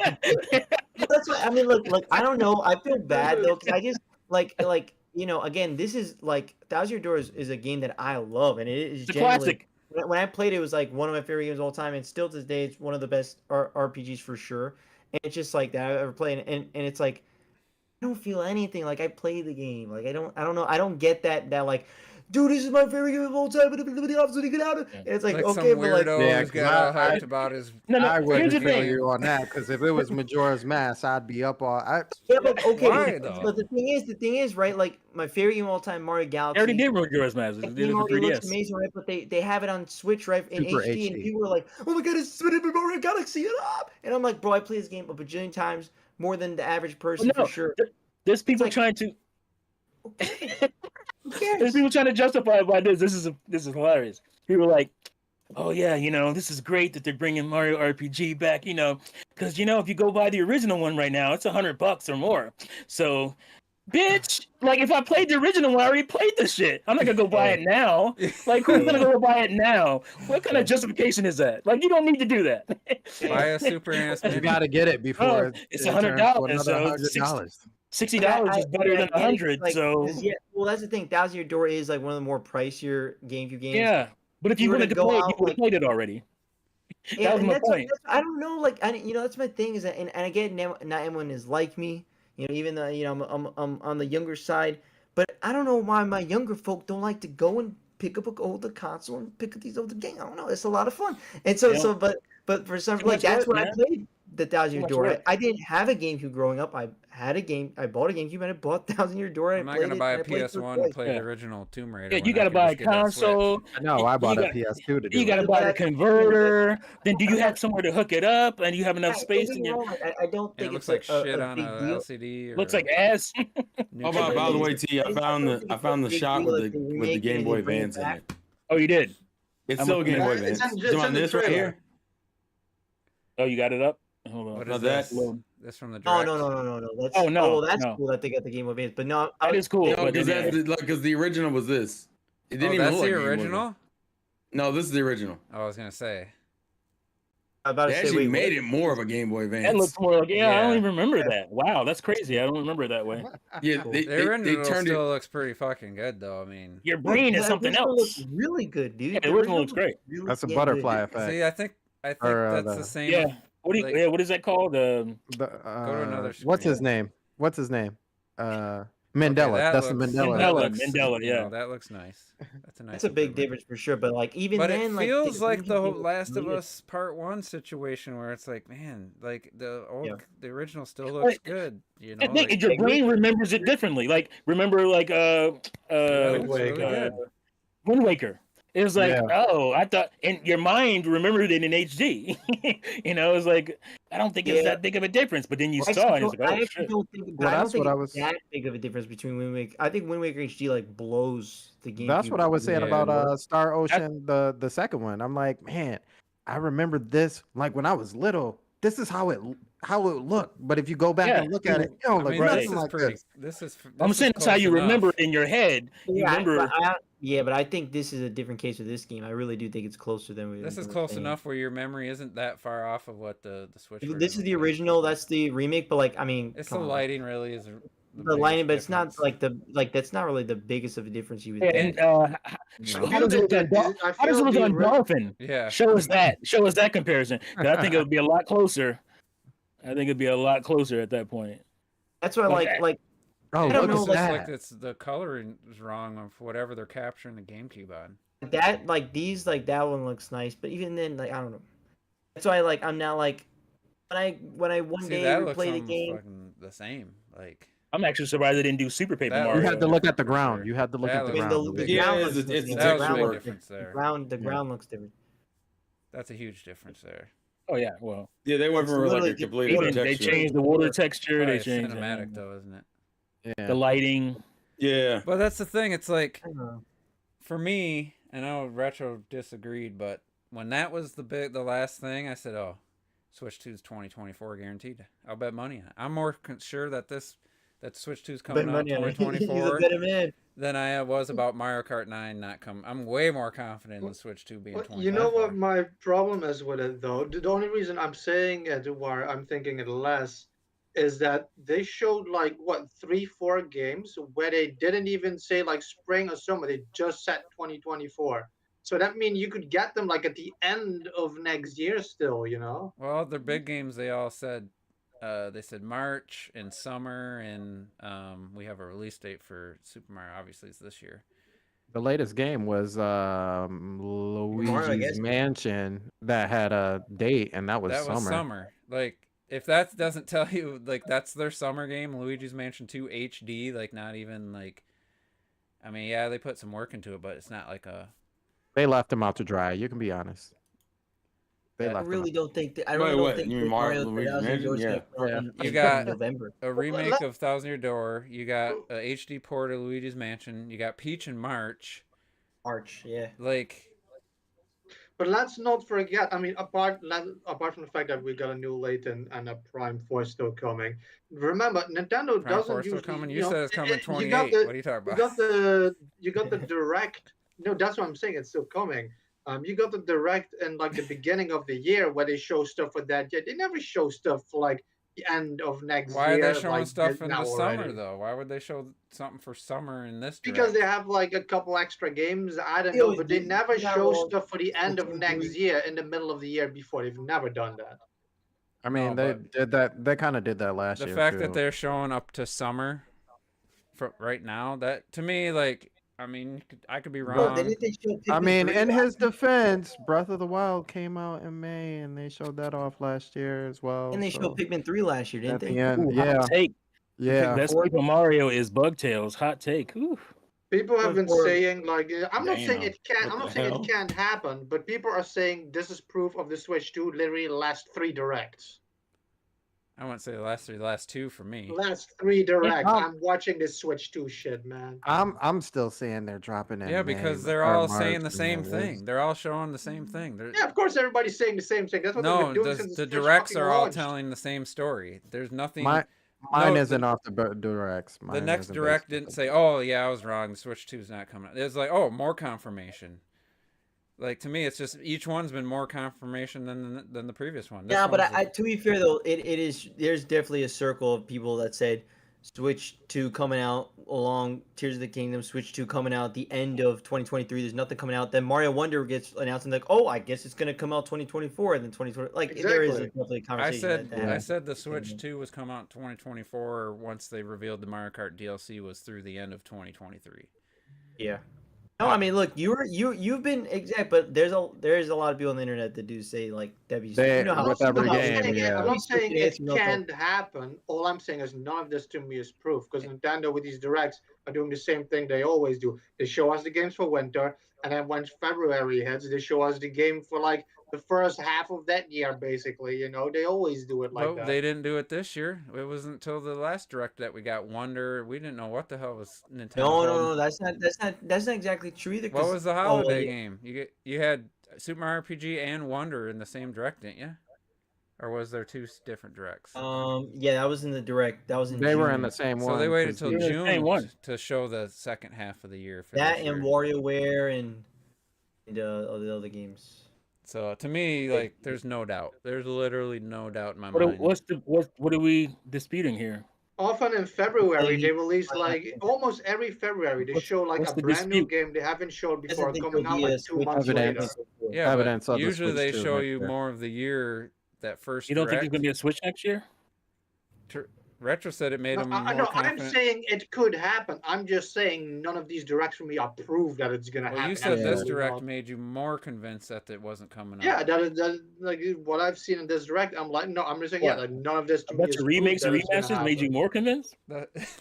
That's what I mean. Look, I don't know. I feel bad though because I just like again, this is like Thousand Year Door is a game that I love, and it is It's a genuinely. classic. When I played it, it was like one of my favorite games of all time, and still to this day, it's one of the best RPGs for sure. And it's just like that I've ever played, and it's like I don't feel anything like I played the game. Like I don't know. I don't get that like, dude, this is my favorite game of all time. And it's like, Like okay, some but like, weirdo Yeah, who's 'cause got all I- hyped about his. No, I here's wouldn't the feel thing. you on that because if it was Majora's Mask, I'd be up all. yeah, but okay, Why, but, though? but the thing is, right? Like my favorite game of all time, Mario They Galaxy. already did Majora's Mask. They That did it game for already looks 3DS. amazing, right? But they have it on Switch, right? In Super HD, and HD. people are like, "Oh my god, it's Mario Galaxy!" And I'm like, "Bro, I play this game a bajillion times more than the average person no, for sure." There's people like- trying to. Who cares? There's people trying to justify it by this. This is hilarious. People are like, oh yeah, this is great that they're bringing Mario RPG back. Because if you go buy the original one right now, it's $100 or more. So, bitch, like if I played the original one, I already played this shit. I'm not gonna go buy it now. Like who's gonna go buy it now? What kind of justification is that? Like you don't need to do that. Buy a Super NES You Mini. got to get it before it's it turns to $100, another so it's $100. $60 is better than 100. Like, So 'cause, yeah, well, that's the thing. Thousand Year Door is like one of the more pricier GameCube games. yeah. But if you You were wanted to to go play it, out, you would have like- played it already. Yeah, That was and my point. I don't know, like that's my thing is that, and again, not everyone is like me. Even though I'm on the younger side, but I don't know why my younger folk don't like to go and pick up a older console and pick up these older games. I don't know. It's a lot of fun. And so, Yeah. but for some, Too like much that's work, when I man. played the Thousand Too Year much Door. work. I didn't have a GameCube growing up. I had a game. I bought a GameCube and I bought Thousand Year Door. And I'm I not played gonna it, buy and a I played through it PS1 to twice. play Yeah. the original Tomb Raider. Yeah, when you I gotta could buy a just get that Switch. console. No, You, I bought you a got PS2 to do you it. gotta But buy the I- converter. Then do you I'm have not- somewhere to hook it up? And you have enough Don't space get in me your. wrong. I don't And it think looks it's like shit a on big a deal. LCD. Or Looks like ass. Oh, neutral by the LED. way, T, I found the big shot deal with that they the remake Game it and Boy they bring it Advance in back. it. Oh, you did. It's I'm still a looking Game at Boy it. Advance. It's You in on the this right trailer. here? Oh, you got it up. Hold on. What No, is that- this? This from the Oh direct? no. That's Oh, no, that's no. cool that they got the Game Boy Advance. But no, That is cool. No, but because then, that's the original was this. It didn't Oh, even that's look the like Game Boy original? Advance. No, this is the original. Oh, I was gonna say. I'm about They to say, actually wait, made what? it more of a Game Boy Advance. that looks more like I don't Yeah. even remember that. Wow, that's crazy. I don't remember it that way. Yeah, Cool. they, The they original turned still it. looks pretty fucking good, though. I mean, Your brain is The something original else. looks really good, dude. Yeah, the The original looks great. really That's a damn butterfly good. effect. see, I think Or, that's the- the same. Yeah. What do you? like- Yeah. What is that called? The, to another what's his screen. name? What's his name? Mandela. Okay, that That's the looks- Mandela. Mandela, effect. Mandela, you know, yeah. that looks nice. That's a nice. That's a big improvement. difference for sure. But like even But then, it like feels the like the whole game Last of made it- Us Part 1 situation where it's like, man, like the old, Yeah. the original still looks good. You know, I think like, your brain remembers it differently. Like remember, like that looks Waker. really good. Wind Waker. It was like, Yeah. oh, I thought, and your mind remembered it in HD. You know, it was like, I don't think it's Yeah. that big of a difference. But then you I saw it, and actually it's like, oh don't shit. think, Well, but I don't that's think what I it's was- that big of a difference between Wind Waker. I think Wind Waker HD like blows the game. That's what I was saying Yeah. about Star Ocean, the second one. I'm like, man, I remember this like when I was little. This is how it looked. But if you go back Yeah. and look at it, you don't I look mean, right. this nothing is like pretty. this. This is. I'm this saying is that's how close you enough. remember it in your head. You Yeah, remember. but I think this is a different case with this game. I really do think it's closer than we. This is were close saying. enough where your memory isn't that far off of what the Switch. This version is the looks like. original. That's the remake. But like, I mean, It's the come on. lighting, really, is The lighting, but it's not difference. that's not really the biggest of a difference you would Yeah, think. and you know? how does it look on Dolphin? I How does it feel look the on ori- Dolphin? Yeah. Show us that. Show us that comparison. 'Cause I think it would be a lot closer. I think it'd be a lot closer at that point. That's why, Okay. like Oh, I don't look know, at It's like- just like that. it's the coloring is wrong of whatever they're capturing the GameCube on. that, like these, like that one looks nice, but even then, like I don't know. That's why, like I'm now like when I one See, day that looks replay the almost game. fucking the same. Like I'm actually surprised they didn't do Super Paper That You Mario. looks had to look at the for ground. sure. You had to look That at the looks I mean, ground. the big Yeah, ground it's- looks it's different. that was a ground big looks difference there. The ground looks different. That's a huge difference there. Oh yeah, well, Yeah, they went It's for like a literally complete even different they texture. changed the water texture. Probably They changed cinematic though, isn't it? Yeah. the lighting. Yeah. But that's the thing. It's like I don't know. for me, I know Retro disagreed, but when that was the last thing, I said, "Oh, Switch 2's 2024 guaranteed." I'll bet money on it. I'm more sure that Switch 2's coming out He's a 2024 better man. than I was about Mario Kart 9 not coming. I'm way more confident in the Switch 2 being Well, 2024. you know what my problem is with it though? The only reason I'm saying it, where I'm thinking it less, is that they showed like what 3-4 games where they didn't even say like spring or summer. They just said 2024. So that means you could get them like at the end of next year still, you know? Well, their big games, they all said, they said March and summer, and we have a release date for Super Mario. Obviously, it's this year. The latest game was I Luigi's guess. Mansion that had a date, and that was That summer. was summer. Like, if that doesn't tell you, like, that's their summer game, Luigi's Mansion 2 HD, like, not even, like, I mean, yeah, they put some work into it, but it's not like a... They left him out to dry. You can be honest. They I left really him. don't think that. I Wait, really don't what? think You mean that Mario- Mario Luigi's 3000 Mansion? goes Yeah. to Yeah. You got- November. A remake of Thousand Year Door. You got a HD port of Luigi's Mansion. You got Peach in March. March, yeah. Like, But let's not forget. I mean, apart from the fact that we got a new Layton and a Prime 4 still coming, remember Nintendo Prime doesn't 4 still usually. coming? You You know, said it's coming you 28. got the- What are you talking You about? got the direct. No, that's what I'm saying. It's still coming. You got the direct in like the beginning of the year where they show stuff for that year. They never show stuff for like the end of next Why are year. they showing like, stuff in now the already. summer, though? Why would they show something for summer in this Because they direct? have like a couple extra games. I don't They know, always but they do. never Yeah, show well, stuff for the end of it's next usually- year in the middle of the year before. They've never done that. I mean, No, they but did that. They kind of did that last The year fact too. that they're showing up to summer right now. That to me, like, I mean, I could be Bro, wrong. didn't they show I Pikmin mean, 3 in last his year? defense, Breath of the Wild came out in May, and they showed that off last year as well. And they showed So Pikmin 3 last year, didn't at the they? end, Ooh, hot yeah, take. yeah. Best Four? Super Mario is Bugtails. Hot take. Ooh. People have been For saying like I'm not saying Damn. it can't. What I'm the not saying hell? it can't happen, but people are saying this is proof of the Switch 2 literally last 3 directs. I wouldn't say the last two for me. Last 3 directs. Um, I'm watching this Switch 2 shit, man. I'm still saying they're dropping in Yeah, May because they're or all March, saying the and same it thing. is- They're all showing the same thing. They're, Yeah, of course everybody's saying the same thing. That's what they've no, been doing since the Switch directs fucking are all launched. telling the same story. There's nothing. Mine no, isn't off the directs. the Mine next isn't direct based off didn't the- say, "Oh yeah, I was wrong. The Switch 2 is not coming out." It's like, "Oh, more confirmation." Like to me, it's just each one's been more confirmation than the previous one. This Yeah, but one's I, to be fair though, it is there's definitely a circle of people that said Switch 2 coming out along Tears of the Kingdom, Switch 2 coming out at the end of 2023. There's nothing coming out. Then Mario Wonder gets announced and like, oh, I guess it's gonna come out 2024 and then 2020. Like there is Exactly. definitely a I conversation. said that I happens. said the Switch 2 was come out in 2024 once they revealed the Mario Kart DLC was through the end of 2023. Yeah. No, I mean, look, you've been exact, but there's a lot of people on the internet that do say like Debbie's. They- You know how with I'm every not game, saying yeah. I'm not saying it It's real quick. can't happen. All I'm saying is none of this to me is proof because Nintendo with these directs are doing the same thing they always do. They show us the games for winter, and then when February hits, they show us the game for like the first half of that year, basically. You know, they always do it like But that. they didn't do it this year. It wasn't until the last direct that we got Wonder. We didn't know what the hell was Nintendo. No, that's not exactly true either. What 'cause- was the oh, well, holiday yeah. game? You had Super Mario RPG and Wonder in the same direct, didn't you? Or was there two different directs? Yeah, that was in the direct. That was in. They were in June. the same one. So they waited 'cause till They were the same June one. to show the second half of the year for That this and year. WarioWare and all the other games. So to me, like, there's no doubt. There's literally no doubt in my What mind. are we disputing here? Often in February, they Like, release I- like almost every February they What's- show like what's a the brand new dispute? game they haven't showed Doesn't before they coming show out the like 2 Switch months evidence? later. Yeah, Evidence but of the usually Switch they 2 show next you year. more of the year that first. You don't think direct. there's gonna be a Switch next year? Retro said it made No, them I, more no, I'm confident. saying it could happen. I'm just saying none of these directs for me are proof that it's gonna Well, happen. you said this Absolutely direct not. made you more convinced that it wasn't coming out. Yeah, that like what I've seen in this direct. I'm like, no, I'm just saying, yeah, What? like none of this to A me bunch is of proof remakes that and it's gonna remasters made you happen. more convinced?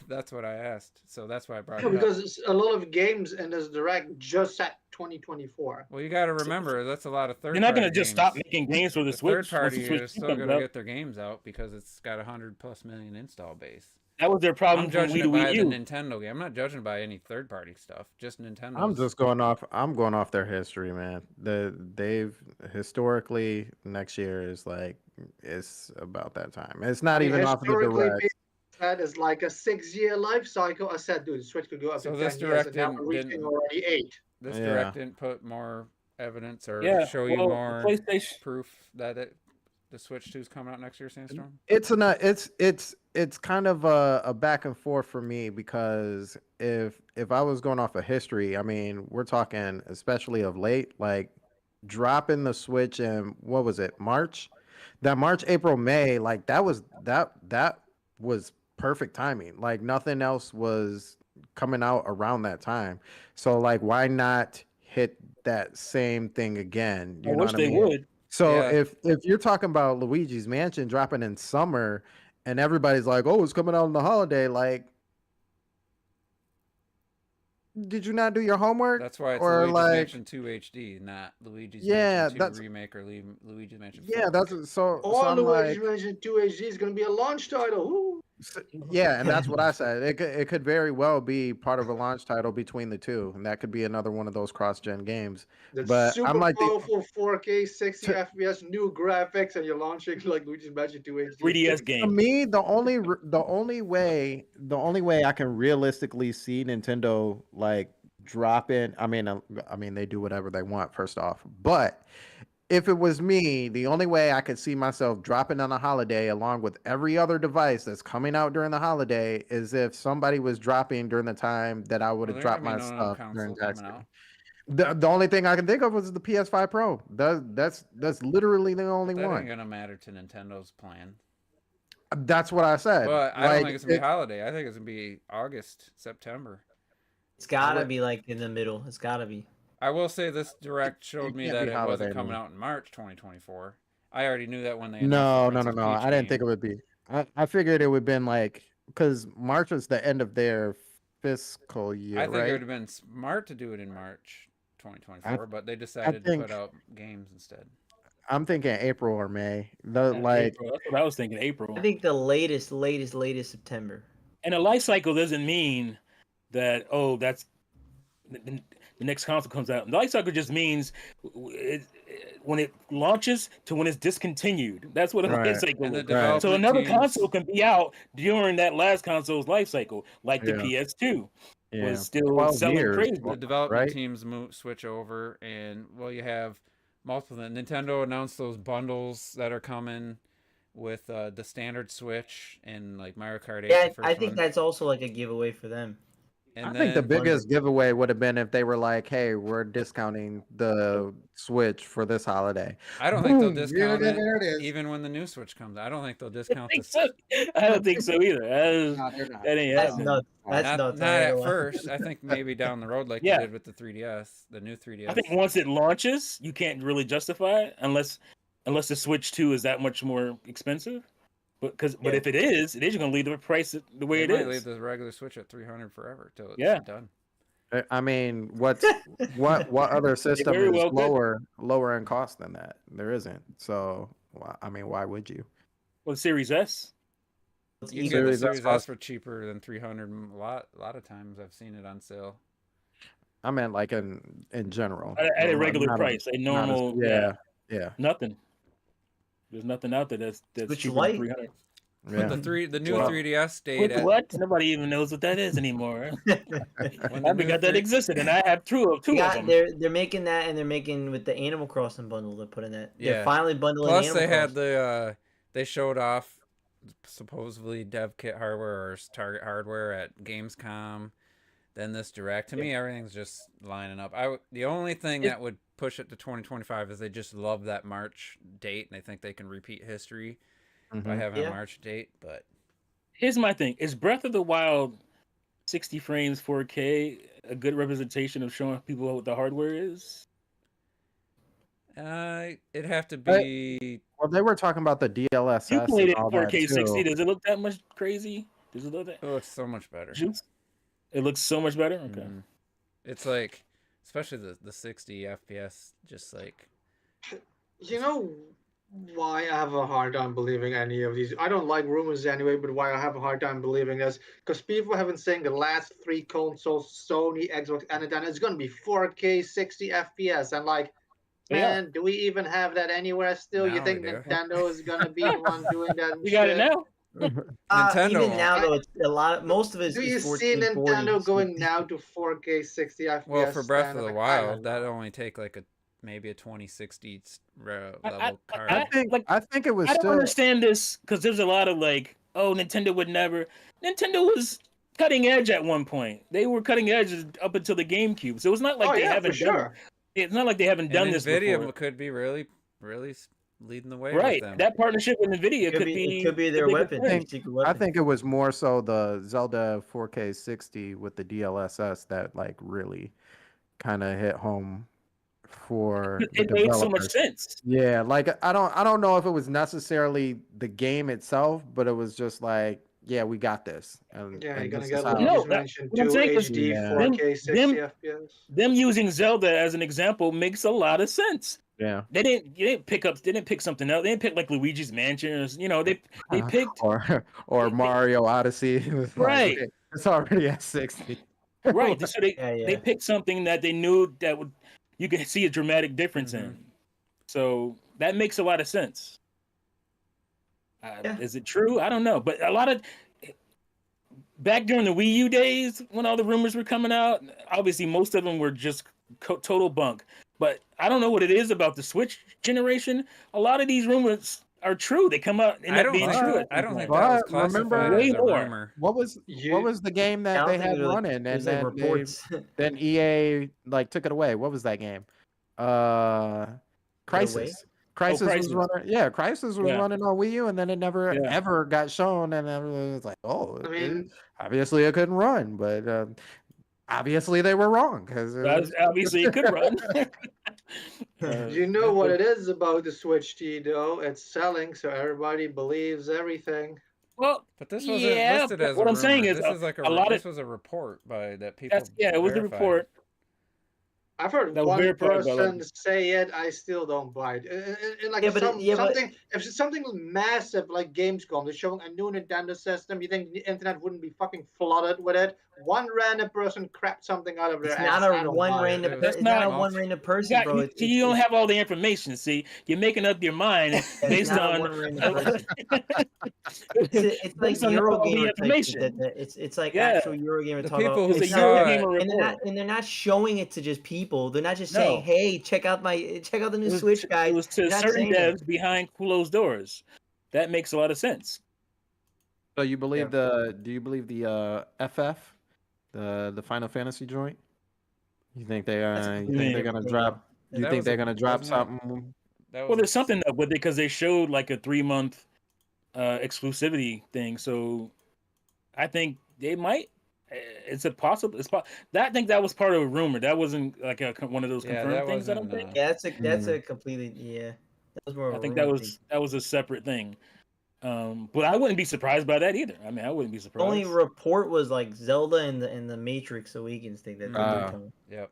That's what I asked. So that's why I brought Yeah, it up. because it's a lot of games in this direct just set 2024. Well, you got to remember that's a lot of third. You're not gonna party just stop games. making games for the The Switch. third once the party Switch is 2 still comes going to out. get their games out because it's got 100+ million install base. That was their problem I'm from judging Wii to it by Wii the U. Nintendo game. I'm not judging by any third party stuff. Just Nintendo. I'm just going off. I'm going off their history, man. They've historically next year is like it's about that time. It's not even off of the Historically, direct. that is like a 6-year life cycle. I said, dude, the Switch could go up So to this 10 years, and now direct we're reaching didn't- already 8. This Yeah. direct didn't put more evidence or Yeah, show you well, more PlayStation. proof that the Switch 2 is coming out next year, Sandstorm. It's kind of a back and forth for me because if I was going off of history, I mean, we're talking especially of late, like dropping the Switch in what was it, March? That March, April, May, like that was perfect timing. Like nothing else was coming out around that time. So like why not hit that same thing again? I wish they would. So Yeah. if you're talking about Luigi's Mansion dropping in summer and everybody's like, "Oh, it's coming out on the holiday," like did you not do your homework? That's why it's Or, Luigi's like- Mansion 2 HD, not Luigi's Yeah, Mansion 2 that's- remake or Luigi's Mansion 4. Yeah, that's so All I'm Luigi's like, Mansion 2 HD is going to be a launch title. Ooh. yeah, and that's what I said. It could very well be part of a launch title between the two, and that could be another one of those cross-gen games. That's But super I'm like the- powerful 4K, 60 To- FPS, new graphics, and you're launching like Luigi's Mansion 2 HD. 3DS To game. me, the only way I can realistically see Nintendo like dropping. I mean, they do whatever they want. First off, but if it was me, the only way I could see myself dropping on a holiday along with every other device that's coming out during the holiday is if somebody was dropping during the time that I would have dropped my stuff during Thanksgiving. The only thing I can think of was the PS5 Pro. That's literally the only That one. ain't gonna matter to Nintendo's plan. That's what I said. But I don't Like, think it's gonna be holiday. I think it's gonna be August, September. It's gotta be like in the middle. It's gotta be. I will say this direct showed me can't that be it holiday, wasn't coming man. out in March 2024. I already knew that when they No, announced the no, no, Princess no. Peach I didn't game. think it would be. I figured it would have been like because March was the end of their fiscal year, I think it right? would have been smart to do it in March 2024, but they decided to think- put out games instead. I'm thinking April or May. The like, April. That's what I was thinking. April. I think the latest September. And a life cycle doesn't mean that that's the next console comes out. The life cycle just means when it launches to when it's discontinued. That's what a Right. life cycle And the is. development So another teams, console can be out during that last console's life cycle, like the Yeah. PS2 yeah, was still 12 selling years. crazy. the development right? teams switch over, and well, you have multiple. Nintendo announced those bundles that are coming with the standard Switch and like Mario Kart 8. Yeah, the first I think one. that's also like a giveaway for them. And I think the then- biggest giveaway would have been if they were like, "Hey, we're discounting the Switch for this holiday." I don't think they'll Boom, discount there it, it is. even when the new Switch comes. I don't think they'll I discount think this. so. I don't think so either. No, they're not. That ain't That's happening. nuts. That's Not, nuts. not I ain't at gonna lie. first. I think maybe down the road, like Yeah. they did with the 3DS, the new 3DS. I think once it launches, you can't really justify it unless the Switch 2 is that much more expensive. But Yeah. if it is going to leave the price the way they it might leave is. the regular Switch at $300 forever till it's Yeah. done. I mean, what other system very is well could. lower in cost than that? There isn't. So, I mean, why would you? Well, Series S. It's You can easy. get the Series S Series S cost- for cheaper than 300 a lot of times. I've seen it on sale. I meant like in general. At a Not- regular not price, a not normal. yeah. Nothing. There's nothing out there that's Switch cheaper Lite? than 300. Yeah. But the new Well, 3DS stayed at What? Nobody even knows what that is anymore. when I the new forgot that 3 existed, and I have two of Yeah, them. they're making that, and they're making with the Animal Crossing bundle. They're putting that. Yeah. They're finally bundling. Plus, Animal they had Crossing. the they showed off supposedly dev kit hardware or Target hardware at Gamescom. Then this direct. To me, everything's just lining up. The only thing that would push it to 2025 is they just love that March date and they think they can repeat history by Mhm. having Yeah. a March date. But Here's my thing: is Breath of the Wild 60 frames 4K a good representation of showing people what the hardware is? it'd have to be. Well, they were talking about the DLSS. You played it and all in that 4K 60. too. Does it look that much crazy? Does it look that? It looks so much better. Juice? It looks so much better. Okay. Mhm. It's like, especially the 60 FPS, just like. You know why I have a hard time believing any of these? I don't like rumors anyway, but why I have a hard time believing this? Because people have been saying the last three consoles, Sony, Xbox, and then it's going to be 4K 60 FPS. And like, Yeah. man, do we even have that anywhere still? You Now think we do. Nintendo is going to be the one doing that? You got it shit? now. Nintendo Even won't. now though, it's a lot. Most of it is. Do you is see 1440, Nintendo so going it's- now to 4K 60 FPS? Well, for Breath of standard? the Like, I don't Wild, that'd know. only take like maybe a 2060 level I- card. I think it was I don't still. understand this because there's a lot of like, oh, Nintendo would never. Nintendo was cutting edge at one point. They were cutting edge up until the GameCube, so it's not like Oh, they yeah, for haven't done. sure. It's not like they haven't done And this Nvidia before. could be really leading the way Right, with them. that partnership with Nvidia It could be the their bigger weapon. thing. their secret weapon. I think it was more so the Zelda 4K 60 with the DLSS that like really kind of hit home for the It made so much developers. sense. Yeah, like I don't know if it was necessarily the game itself, but it was just like, yeah, we got this. And, Yeah, and you're gonna this get is what how- you No, just that- mentioned, what I'm 2 saying is HD, Yeah. 4K 60 Them- FPS. Them using Zelda as an example makes a lot of sense. yeah. They didn't pick something else. They didn't pick like Luigi's Mansion or they picked or Mario Odyssey. It was like, Right. okay, it's already at 60. right. So they Yeah. picked something that they knew that you could see a dramatic difference in. So that makes a lot of sense. Yeah. Is it true? I don't know, but a lot of back during the Wii U days when all the rumors were coming out, obviously most of them were just total bunk. But I don't know what it is about the Switch generation. A lot of these rumors are true. They come out and I end don't up being think, true. I don't think But that was classified remember- as Way a more. rumor. What was the game I that don't they think had it was- running and There's like then reports. then EA like took it away? What was that game? Crisis. Crisis was Crisis. running. Yeah, Crisis was Yeah. running on Wii U, and then it never Yeah. ever got shown, and everyone was like, "Oh, I mean, obviously it couldn't run," but obviously they were wrong because Obviously, it could run. you know That's what a- it is about the Switch T though? It's selling, so everybody believes everything. Well, But this wasn't yeah. listed But as a what I'm rumor. saying is This is like a lot this of was a report by that people. it was a verified. report. I've heard That was one verified by, like- person say it. I still don't buy it. Like Yeah, but something, if it's something massive like Gamescom, they're showing a new Nintendo system. You think the internet wouldn't be fucking flooded with it? One random person crapped something out of their It's ass. not I a don't one buy it. random. It was That's It's not a not- one random You, person, got, bro. you, see, you don't have all the information. See, you're making up your mind It's based not a on. one random person. It's like Based on all the Eurogamer type information. shit. It's like Yeah. actual Eurogamer The talk people about. who It's a not- saw it- Eurogamer and report. they're not showing it to just people. They're not just No. saying, "Hey, check out the new Switch, guys." It was to They're not certain saying that. devs behind closed doors. That makes a lot of sense. So you believe Yeah. do you believe the FF, the Final Fantasy joint? You think they That's a you cool think they're name. gonna Yeah. drop? You That think was they're a- gonna drop wasn't that- something? That Well, was there's something up with it because they showed like a 3-month exclusivity thing. So I think they might. It's a possible. I think that was part of a rumor. That wasn't like one of those Yeah, confirmed that things. I wasn't, don't think. Yeah, that's a completely That was more of I a think rumor that was a separate thing. But I wouldn't be surprised by that either. I mean, I wouldn't be The surprised. only report was like Zelda and the Matrix Awakens thing that they're Ah. coming. Yep.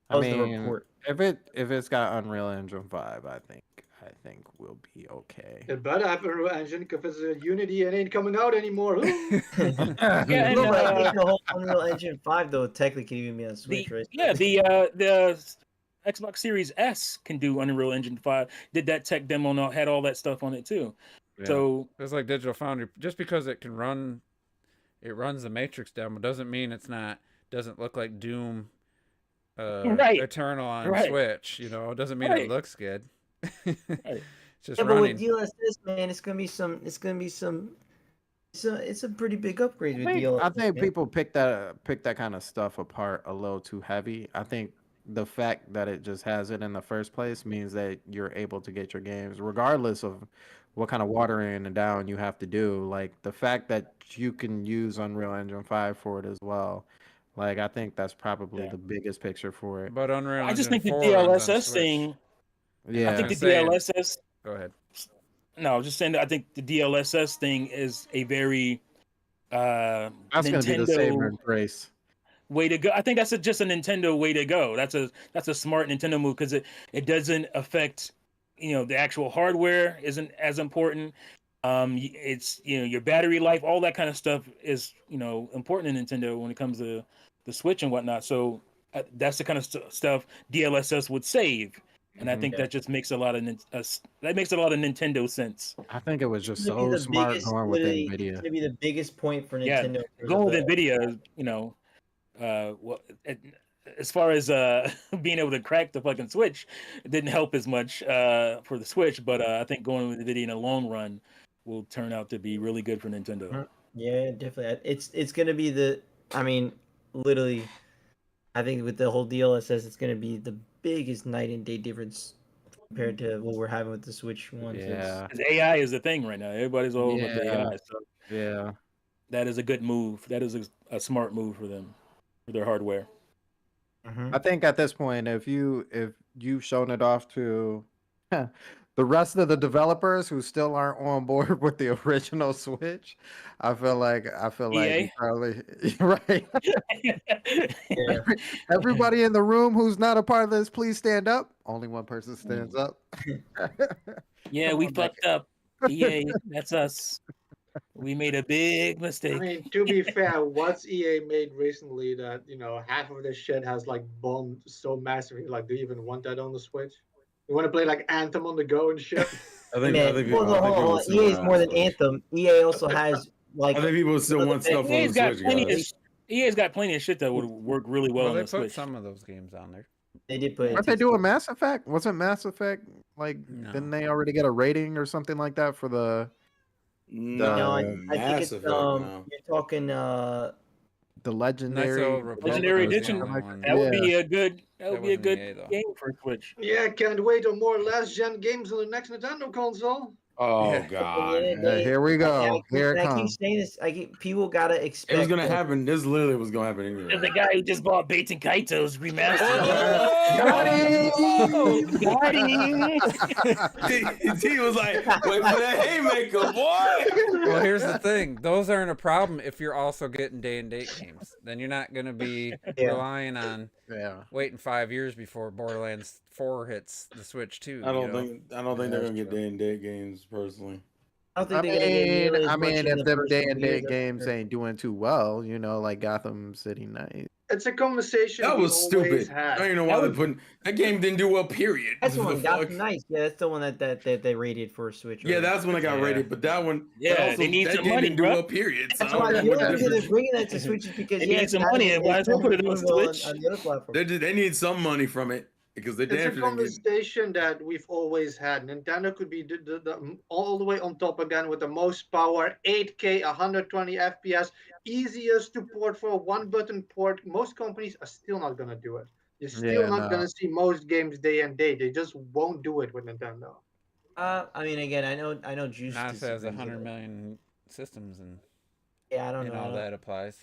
That I was the mean, report. if it's got Unreal Engine 5, I think we'll be okay. It better have a Unreal Engine because it's a Unity and ain't coming out anymore. Ooh. Yeah, and, No, but I think the whole Unreal Engine 5 though technically can even be on Switch, right? the Xbox Series S can do Unreal Engine 5. Did that tech demo and had all that stuff on it too. Yeah. So It's like Digital Foundry. Just because it can run, it runs the Matrix demo doesn't mean doesn't look like Doom, Right. Eternal on Right. Switch. You know, it doesn't mean Right. it looks good. Right. It's just Yeah, but with running. DLSS, man, it's gonna be some. It's a pretty big upgrade with DLSS. I think man. people pick that kind of stuff apart a little too heavy. I think the fact that it just has it in the first place means that you're able to get your games regardless of what kind of watering and down you have to do. Like the fact that you can use Unreal Engine 5 for it as well. Like I think that's probably Yeah. the biggest picture for it. But Unreal I just Engine think the 4 runs on DLSS Switch. thing. Yeah. I think the Just saying. DLSS. Go ahead. No, I was just saying that I think the DLSS thing is a very That's gonna be the Nintendo savor and grace. way to go. I think that's just a Nintendo way to go. That's a smart Nintendo move because it doesn't affect the actual hardware isn't as important. It's your battery life, all that kind of stuff is important in Nintendo when it comes to the Switch and whatnot. So that's the kind of stuff DLSS would save, and I Mhm. think that just makes a lot of Nintendo sense. I think it was just It's gonna be so the smart biggest- going with literally, It's Nvidia. gonna be the biggest point for Yeah, Nintendo. Going with Nvidia, as far as being able to crack the fucking Switch, it didn't help as much for the Switch. But I think going with Nvidia in the long run will turn out to be really good for Nintendo. Mhm. Yeah, definitely. It's gonna be literally, I think with the whole DLSS, it's gonna be the biggest night and day difference compared to what we're having with the Switch one. Yeah. 'Cause AI is the thing right now. Everybody's all about the Yeah. AI. So Yeah. that is a good move. That is a smart move for them, for their hardware. Mhm. I think at this point, if you've shown it off to the rest of the developers who still aren't on board with the original Switch, I feel like EA? you probably right. Yeah. Everybody in the room who's not a part of this, please stand up. Only one person stands up. Yeah, Come we on, Becky. fucked up. EA, that's us. We made a big I mistake. mean, to be fair, what's EA made recently that half of this shit has like bombed so massively? Like, do you even want that on the Switch? You want to play like Anthem on the go and shit? I think Man, people hold on. still EA is want more than Switch. Anthem. EA also has like I think people still want stuff on EA's the got Switch, plenty of guys. EA's got plenty of shit that would work really well Well, on they the put Switch. some of those games on there. they did put. Aren't they doing Mass Effect? Wasn't Mass Effect like No. didn't they already get a rating or something like that for the No, I think Mass it's Effect, no. you're talking the legendary old Republic Legendary was the Edition. only one. That would be a good. That would be a wasn't good EA though. game for Switch. Yeah, can't wait on more last gen games on the next Nintendo console. Oh Yeah. God. Here we go. Here it I keep comes. saying this. People gotta expect. It was gonna that- happen. This literally was gonna happen There's anyway. the guy who just bought Bates and Kaito's remastered. Got him! He was like, wait for that haymaker, boy. Well, here's the thing. Those aren't a problem if you're also getting day and date games. Then you're not going to be Yeah. relying on Yeah. waiting 5 years before Borderlands 4 hits the Switch too. I don't you know? think they're That's gonna get true. day and date games personally. I don't I think they're gonna get nearly as I much mean, in if the them first day couple and years, date that's games for sure. ain't doing too well, like Gotham City Night. It's a conversation That we was always stupid. had. I don't even know why they're putting that game didn't do well. Period. That's the The one. fuck? Gotham Knights. Yeah, that's the one that they rated for Switch. Yeah, right? that's when I got Yeah. rated. But that one, Yeah, that also, they need that some game money, didn't do bro. well. Period. So That's I why don't the know what only the reason they're difference- bringing that to Switch is because They need some money, and why don't they put it on Switch? On the other platform. They need some money from it because they It's a damn sure didn't get. conversation that we've always had. Nintendo could be all the way on top again with the most power, 8K, 120 FPS, easiest to port for a one-button port. Most companies are still not going to do it. You're still Yeah, not no. going to see most games day and date. They just won't do it with Nintendo. I mean, again, I know Juice. Not if it has disagrees 100 with it. million systems and Yeah, I don't know. all that applies.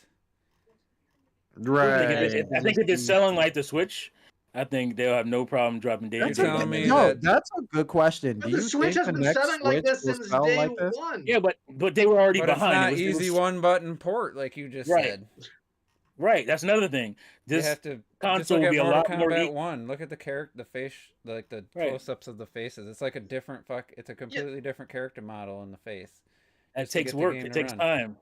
Right. I think if it's selling like the Switch, I think they'll have no problem dropping day and You're date. telling me No, that- that's a good question. But Do the you Switch think has the been next selling like Switch this will since sell day like this? one. Yeah, but they were already But it's behind. not It was- easy one button port like you just Right. said. Right, that's another thing. You This have to just console look will at be a Mortal lot more. Kombat 1. Look at the character, the face, like the Right. close-ups of the faces. It's like a different It's a completely different character model in the face. It just to takes get the work. game It to takes run. time.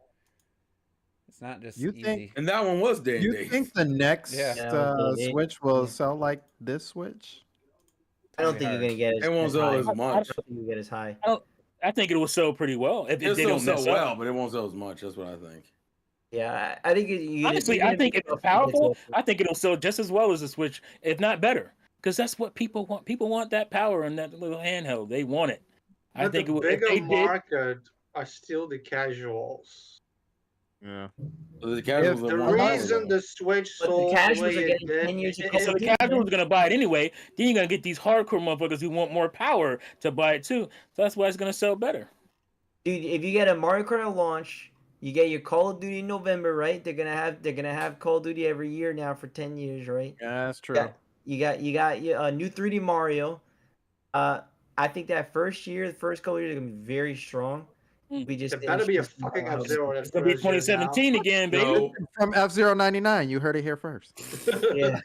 It's not just You easy. think- And that one was day and You date. think the next Yeah. Switch will Yeah. sell like this Switch? I don't think you're gonna get as, It won't as sell high. as I much. don't think you get as high. I think it will sell pretty well if It'll they still don't mess sell up. well, but it won't sell as much. That's what I think. Yeah, I think you. Honestly, I think if it's powerful, I think it'll sell just as well as the Switch, if not better. Because that's what people want. People want that power in that little handheld. They want it. I But think the it, if bigger they did, market are still the casuals. Yeah. The casuals The that want power, reason though. the Switch But the sold the casuals way are it getting did, 10 years of it- Call so of the Duty, casuals are gonna buy it anyway. Then you're gonna get these hardcore motherfuckers who want more power to buy it too. So that's why it's gonna sell better. Dude, if you get a Mario Kart at launch, you get your Call of Duty in November, right? They're gonna have Call of Duty every year now for 10 years, right? Yeah, that's true. You got a new 3D Mario. I think that first year, the first couple years, are gonna be very strong. We just There better be a didn't fucking know how- F-Zero. It's gonna be 2017 again, baby. No, From F099, you heard it here first. Yeah.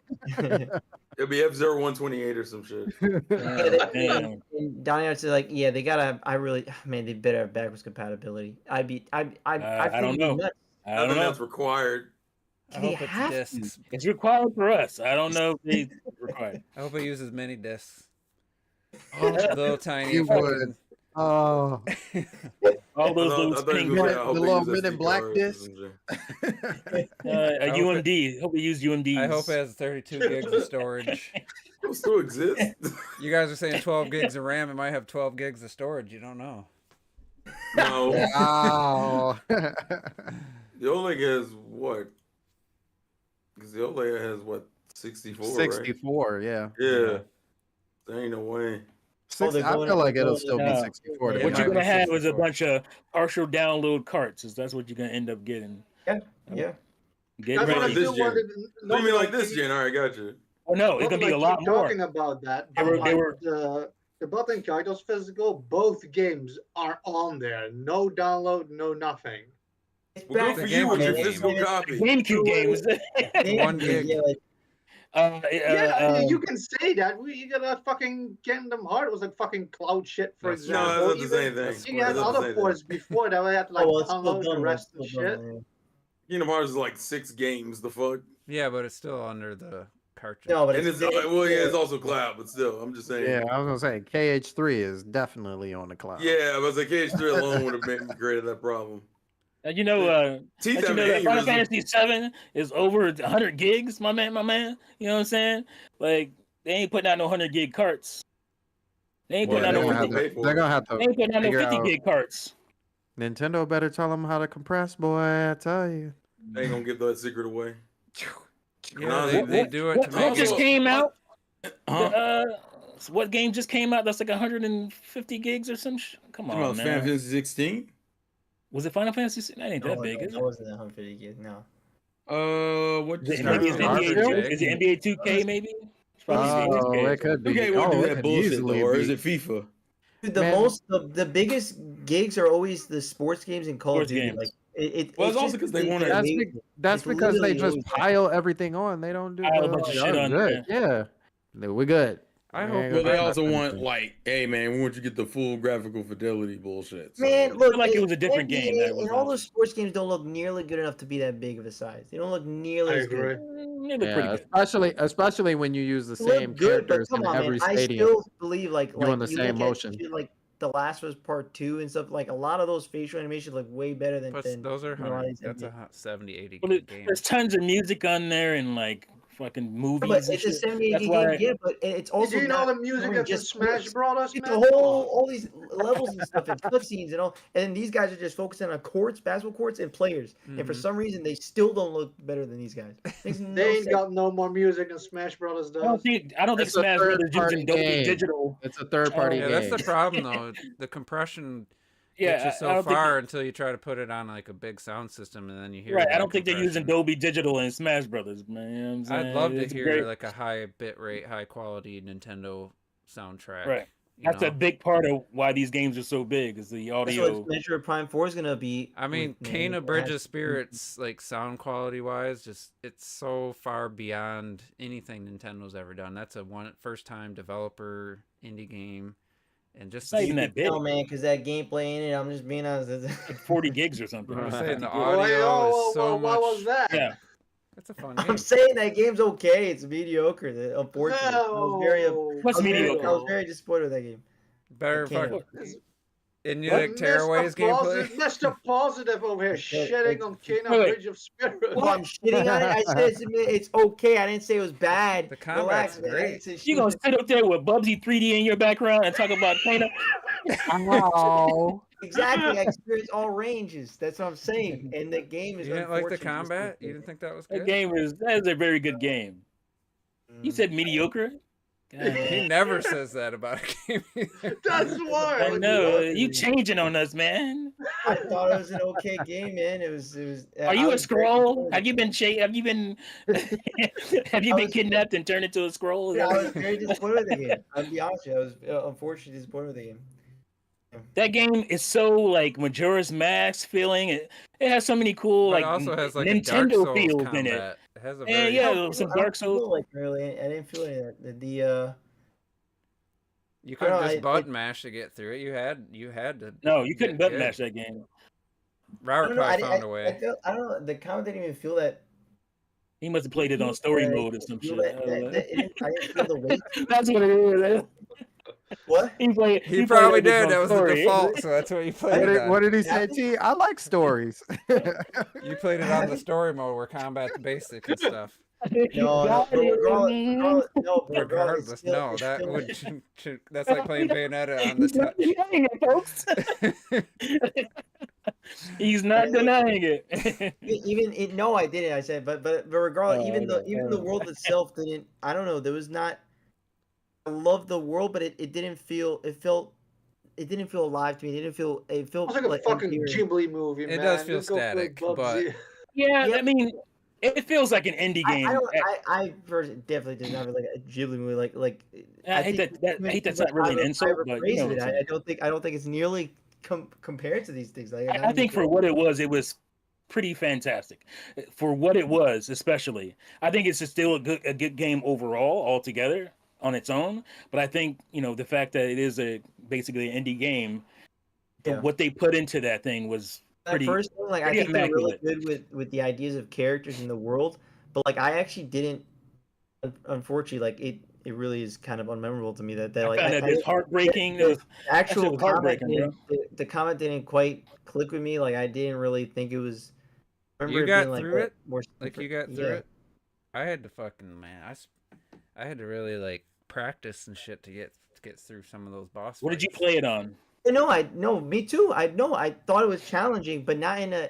it'll be F-Zero 128 or some shit. Damn. And Donnie said, like, yeah, they gotta. Man, they better have backwards compatibility. I I don't know. Nuts. I I don't think know. that's required. I They hope it's have to. discs. It's required for us. I don't know if they required. I hope it uses mini discs. Oh, Little tiny. you would. Oh, All those I little thought he spinning was gonna say, I The hope they little use Men in SD Black cards or disc. some shit. a hope UMD. Hope they use UMDs. I hope it has 32 gigs of storage. Those still exist. You guys are saying 12 gigs of RAM. It might have 12 gigs of storage. You don't know. No, wow. the OLED has what? Because the OLED has what 64, right? 64, yeah. Yeah, there ain't no way. Oh, they're I going- feel like they're it'll going still be down. 64. Yeah, to it What be you're might gonna be have is a 64. bunch of partial download carts. That's what you're gonna end up getting. Yeah. Get That's what I Like ready. this still gen. wanted. What do you mean like this gen? All right, gotcha. Oh no, it's gonna be a lot more. Talking about that. They but were- they like were- the button titles physical. Both games are on there. No download, no nothing. It's Well, back good for The you with your GameCube physical game. copy. GameCube games. 1 gig. Yeah, like, Yeah, you can say that. You got a fucking Kingdom Heart was like fucking cloud shit, for That's- example. No, that's not the Even- same thing. You had That's not the other same ports thing. before that. I had to like oh, well, it's still download the done, rest it's and still shit. done, yeah. Kingdom Hearts is like 6 games. The fuck. Yeah, but it's still under the cartridge. No, but And it's well, yeah, it's also cloud, but still, I'm just saying. Yeah, I was gonna say KH3 is definitely on the cloud. Yeah, but the KH3 alone would have made created that problem. And you know, Teeth you have know an that Final aneurysm. Fantasy 7 is over 100 gigs, my man. You know what I'm saying? Like they ain't putting out no 100 gig carts. They ain't Well, putting out they're no gonna have 50, pay to. for They're it. gonna have they ain't putting out no figure 50 out- gig carts. Nintendo better tell them how to compress, boy. I tell you. They ain't gonna give that secret away. Yeah, No, they do it to What make just it. came out? Huh? What game just came out? That's like 150 gigs or some. Come Talking about on, Final man. Fantasy 16? Was it Final Fantasy? That ain't that No, big, no, is that it? wasn't 150 gigs. No. What Is just it, maybe it's Starfield. NBA, Starfield. is it NBA 2K maybe? It's probably NBA Oh, 2K. it could be. Okay, we'll Oh, do it that could bullshit easily though, or is be. it FIFA? Dude, Man. the biggest gigs are always the sports games and Call Sports of Duty. games. Like Well, it's just also 'cause they wanna- That's, that's It's because they literally just always that. pile everything on. They don't do. Pile a bunch of shit on good. Yeah, we're good. I We hope- ain't Well, gonna they touch also want anything. like, hey man, we want you to get the full graphical fidelity bullshit. So. Man, I look, feel like it was a different NBA game that was and all on. those sports games don't look nearly good enough to be that big of a size. They don't look nearly I as good. agree. They look pretty Yeah, good. especially when you use the They look same good, but characters come in on, every man. I stadium. still believe like Doing the you same look at motion. shit like The Last of Us Part 2 and stuff. Like a lot of those facial animations look way better than. But than those are you know, a lot of 100. these That's NBA. a 70, 80 Well, gig game. there's tons of music on there and like fucking Yeah, movies but and it's a shit. 70 That's game, why. yeah, but it's Do also you know not the music covering that's in just Smash sports. Brothers, It's man? the Come whole on. all these levels and stuff and cutscenes and all, and these guys are just focusing on courts, basketball courts, and players. And for Mhm. some reason, they still don't look better than these guys. Makes no They ain't sense. got no more music than Smash Brothers I don't does. think It's a Smash Brothers third-party using Dolby game. Digital. It's a third-party Yeah, game. that's the problem though. The compression Yeah, gets you I so don't think far until you try to put it on like a big sound system, and then you hear. right. I that don't think they're using compression. Dolby Digital in Smash Brothers, man. You know what I'm saying? I'd love to It's hear great. like a high bit rate, high quality Nintendo soundtrack. Right. you That's know? a big part of why these games are so big is the That's what audio. Metroid Prime 4 is gonna be. I mean, with, Kane man, of Bridge it of Spirits, like sound quality wise, just it's so far beyond anything Nintendo's ever done. That's a first time developer indie game, and just It's not even that big. No, man, because that gameplay in it, I'm just being honest. Like 40 gigs or something. I'm or saying the 50 gigs. audio is so what was much. that? Yeah. That's a fun game. I'm saying that game's okay. It's mediocre. Unfortunately, I was very, No. What's mediocre? I was very disappointed with that game. Better Kane fuck. of- And you But like Tearaway's gameplay? Mr. Positive over here shitting on Kena Wait. Bridge of Spirit. Well, I'm shitting on it. I said it's okay. I didn't say it was bad. The combat's Relax, man. I great. didn't say You gonna shit. sit up there with Bubsy 3D in your background and talk about Kena? Oh. Exactly. I experienced all ranges. That's what I'm saying. And the game is. You didn't like the unfortunately just combat? not You didn't think that was That good? that is a very good game. You good. said mediocre? God, He never says that about a game. either. That's why. I know. You changing on us, man. I thought it was an okay game, man. It was. Are you a scroll? Have you been have you been was- kidnapped and turned into a scroll? I was very disappointed with the game. I'll be honest with you. I was unfortunately disappointed with the game. That game is so like Majora's Mask feeling. It has so many cool But like it also has like a Dark Nintendo Souls feels combat. in it. It has a And very yeah, I don't some feel- Dark I don't feel Souls. like really, I didn't feel any of that. You couldn't know, just I- button mash to get through it. You had to. No, you couldn't get button good. mash that game. Robert probably found a way. I don't know. The comment didn't even feel that. He must have played it on story mode or some feel shit. that I didn't feel the weight. That's what it is. What? He played. He played probably it on did. That was the story. default, so that's what you played What it did, what on. did he say, T? I like stories. You played it on the story mode where combat's basic and stuff. No, Got but it, regardless, man. no, but regardless, Regardless, still, no, it's that still- would that's like playing Bayonetta on the He's not denying it, folks. touch. He's not denying it. even it, no, I didn't. I said, but regardless, Oh, even the oh. world itself didn't. I don't know. There was not. I love the world, but it didn't feel. It didn't feel alive to me. It didn't feel. It felt It's like a fucking empty. Ghibli movie, It man. does feel Just go play static, but- Bubsy. Yeah, Yep. I mean, it feels like an indie game. I personally definitely did not like a Ghibli movie. Like I hate think that. I hate that's not really an insult, but you know what I'm saying. I don't think it's nearly compared to these things. Like, I think for what it was pretty fantastic. For what it was, especially, I think it's still a good game overall, altogether on its own. But I think the fact that it is basically an indie game, Yeah. what they put into that thing was That pretty. first one, like I pretty think they're really immaculate. good with the ideas of characters in the world, but like I actually didn't. Unfortunately, like it really is kind of unmemorable to me that I like found that it's heartbreaking. It was- the actual shit was comment heartbreaking, the comment didn't quite click with me. Like I didn't really think it was. I remember You it got being, like, through it? more Like you super- got through yeah. it. I had to fucking I had to really like practice and shit to get through some of those boss. What did you fights. play it on? No, me too. I thought it was challenging, but not in a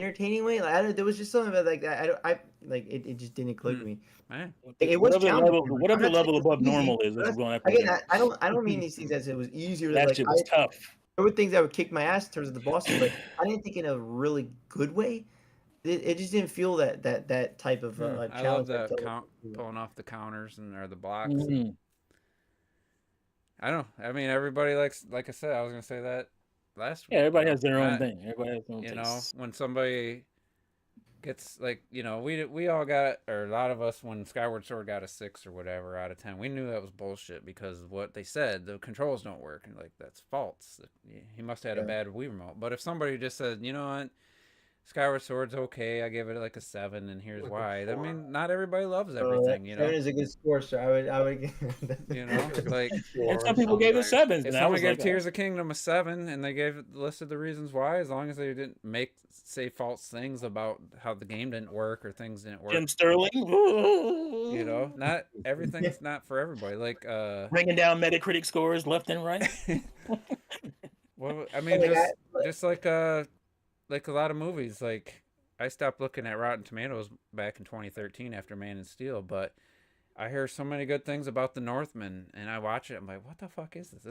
entertaining way. Like, I don't, there was just something about like that. I like it. It just didn't click with me. Man, Like, it was Whatever challenging. level, whatever the I'm not saying level it was above easy, normal is, but that's going to again, I don't mean these things as it was easier. That Like shit was tough. there were things that would kick my ass in terms of the bosses, but I didn't think in a really good way. It just didn't feel that type of like I love challenge. the that felt count like- pulling off the counters and or the blocks. Mhm. I don't. I mean, everybody likes. Like I said, I was gonna say that last week. Yeah, everybody you has know, their own not- thing. Everybody has their own You know, tastes. when somebody gets like, we all got, or a lot of us, when Skyward Sword got a 6 or whatever out of 10, we knew that was bullshit because of what they said. The controls don't work, and like that's false. He must have had a Yeah. bad Wii remote. But if somebody just said, you know what, Skyward Sword's okay, I give it like a 7, and here's Like a why. I 4. mean, not everybody loves Oh, everything, you know. 7 is a good score, so I would. You know, like And some people gave it 7s. if And I someone was gave like, Tears of Kingdom a 7 and they listed the reasons why, as long as they didn't say false things about how the game didn't work or things didn't work, Jim Sterling. you know, not everything's not for everybody. Like, Bringing down Metacritic scores left and right. well, I mean, just like a lot of movies. Like, I stopped looking at Rotten Tomatoes back in 2013 after Man of Steel, but I hear so many good things about The Northman, and I watch it. I'm like, what the fuck is this?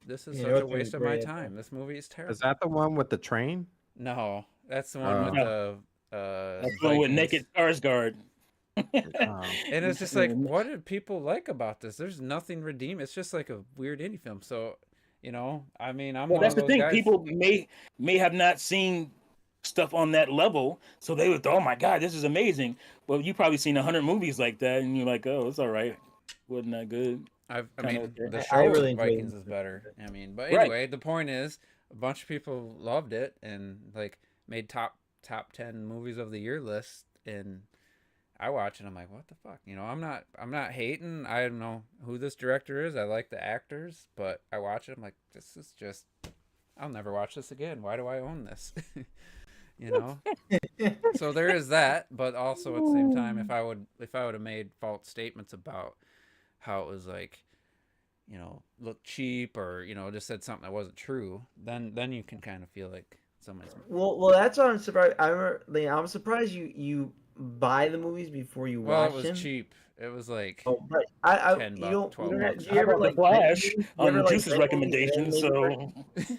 This is Yeah, such a Northman was waste of my great. time. This movie is terrible. Is that the one with the train? No, that's the one with the That's the one with Vikings. Naked Skarsgård. And it's just like, what did people like about this? There's nothing redeeming. It's just like a weird indie film. So, I mean, I'm Well, one that's of the those thing. guys. People may have not seen stuff on that level, so they would, oh my god, this is amazing. Well, you probably seen 100 movies like that, and you're like, oh, it's all right. Wasn't that good? I kinda mean, okay. the I show really enjoyed Vikings it. is better. I mean, but Right. anyway, the point is, a bunch of people loved it and like made top 10 movies of the year list, and I watch it. I'm like, what the fuck? I'm not hating. I don't know who this director is. I like the actors, but I watch it. I'm like, this is just. I'll never watch this again. Why do I own this? So there is that, but also at the same time, if I would have made false statements about how it was like, looked cheap or just said something that wasn't true, then you can kind of feel like somebody's. Well, that's why I'm surprised. I'm surprised you buy the movies before you Well, watch it was them. cheap. It was like Oh, but I $10, you don't. $12. Do you How ever about the like Flash rent movies? Do you on ever, like, Juice's rent movies and then recommendation? maybe So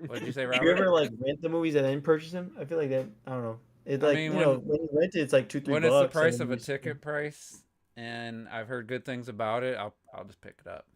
what did you say, do Robert? you ever like rent the movies and then purchase them? I feel like that. I don't know. It's I like mean, when you rent it, it's like $2-3 when it's the bucks, price and of then a you ticket price, and I've heard good things about it, I'll just pick it up.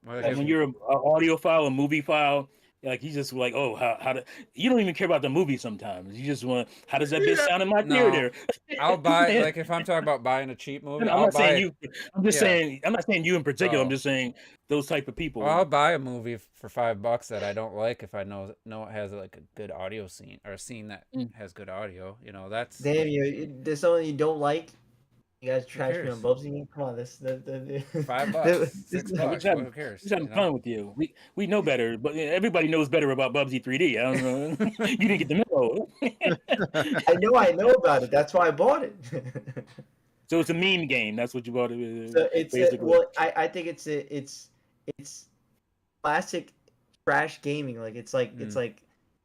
Well, I like, guess- when you're an audio file, a movie file, like you just like, oh, how do you don't even care about the movie sometimes. You just want, how does that bitch sound in my No. theater? I'll buy, like, if I'm talking about buying a cheap movie, I'm I'll not buy saying it. you. I'm just Yeah. saying. I'm not saying you in particular. Oh. I'm just saying those type of people. Well, I'll buy a movie for $5 that I don't like if I know it has like a good audio scene or a scene that has good audio. That's Damn there's something you don't like. You guys trash me cares? on Bubsy. Come on, this $5, this- $6. having- Who cares? Just having fun with you. We know better, but everybody knows better about Bubsy 3D. I don't know. You didn't get the memo. I know about it. That's why I bought it. So it's a meme game. That's what you bought it. So it's basically. I think it's classic trash gaming. Like it's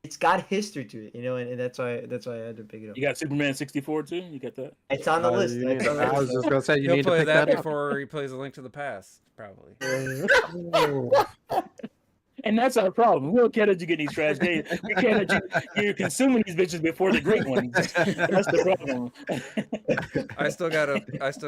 it's got history to it, and that's why I had to pick it up. You got Superman 64 too. You got that? It's on the list. You need It's on the I was list. just gonna say you He'll need to play pick that that up. before he plays A Link to the Past, probably. And that's our problem. We don't care that you get these trash games. We care that you're consuming these bitches before the great ones. That's the problem. I still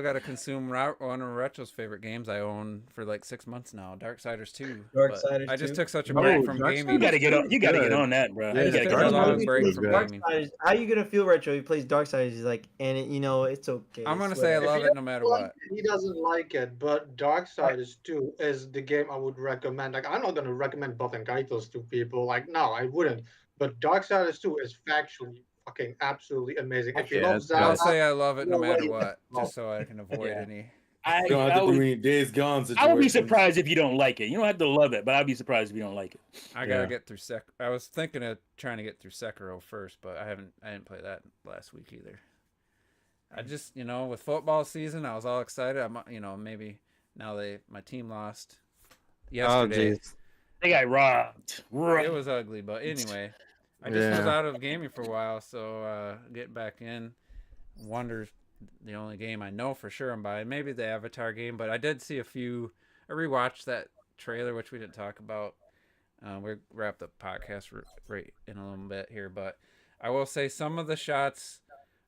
gotta consume one of Retro's favorite games I own for like 6 months now, Darksiders 2. but Darksiders I just 2? took such a Oh, break from Darksiders? gaming. You gotta get on. You gotta Good. get on that, bro. Yeah, You gotta took get a on long that. break is from good. gaming. Darksiders, how you gonna feel, Retro? He plays Darksiders. He's like, and it's okay. I'm gonna it's say I whatever. love If he it no matter doesn't like what. it, he doesn't like it, but Darksiders 2 is the game I would recommend. Like, I'm not going to recommend Button Kaitos to people. Like, no, I wouldn't. But Darksiders 2 is factually fucking absolutely amazing. If you Yeah, love it's Zelda, I'll say I love it no no matter way. what, just so I can avoid Yeah. any. You don't have to do any Days Gone situations. I would be surprised if you don't like it. You don't have to love it, but I'd be surprised if you don't like it. I gotta Yeah. get through I was thinking of trying to get through Sekiro first, but I didn't play that last week either. I just, with football season, I was all excited. Maybe now my team lost Oh yesterday. jeez. They got robbed. It was ugly, but anyway, I just was Yeah. out of gaming for a while, so getting back in. Wonder's the only game I know for sure I'm buying. Maybe the Avatar game, but I did see a few. I rewatched that trailer, which we didn't talk about. We'll wrap the podcast right in a little bit here, but I will say some of the shots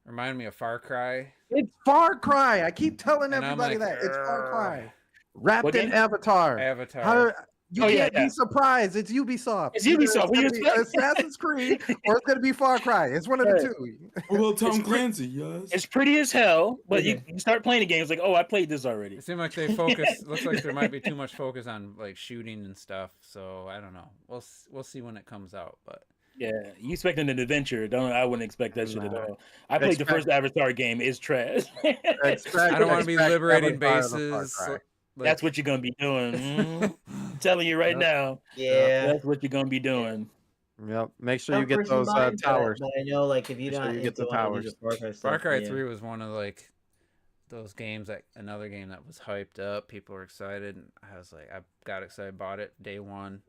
remind me of Far Cry, It's Far Cry. I keep telling and I'm everybody like, that it's Far "Urgh." Cry. Wrapped What in game? Avatar. Avatar. How you Oh, yeah, can't yeah. be surprised. It's Ubisoft. It's Either Ubisoft. What do you gonna be expect? Assassin's Creed or it's gonna be Far Cry. It's one of the Right. two. What about Tom It's pre- Clancy, yes? It's pretty as hell, but Okay. you start playing the games like, oh, I played this already. It seemed like they focus. Looks like there might be too much focus on like shooting and stuff. So I don't know. We'll see when it comes out. But Yeah, you expecting an adventure? I wouldn't expect that shit at Nah. all. I played the Expect- first Avatar game. It's trash. I don't want to be Expect liberating Avatar as a Far bases. Cry. Like, That's what you're gonna be doing. I'm telling you right Yep. now. Yeah. That's what you're gonna be doing. Yep. Make sure Some you get person those buying, towers. But I know, like, if you're Make sure not you get into the wanting to do towers. the Far Cry stuff, Far Cry yeah. 3 was one of like those games that another game that was hyped up. People were excited, and I was like, I got excited, bought it day one.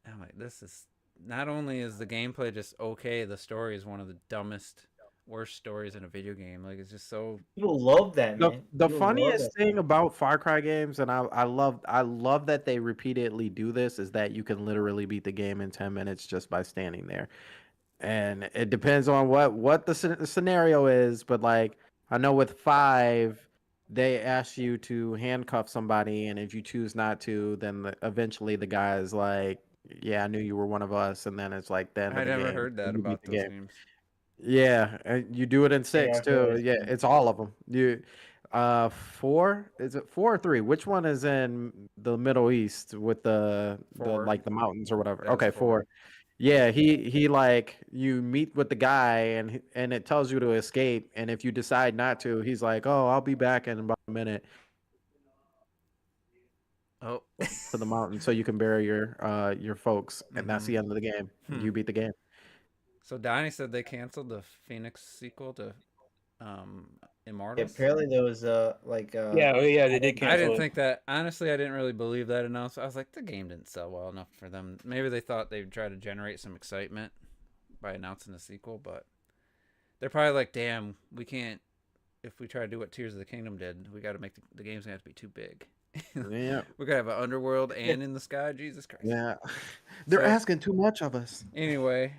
And I'm like, this is not only is the gameplay just okay, the story is one of the dumbest, worst stories in a video game. Like it's just so. People love that, The, man. the People love funniest that. thing about Far Cry games, and I love that they repeatedly do this, is that you can literally beat the game in 10 minutes just by standing there. And it depends on what the scenario is, but like I know with 5, they ask you to handcuff somebody, and if you choose not to, then eventually the guy is like, "Yeah, I knew you were one of us," and then it's like the end I of the never game. heard that and you beat about the those game. games. Yeah, and you do it in 6 I've heard too. it. Yeah, it's all of them. 4, is it 4 or 3? Which one is in the Middle East with the 4. like the mountains or whatever? That is Okay, 4. 4. Yeah, he like you meet with the guy and it tells you to escape, and if you decide not to, he's like, "Oh, I'll be back in about a minute Oh, to the mountain so you can bury your folks," and that's Mhm. the end of the game. You beat the game. so Donnie said they canceled the Phoenix sequel to Immortals. Apparently, there was Yeah, they did I cancel didn't it. think that. Honestly, I didn't really believe that announcement. I was like, the game didn't sell well enough for them. Maybe they thought they'd try to generate some excitement by announcing the sequel, but they're probably like, damn, we can't. If we try to do what Tears of the Kingdom did, we got to make the game's gonna have to be too big. Yeah, We gotta have an underworld and in the sky. Jesus Christ. yeah. They're So- asking too much of us. Anyway,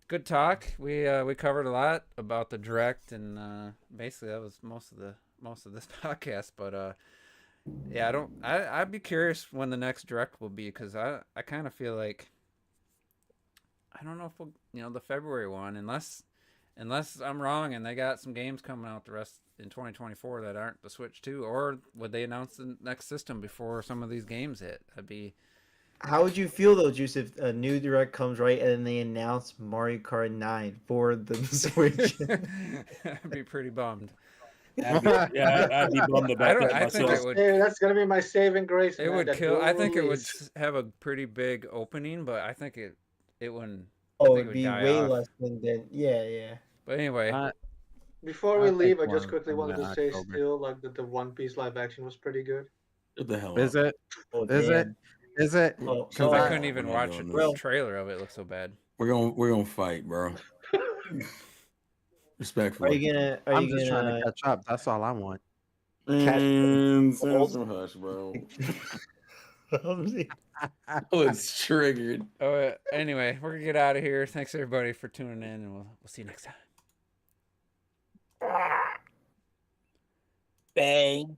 good talk. We covered a lot about the direct, and basically that was most of this podcast. But yeah, I'd be curious when the next direct will be, because I kind of feel like I don't know if we'll, the February one, unless I'm wrong and they got some games coming out the rest in 2024 that aren't the Switch 2, or would they announce the next system before some of these games hit? That'd be How would you feel though, Juice, if a new direct comes right and then they announce Mario Kart 9 for the Switch? I'd be pretty bummed. I'd be bummed about that I think myself. it would. Hey, that's gonna be my saving grace. It man, would that kill. I think it would release. have a pretty big opening, but I think it wouldn't. Oh, think it it'd would be die way off. less than yeah. But anyway, Before we I leave, I think just one quickly in wanted to say October. still like that the One Piece live action was pretty good. What the hell? Is up? it? Oh, Is it? damn. Is it? Oh, because no, I I- couldn't even we're not watch doing the this. Well- trailer of it. It looked so bad. We're gonna fight, bro. Are Respectfully. you gonna? Are I'm you just gonna? trying to catch up. That's all I want. And some hush, bro. I was triggered. Oh, anyway, we're gonna get out of here. Thanks everybody for tuning in, and we'll see you next time. Bang.